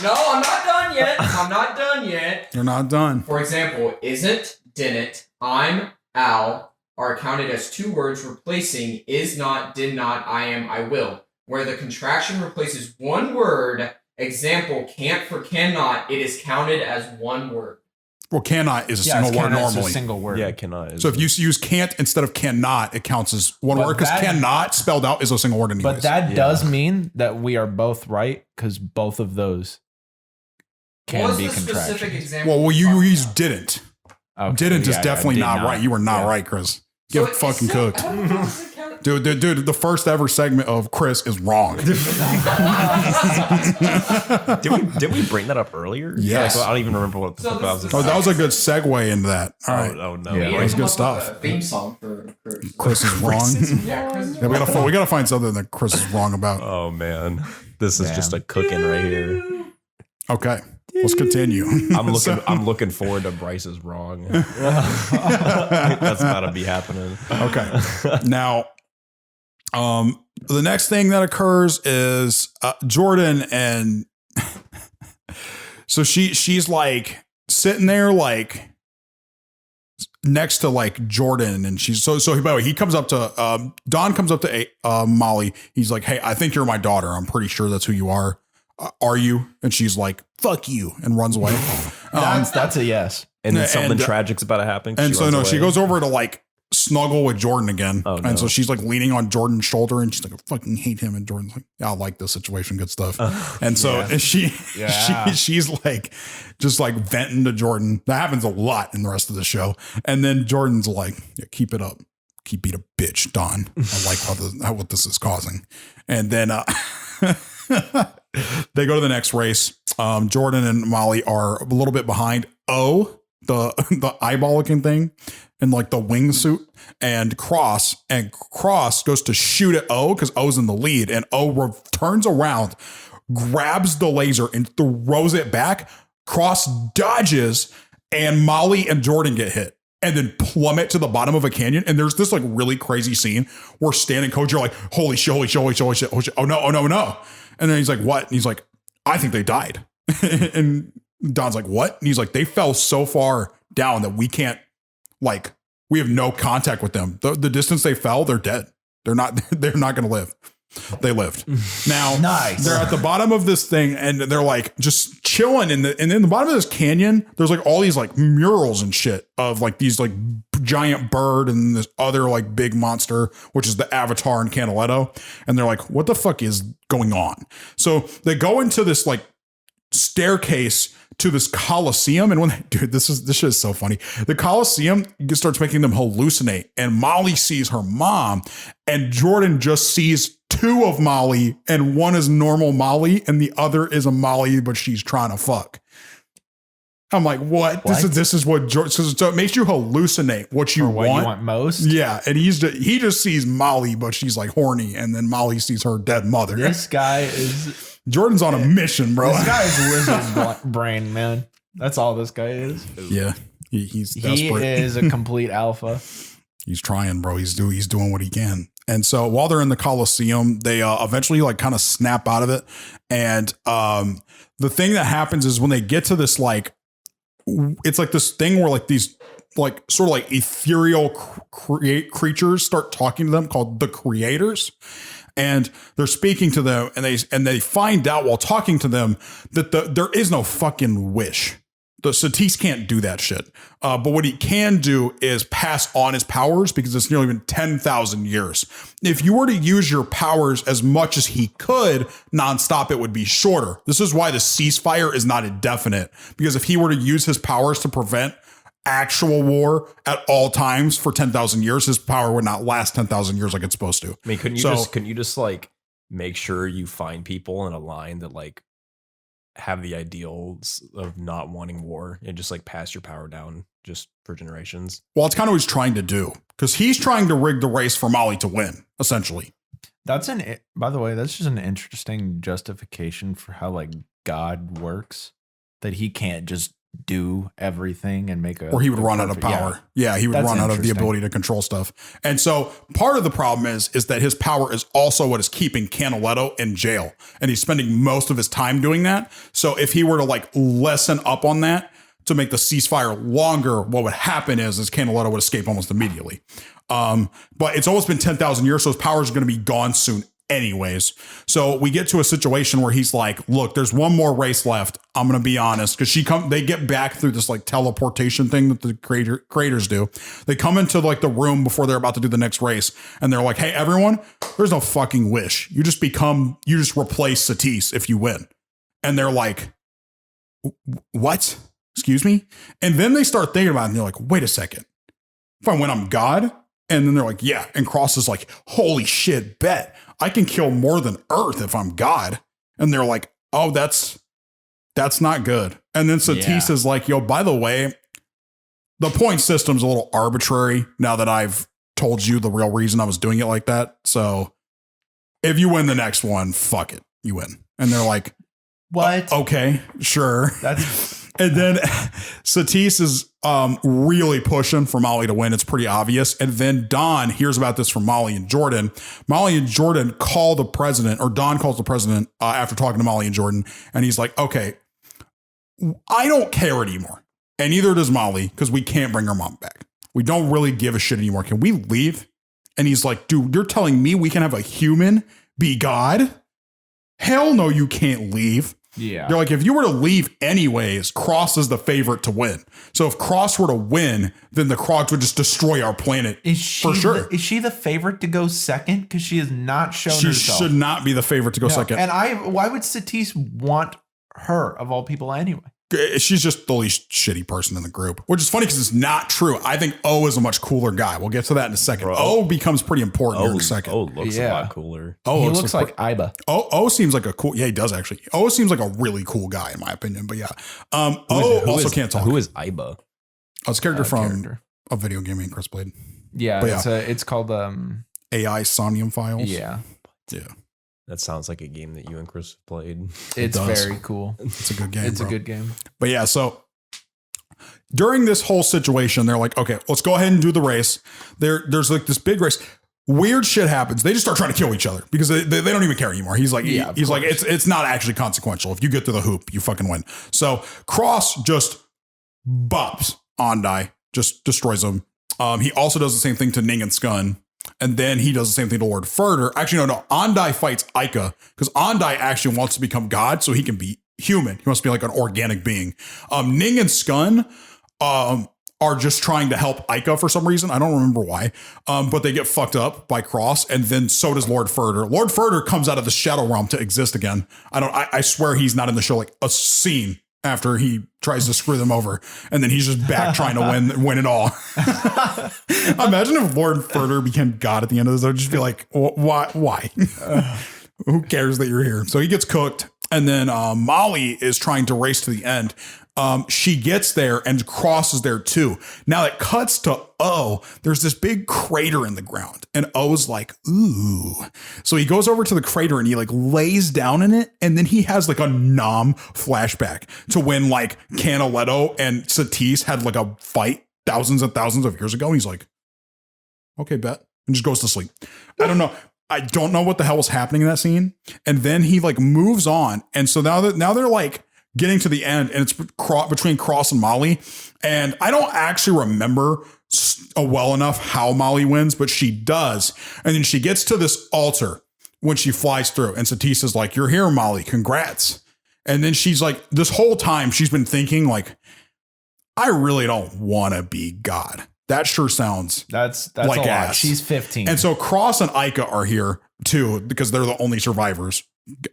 No, I'm not done yet. I'm not done yet. You're not done. For example, isn't, didn't, I'm, Al are counted as two words replacing is not, did not, I am, I will. Where the contraction replaces one word, example, can't for cannot, it is counted as one word. Well, cannot is a Yeah, single it's word counted as normally. a single word. Yeah, cannot. So if you use can't instead of cannot, it counts as one But word because that- cannot spelled out is a single word anyways. But that Yeah. does mean that we are both right because both of those What can was be the specific contractions. example? well, you we're used talking didn't. Okay, Didn't is yeah, definitely did not right. You were not Yeah. right, Chris. about? Get So fucking it's still- cooked. how the fuck does it count? Dude, the first ever segment of Chris is wrong. Did we bring that up earlier? Yes. Like, I don't even remember what the So fuck this I was is Oh, the that was a good segue into that. All right. Oh no. Yeah. We That's had good to come up with stuff. a theme song for Chris. Chris is wrong. Yeah, Chris is Yeah, we gotta find something that Chris is wrong about. Oh man. This is Damn. just a cooking right here. Okay, let's continue. I'm looking forward to Bryce is wrong. That's about to be happening. Okay. Now, the next thing that occurs is Jordan, and so she's like sitting there like next to like Jordan, and she's so by the way, he comes up to Don comes up to Molly. He's like, "Hey, I think you're my daughter. I'm pretty sure that's who you are. Are you?" And she's like, "Fuck you," and runs away. That's a yes. And then something and, tragic's about to happen. 'cause And she so runs no, she away. goes over to like snuggle with Jordan again. Oh, no. And so she's like leaning on Jordan's shoulder, and she's like, "I fucking hate him." And Jordan's like, "Yeah, I like this situation, good stuff." And so and she's like just like venting to Jordan. That happens a lot in the rest of the show. And then Jordan's like, "Yeah, keep it up. Keep being a bitch, Don. I like what this is causing." And then they go to the next race. Jordan and Molly are a little bit behind. The eyeball looking thing and like the wingsuit, and Cross goes to shoot at O because O's in the lead, and O turns around, grabs the laser and throws it back. Cross dodges, and Molly and Jordan get hit and then plummet to the bottom of a canyon. And there's this like really crazy scene where Stan and Coach are like, holy shit, holy shit, holy shit, holy shit, holy shit. Oh no. And then he's like, what? And he's like, I think they died. And Don's like, what? And he's like, they fell so far down that we can't, like, we have no contact with them. The distance they fell, they're dead. They're not going to live. They lived. Now, Nice. they're at the bottom of this thing and they're like just chilling. And in the bottom of this canyon, there's like all these like murals and shit of like these like giant bird and this other like big monster, which is the Avatar in Canaletto. And they're like, what the fuck is going on? So they go into this like staircase to this Coliseum. And when they, dude, this shit is so funny. The Coliseum starts making them hallucinate. And Molly sees her mom and Jordan just sees two of Molly and one is normal Molly and the other is a Molly, but she's trying to fuck. I'm like, what? This is what Jordan, so it makes you hallucinate what you What want. you want most? Yeah. And he just sees Molly, but she's like horny. And then Molly sees her dead mother. This guy is Jordan's on a mission, bro. this guy is wizard brain, man. That's all this guy is. Yeah. He's He desperate. is a complete alpha. He's trying, bro. He's doing what he can. And so while they're in the Coliseum, they eventually like kind of snap out of it. And the thing that happens is when they get to this, like, it's like this thing where like these like sort of like ethereal creatures start talking to them called the creators. And they're speaking to them and they find out while talking to them that there is no fucking wish. The Satis can't do that shit. But what he can do is pass on his powers because it's nearly been 10,000 years. If you were to use your powers as much as he could nonstop, it would be shorter. This is why the ceasefire is not indefinite, because if he were to use his powers to prevent actual war at all times for 10,000 years, his power would not last 10,000 years like it's supposed to. I mean, couldn't you just like make sure you find people in a line that like have the ideals of not wanting war and just like pass your power down just for generations? Well, it's kind of what he's trying to do because he's trying to rig the race for Molly to win, essentially. By the way, that's just an interesting justification for how like God works, that he can't just do everything and make or he would run out of power. Yeah, he would run out of the ability to control stuff. And so part of the problem is that his power is also what is keeping Canaletto in jail. And he's spending most of his time doing that. So if he were to like lessen up on that to make the ceasefire longer, what would happen is Canaletto would escape almost immediately. But it's almost been 10,000 years, so his power is going to be gone soon anyways. So we get to a situation where he's like, look, there's one more race left. I'm going to be honest. Cause they get back through this like teleportation thing that the creators do. They come into like the room before they're about to do the next race. And they're like, hey, everyone, there's no fucking wish. You just replace Satis if you win. And they're like, what? Excuse me? And then they start thinking about it and they're like, wait a second. If I win, I'm God. And then they're like, yeah. And Cross is like, holy shit, bet. I can kill more than Earth if I'm God. And they're like, oh, that's not good. And then Satis is like, yo, by the way, the point system's a little arbitrary now that I've told you the real reason I was doing it like that. So if you win the next one, fuck it, you win. And they're like, what? Okay, sure. That's And then Satis is really pushing for Molly to win. It's pretty obvious. And then Don hears about this from Molly and Jordan. Molly and Jordan call the president, or Don calls the president after talking to Molly and Jordan. And he's like, okay, I don't care anymore. And neither does Molly, because we can't bring her mom back. We don't really give a shit anymore. Can we leave? And he's like, dude, you're telling me we can have a human be God? Hell no, you can't leave. yeah. They're like, if you were to leave anyways, Cross is the favorite to win. So if Cross were to win, then the Krogs would just destroy our planet for sure. Is she the favorite to go second? Because she has not shown She herself. should not be the favorite to go second. And why would Satis want her of all people anyway? She's just the least shitty person in the group, which is funny because it's not true. I think O is a much cooler guy. We'll get to that in a second. Bro, O becomes pretty important here in a second. Looks a lot cooler. O He looks like Iba. O seems like a cool. Yeah, he does actually. O seems like a really cool guy in my opinion. But yeah, O also can't talk. Who is Iba? It's a character from a video game me and Chris played. Yeah, But it's called AI Somnium Files. yeah. Yeah. That sounds like a game that you and Chris played. It's does. very cool. It's a good game. It's bro. a good game. But yeah, so during this whole situation, they're like, okay, let's go ahead and do the race. There's like this big race. Weird shit happens. They just start trying to kill each other because they don't even care anymore. He's like, he's like, it's not actually consequential. If you get through the hoop, you fucking win. So Cross just bops Ondai, just destroys him. He also does the same thing to Ning and Skun. And then he does the same thing to Lord Furter. Actually, no. Andai fights Ica because Andai actually wants to become God so he can be human. He wants to be like an organic being. Ning and Skun are just trying to help Ica for some reason. I don't remember why. But they get fucked up by Cross, and then so does Lord Furter. Lord Furter comes out of the Shadow Realm to exist again. I swear he's not in the show like a scene after he tries to screw them over, and then he's just back trying to win it all. Imagine if Lord Furter became God at the end of this. I'd just be like, why? Who cares that you're here? So he gets cooked, and then Molly is trying to race to the end. She gets there and Cross is there too. Now it cuts to O. There's this big crater in the ground and O's like, ooh. So he goes over to the crater and he like lays down in it. And then he has like a Nom flashback to when like Canaletto and Satis had like a fight thousands and thousands of years ago. And he's like, okay, bet. And just goes to sleep. I don't know. I don't know what the hell was happening in that scene. And then he like moves on. And so now they're like, getting to the end, and it's between Cross and Molly. And I don't actually remember well enough how Molly wins, but she does. And then she gets to this altar when she flies through, and Satis is like, you're here, Molly, congrats. And then she's like, this whole time she's been thinking like, I really don't want to be God. That sure sounds that's like a lot. ass. She's 15. And so Cross and Ica are here too, because they're the only survivors.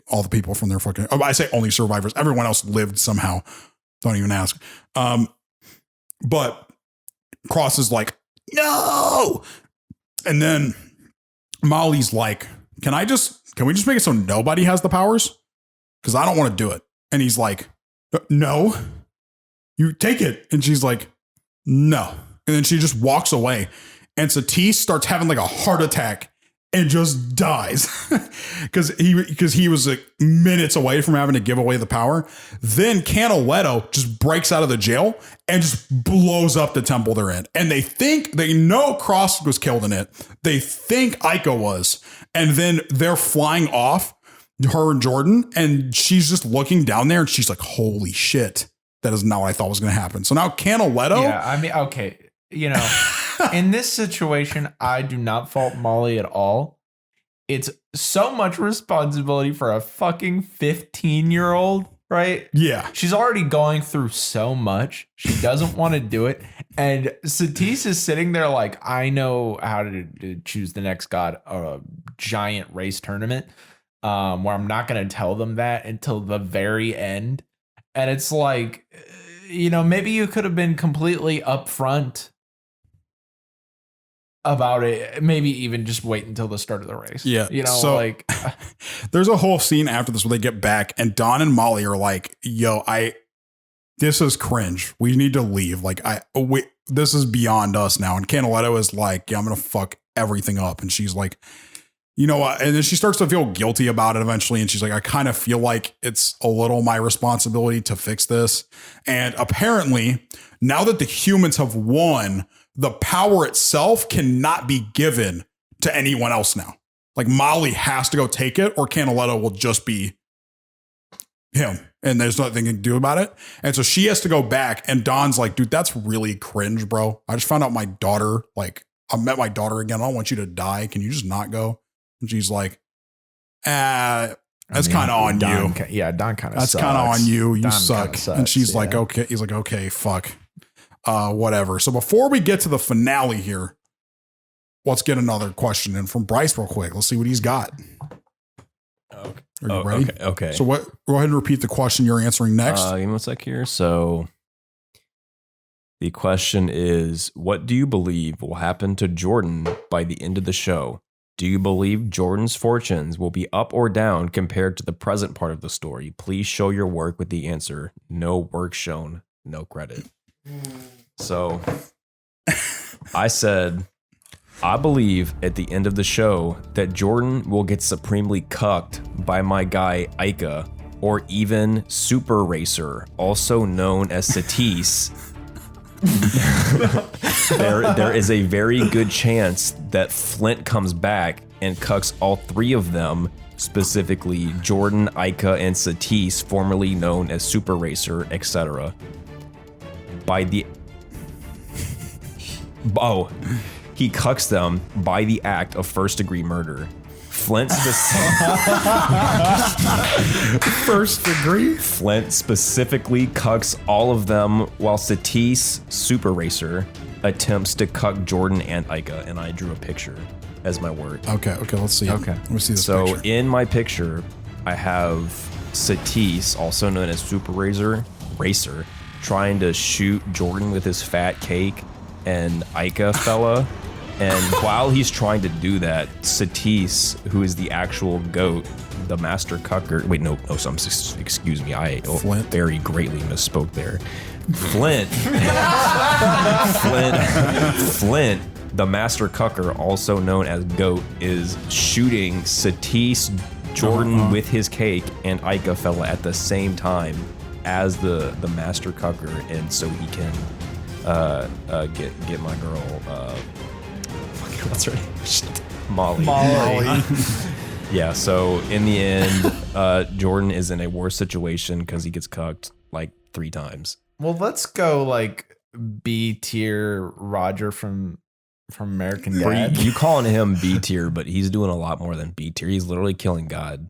All the people from their fucking, I say only survivors. Everyone else lived somehow. Don't even ask. But Cross is like, no. And then Molly's like, can we just make it so nobody has the powers? Because I don't want to do it. And he's like, no, you take it. And she's like, no. And then she just walks away. And Satis starts having like a heart attack and just dies because he was like minutes away from having to give away the power. Then Canaletto just breaks out of the jail and just blows up the temple they're in. And they know Cross was killed in it. They think Ica was. And then they're flying off, her and Jordan, and she's just looking down there and she's like, holy shit, that is not what I thought was going to happen. So now Canaletto. Yeah, I mean, okay. You know, in this situation, I do not fault Molly at all. It's so much responsibility for a fucking 15-year-old, right? Yeah. She's already going through so much. She doesn't want to do it. And Satis is sitting there like, I know how to choose the next god, a giant race tournament, where I'm not going to tell them that until the very end. And it's like, you know, maybe you could have been completely upfront about it, maybe even just wait until the start of the race. Yeah. You know, so, like there's a whole scene after this where they get back and Don and Molly are like, yo, this is cringe. We need to leave. Like this is beyond us now. And Canaletto is like, yeah, I'm going to fuck everything up. And she's like, you know what? And then she starts to feel guilty about it eventually. And she's like, I kind of feel like it's a little my responsibility to fix this. And apparently now that the humans have won, the power itself cannot be given to anyone else now. Like Molly has to go take it or Canaletto will just be him and there's nothing to do about it. And so she has to go back and Don's like, dude, that's really cringe, bro. I just found out my daughter, like I met my daughter again. I don't want you to die. Can you just not go? And she's like, that's kind of on you. Yeah, Don kind of That's kind of on you. You suck. And she's like, okay. He's like, okay, fuck. Whatever. So before we get to the finale here, let's get another question in from Bryce real quick. Let's see what he's got. Okay. Are you ready? Okay. So go ahead and repeat the question you're answering next. Give me 1 sec here. So the question is, what do you believe will happen to Jordan by the end of the show? Do you believe Jordan's fortunes will be up or down compared to the present part of the story? Please show your work with the answer. No work shown, no credit. So I said, I believe at the end of the show that Jordan will get supremely cucked by my guy Ica, or even Super Racer, also known as Satis. There is a very good chance that Flint comes back and cucks all three of them, specifically Jordan, Ica, and Satis, formerly known as Super Racer, etc. He cucks them by the act of first-degree murder. Flint First degree. Flint specifically cucks all of them while Satisse, Super Racer, attempts to cuck Jordan and Ica, and I drew a picture as my work. Okay, let's see. Okay. Let me see this So picture. in my picture, I have Satisse, also known as Super Racer, trying to shoot Jordan with his fat cake and Ica fella. And while he's trying to do that, Satisse, who is the actual goat, the master cucker. Wait, no, excuse me. I Flint. very greatly misspoke there. Flint, the master cucker, also known as goat, is shooting Satisse, Jordan with his cake, and Ica fella at the same time as the master cucker, and so he can get my girl. What's her name? Shit. Molly. Yeah, so in the end, Jordan is in a worse situation because he gets cucked like 3 times. Well, let's go like B tier Roger from American Dad. You calling him B tier, but he's doing a lot more than B tier. He's literally killing God.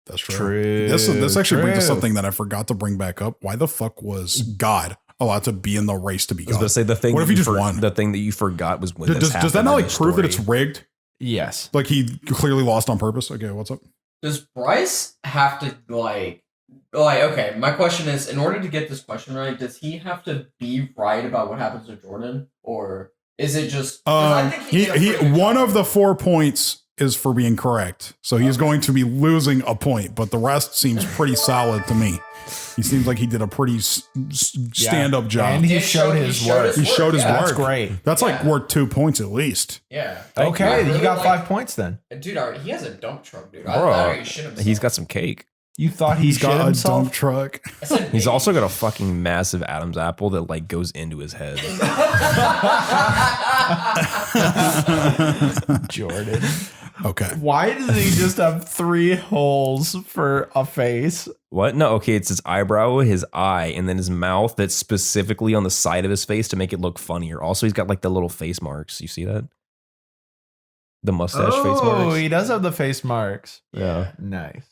That's true. True. This actually brings us True. something that I forgot to bring back up. Why the fuck was God allowed to be in the race to be I was God? going to say the thing. What if he just won? The thing that you forgot was when Does that not like prove that it's rigged? Yes. Like he clearly lost on purpose? Okay, what's up? Does Bryce have to okay, my question is, in order to get this question right, does he have to be right about what happens to Jordan? Or is it just... 'cause I think He did a pretty good one job. of the 4 points is for being correct. So he's going to be losing a point, but the rest seems pretty solid to me. He seems like he did a pretty stand-up job. And he showed his work. He showed his That's work. great. That's like worth 2 points at least. Yeah. Okay, you. you got Like- 5 points then. Dude, he has a dump truck, dude. I Bro, thought he shit himself. He's got some cake. You thought he He's shit got a himself? dump truck. I said He's maybe. also got a fucking massive Adam's apple that like goes into his head. Jordan. Okay. Why does he just have 3 holes for a face? What? No, okay, it's his eyebrow, his eye, and then his mouth that's specifically on the side of his face to make it look funnier. Also, he's got like the little face marks. You see that? The mustache face Oh, marks. he does have the face marks. Yeah. Nice.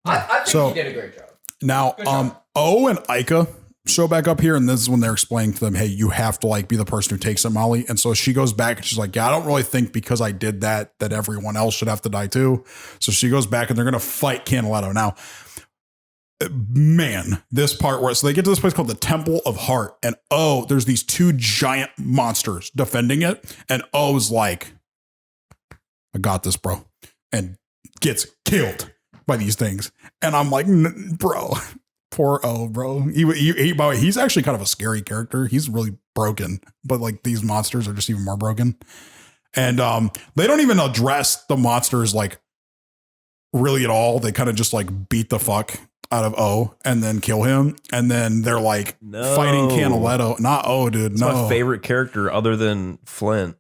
I think So- he did a great job. Now, Good job. O and Ica show back up here, and this is when they're explaining to them, hey, you have to like be the person who takes it, Molly. And so she goes back and she's like, yeah, I don't really think because I did that everyone else should have to die too. So she goes back and they're gonna fight Canaletto. Now, man, this part where so they get to this place called the Temple of Heart, and there's these 2 giant monsters defending it, and O's like, I got this, bro, and gets killed by these things. And I'm like, bro, poor O, bro. By the way, he's actually kind of a scary character. He's really broken, but like these monsters are just even more broken. And they don't even address the monsters like really at all. They kind of just like beat the fuck out of O and then kill him. And then they're like No. fighting Canaletto. Not O, dude. It's no. my favorite character other than Flint.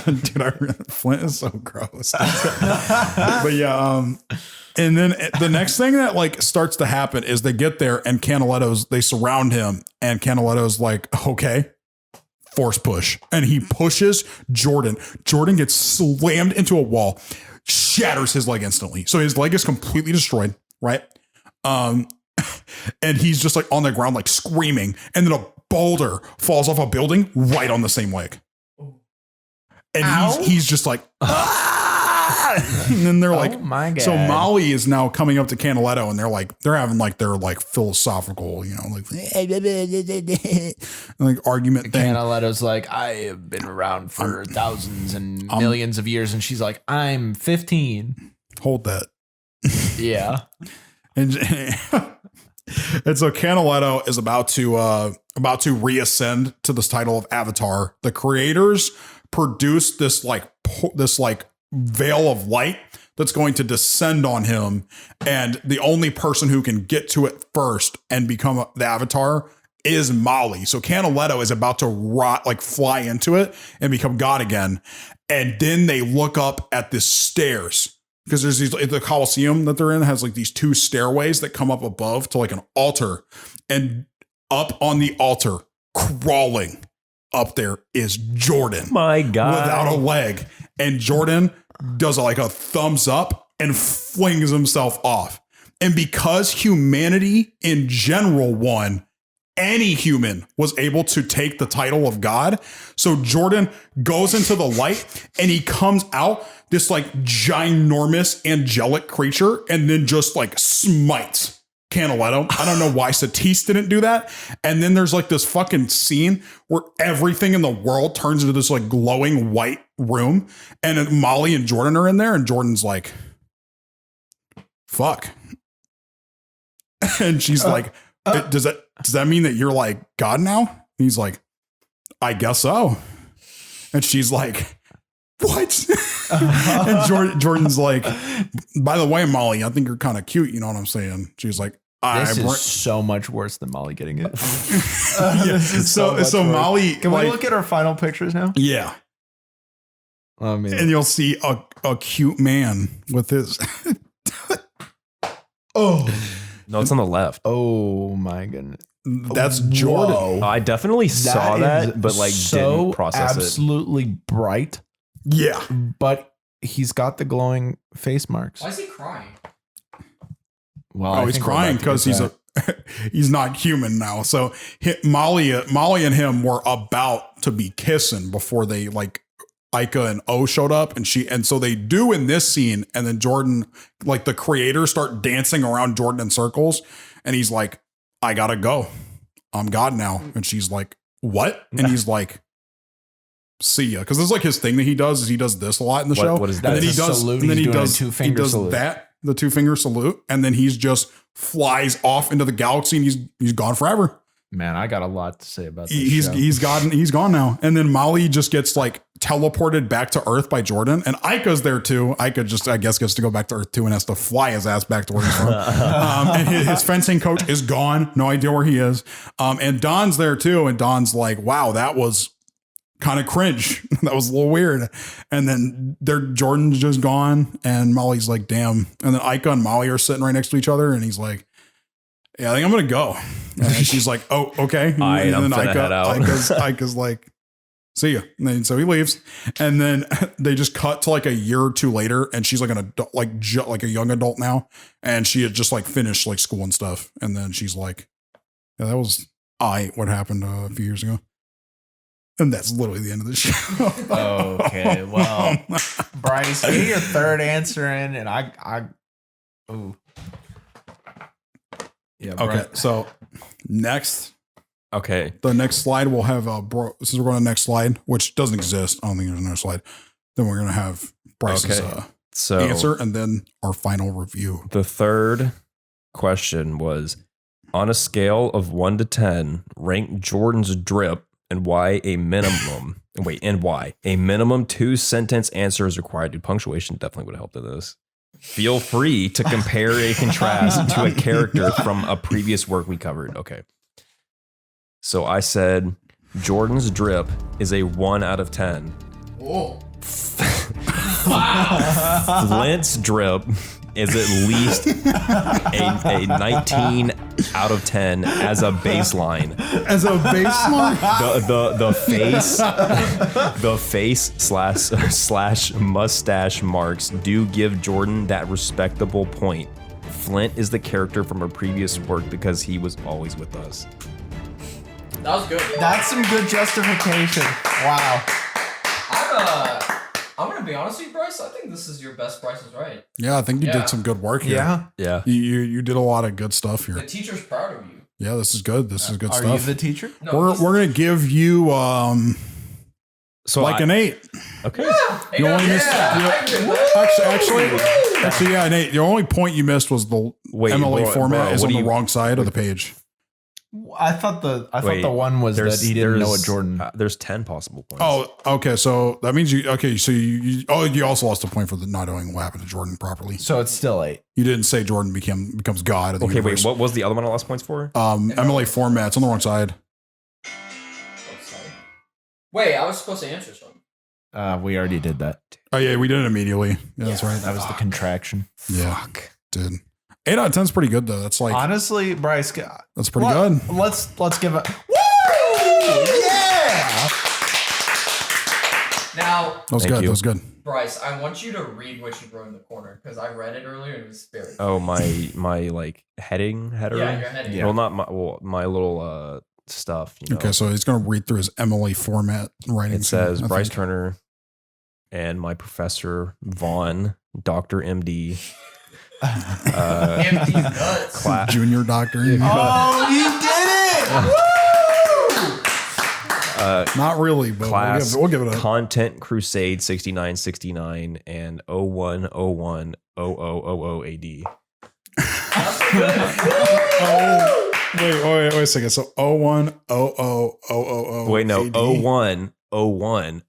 Dude, Flint is so gross. But yeah, and then the next thing that like starts to happen is they get there and they surround him, and Canaletto's like, okay, force push. And he pushes Jordan. Jordan gets slammed into a wall, shatters his leg instantly. So his leg is completely destroyed, right? And he's just like on the ground, like screaming. And then a boulder falls off a building right on the same leg. And he's just like, and then they're like, Oh my God. so Molly is now coming up to Canaletto, and they're having like their like philosophical, like argument thing. Canaletto's like, I have been around for thousands and millions of years. And she's like, I'm 15. Hold that. Yeah. And so Canaletto is about to reascend to this title of Avatar. The creators produced this veil of light that's going to descend on him, and the only person who can get to it first and become the Avatar is Molly. So Canaletto is about to fly into it and become God again, and then they look up at the stairs. Because there's the Colosseum that they're in has like these 2 stairways that come up above to like an altar, and up on the altar, crawling, up there is Jordan. My God. Without a leg. And Jordan does like a thumbs up and flings himself off. And because humanity in general won, any human was able to take the title of God. So Jordan goes into the light and he comes out this like ginormous angelic creature and then just like smites Canaletto. I don't know why Satis didn't do that. And then there's like this fucking scene where everything in the world turns into this like glowing white room. And then Molly and Jordan are in there and Jordan's like, fuck. And she's like, does that mean that you're like God now? And he's like, I guess so. And she's like, what? And Jordan's like, by the way, Molly, I think you're kind of cute. You know what I'm saying? She's like, this is so much worse than Molly getting it. This is so Molly. Can we look at our final pictures now? Yeah. I mean, and you'll see a cute man with his. Oh. No, it's on the left. Oh my goodness. That's Jordan. Whoa. I definitely saw that, but like didn't process absolutely bright. Yeah. But he's got the glowing face marks. Why is he crying? Well, he's crying because he's not human now. So Molly and him were about to be kissing before they like Ica and O showed up and so they do in this scene. And then Jordan, like the creators start dancing around Jordan in circles. And he's like, I gotta go. I'm God now. And she's like, what? And he's like, see ya. Cause this is like his thing that he does is he does this a lot in the show. What is that? And then he does, salute. and then He's he doing does, a two-finger salute. the 2-finger salute. And then he's just flies off into the galaxy and he's gone forever. Man, I got a lot to say about this. He's gone now. And then Molly just gets like teleported back to Earth by Jordan. And Ica's there too. Ica just, I guess, gets to go back to Earth too and has to fly his ass back to where he's from. And his fencing coach is gone. No idea where he is. And Don's there too. And Don's like, wow, that was kind of cringe. That was a little weird. And then Jordan's just gone. And Molly's like, damn. And then Ica and Molly are sitting right next to each other. And he's like, yeah, I think I'm going to go. And she's like, oh, okay. And then Ica's like, see ya. And then, so he leaves. And then they just cut to like a year or two later. And she's like an adult, like a young adult now. And she had just like finished like school and stuff. And then she's like, yeah, that was what happened a few years ago. And that's literally the end of the show. Okay. Well, Bryce, get your third answer in. And ooh. Yeah. Okay. So next. Okay. The next slide we'll have since we're going to the next slide, which doesn't exist. I don't think there's another slide. Then we're going to have Bryce's answer and then our final review. The third question was, on a scale of 1 to 10, rank Jordan's drip and why a minimum. Why a minimum 2-sentence answer is required. Dude, punctuation definitely would have helped with this. Feel free to compare a contrast to a character from a previous work we covered. Okay. So I said Jordan's drip is a 1 out of 10. Whoa. Flint's drip is at least a 19 out of 10 as a baseline. As a baseline? The face slash mustache marks do give Jordan that respectable point. Flint is the character from a previous work because he was always with us. That was good. That's some good justification. Wow. I'm gonna be honest with you, Bryce. I think this is your best Price is Right. Yeah, I think you did some good work here. Yeah. You did a lot of good stuff here. The teacher's proud of you. Yeah, this is good. This is good stuff. Are you the teacher? No, We're gonna give you so an 8. Okay. You only missed. Actually, yeah, an 8. The only point you missed was the MLA format is on the wrong side of the page. I thought the one was that he didn't know what Jordan. There's 10 possible points. Oh, okay. So that means you also lost a point for not knowing what happened to Jordan properly. So it's still 8. You didn't say Jordan becomes God of the universe. Wait, what was the other one I lost points for? MLA format. It's on the wrong side. Wait, I was supposed to answer something. We already did that. Oh yeah, we did it immediately. Yeah, that's right. That was the contraction. Yeah, dude. 8 out of 10 is pretty good though. That's like honestly, Bryce. That's pretty good. Let's give it. Woo! Yeah. Now, That was Thank good. you. That was good. Bryce, I want you to read what you wrote in the corner because I read it earlier and it was very. Oh, my like header. Yeah, your heading. Well, not my little stuff. You know? Okay, so he's gonna read through his MLA format writing. It says I Bryce think. Turner and my professor Vaughn, Dr. MD. Empty nuts. Class. Junior doctor. Oh, he did it! Not really, but Class we'll give it a Content Crusade 6969 and 0101 0000 AD. Oh, wait a second. So 010000. Wait, no, AD. 0101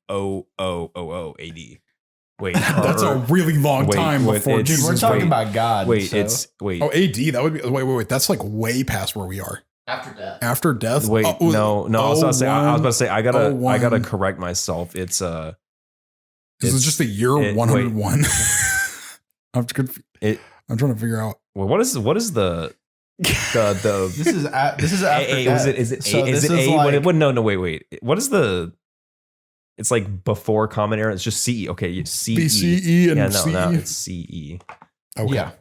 AD. Wait, That's a really long time before it's- Jesus. We're talking wait. about God. Wait, so. it's wait. Oh, AD. That would be. Wait. That's like way past where we are. After death. After death. Wait, Oh, no. I was about to say. I gotta 01. correct myself. It's This is just the year it- 101. I'm trying to figure out. Well, what is the This is after is death. it is it So is this it is A? like- No, wait. What is the? It's like before Common Era. It's just CE. Okay, CE. BCE and Yeah, CE. no, it's CE. Okay. Yeah.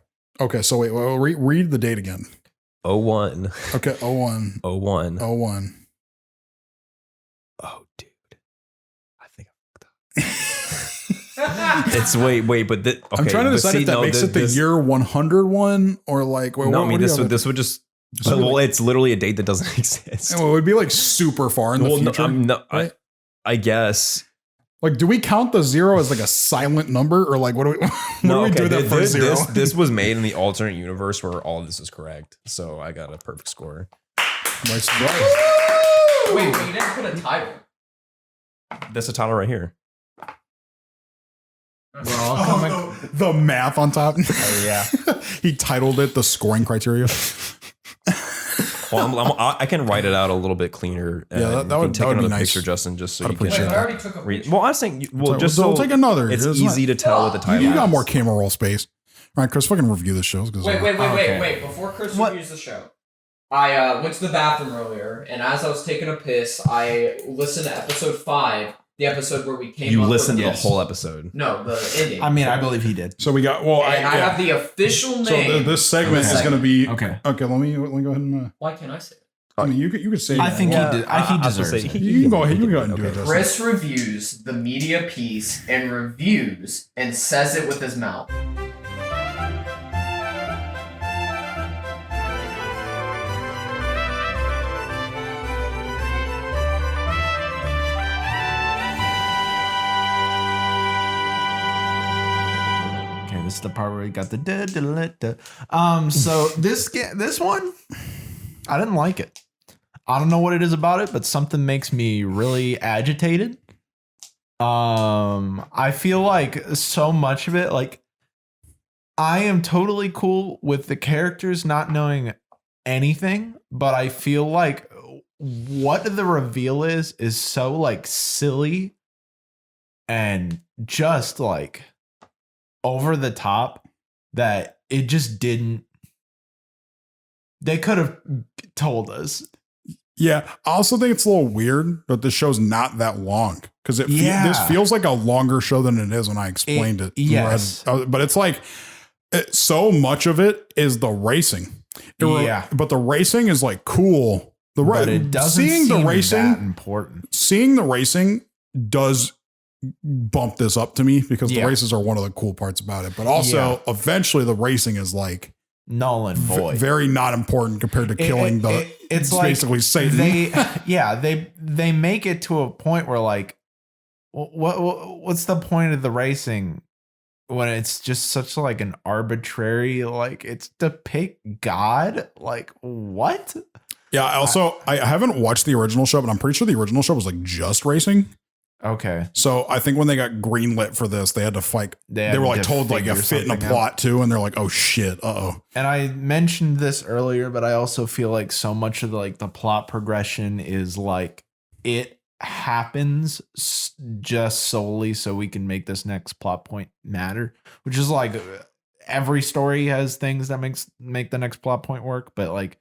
Okay. So wait. Well, read the date again. 01. Okay. 01. 01. 01. Oh, dude. I think it's wait, but okay, I'm trying to but decide see, if that no, makes it the this- year 101 or like. Wait, No, what I mean do you have? this would just. So Well, it's literally a date that doesn't exist. Well, it would be like super far in the Well, future. Right? I guess. Like, do we count the zero as like a silent number, or like what do we? What do we do with that first zero? This was made in the alternate universe where all this is correct. So I got a perfect score. Nice. Wait, but you didn't put a title. That's the title right here. We're all coming. The math on top. Oh, yeah. He titled it the scoring criteria. Well, I can write it out a little bit cleaner. Yeah, that and you would- can take that would be another nice. picture, Justin, just so I'd you can appreciate Wait, I that. already took a read. picture. Well, I was saying, well, just we'll so take another. it's It's easy to tell with the title. You got more camera roll space. All right, Chris, fucking review this show. Wait. Before Chris reviews the show, I went to the bathroom earlier, and as I was taking a piss, I listened to episode 5, the episode where we came You up listened with to the whole episode. No, the ending. I mean, I believe he did. So we got, and I have the official So name. this segment is going to be, Okay. let me go ahead and, Why can't I say it? I mean, you could say, I think Yeah, he did. I He was gonna deserves say, it. you can go ahead and do it. Justin. Chris reviews the media piece and reviews and says it with his mouth. Okay, this is the part where we got the So this one, I didn't like it. I don't know what it is about it, but something makes me really agitated. I feel like so much of it, like I am totally cool with the characters not knowing anything, but I feel like what the reveal is so like silly and just like over the top that it just didn't. They could have told us. Yeah, I also think it's a little weird that the show's not that long because this feels like a longer show than it is when I explained it. Yes. But it's like so much of it is the racing. But the racing is like cool. But it doesn't seem that important. Seeing the racing does bump this up to me because the races are one of the cool parts about it. But also, eventually, the racing is like Nolan boy. very not important compared to killing it's like basically Satan. They make it to a point where like, what's the point of the racing when it's just such like an arbitrary, like it's to pick God? Like what? Yeah. Also, I haven't watched the original show, but I'm pretty sure the original show was like just racing. Okay. So I think when they got greenlit for this, they had to fight. They were like told like a fit in a plot too, and they're like, "Oh shit, oh." And I mentioned this earlier, but I also feel like so much of like the plot progression is like it happens just solely so we can make this next plot point matter, which is like every story has things that make the next plot point work, but like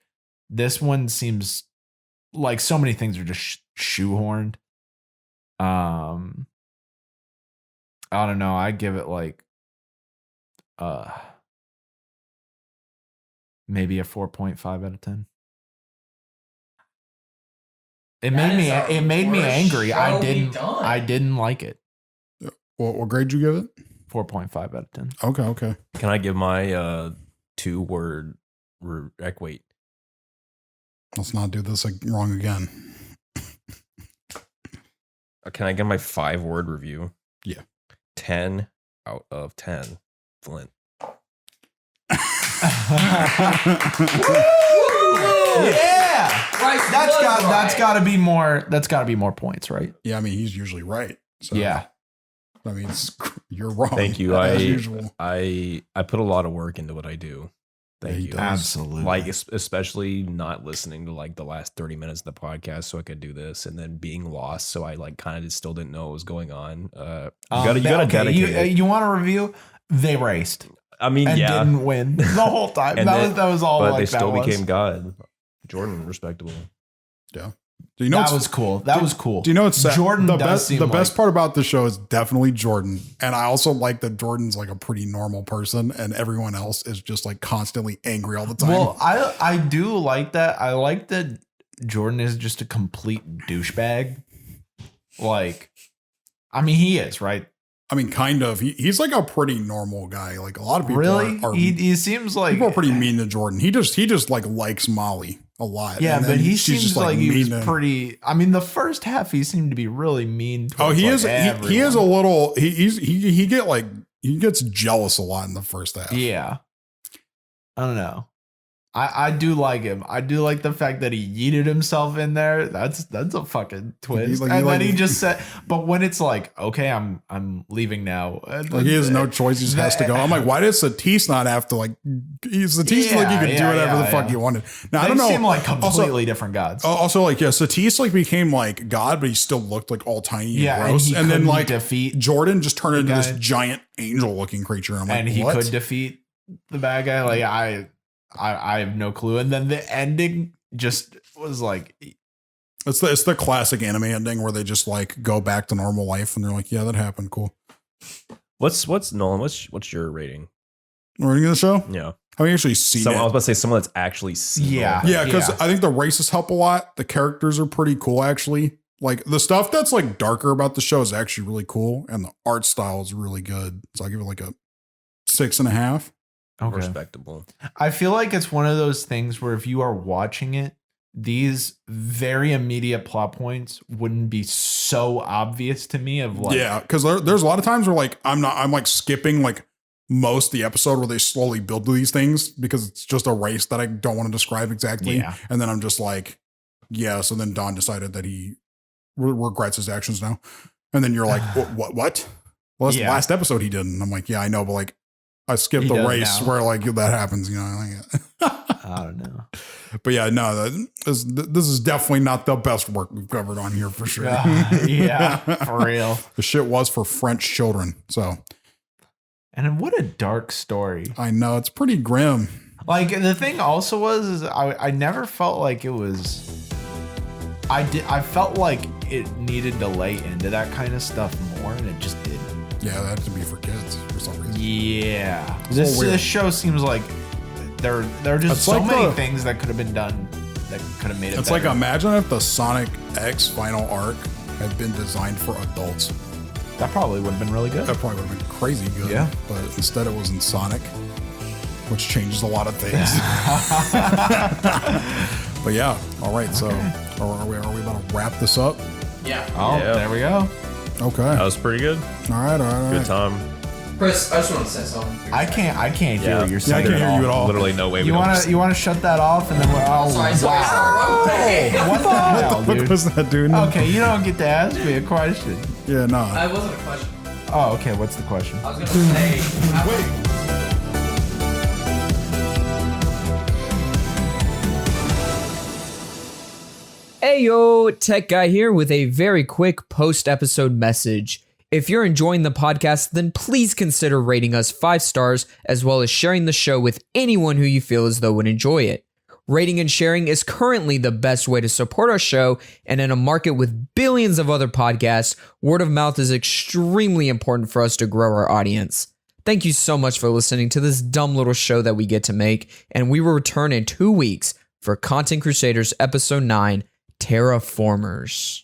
this one seems like so many things are just shoehorned. I don't know. I give it like maybe a 4.5 out of 10. It made me angry. I didn't like it. What grade did you give it? 4.5 out of 10. Okay. Can I give my 2-word wait? Let's not do this wrong again. Can I give my 5-word review? Yeah. 10 out of 10. Flint. Yeah. That's got to be more. That's got to be more points, right? Yeah, I mean he's usually right. So yeah. I mean you're wrong. Thank you. As usual. I put a lot of work into what I do. Thank you. Absolutely. Like especially not listening to like the last 30 minutes of the podcast so I could do this, and then being lost so I like kind of just still didn't know what was going on. You gotta dedicate it. You want a review? They raced. I mean, and yeah, didn't win the whole time. that was all. But like they still that became God. Jordan, respectable. Yeah. Do you know that was cool. That was cool. Do you know it's Jordan? The best part about the show is definitely Jordan, and I also like that Jordan's like a pretty normal person, and everyone else is just like constantly angry all the time. Well, I do like that. I like that Jordan is just a complete douchebag. Like, I mean, he is, right? I mean, kind of. He's like a pretty normal guy. Like a lot of people really. are he seems like people are pretty mean to Jordan. He just like likes Molly a lot. Yeah, but he seems just, like he was to, pretty. I mean, the first half he seemed to be really mean. Oh, he is. Everyone. He is a little. He gets jealous a lot in the first half. Yeah, I don't know. I do like him. I do like the fact that he yeeted himself in there. That's a fucking twist. He just said, but when it's like, okay, I'm leaving now. Like he has no choice. He just has to go. I'm like, why did Satisse not have to like? Satisse like you could do whatever the fuck you wanted. Now I don't know. They seem like completely different gods. Also, like Satisse like became like God, but he still looked like all tiny and gross. And then like defeat Jordan just turned into this giant angel looking creature. I'm like, and he could defeat the bad guy. Like I have no clue. And then the ending just was like, it's the classic anime ending where they just like go back to normal life and they're like, yeah, that happened. Cool. What's Nolan? What's your rating? Rating of the show? Yeah. Have you actually seen it? I was about to say someone that's actually seen it. Yeah, because I think the races help a lot. The characters are pretty cool, actually. Like the stuff that's like darker about the show is actually really cool, and the art style is really good. So I give it like a 6.5. Okay. Respectable. I feel like it's one of those things where if you are watching it, these very immediate plot points wouldn't be so obvious to me. Of like, yeah, because there's a lot of times where like I'm like skipping like most of the episode where they slowly build to these things because it's just a race that I don't want to describe exactly. Yeah. And then I'm just like, yeah. So then Don decided that he regrets his actions now. And then you're like, what? Well, that's the last episode he did. And I'm like, yeah, I know, but like I skipped the race where like that happens, you know. I don't know. But yeah, no, this is definitely not the best work we've covered on here for sure. Yeah, for real. The shit was for French children. So. And what a dark story. I know, it's pretty grim. Like the thing also was I never felt like it was I felt like it needed to lay into that kind of stuff more, and it just didn't. Yeah, that had to be for kids for some reason. Yeah. This show seems like there are just so many things that could have been done that could have made it It's better. like imagine if the Sonic X final arc had been designed for adults. That probably would have been really good. That probably would have been crazy good. Yeah. But instead it was in Sonic, which changes a lot of things. But yeah, all right. Okay. So are we about to wrap this up? Yeah. Oh, there we go. Okay. That was pretty good. All right. Good time. Chris, I just want to say something. I can't hear what you're saying. I can't hear you at all. Literally no way. You want to shut that off and then we're all Sorry. What the hell, What dude? was that doing? Okay, you don't get to ask me a question. Yeah, no. That wasn't a question. Oh, okay. What's the question? I was going to say. Wait. Hey yo, Tech Guy here with a very quick post-episode message. If you're enjoying the podcast, then please consider rating us 5 stars as well as sharing the show with anyone who you feel as though would enjoy it. Rating and sharing is currently the best way to support our show, and in a market with billions of other podcasts, word of mouth is extremely important for us to grow our audience. Thank you so much for listening to this dumb little show that we get to make, and we will return in 2 weeks for Content Crusaders Episode 9, Terraformers.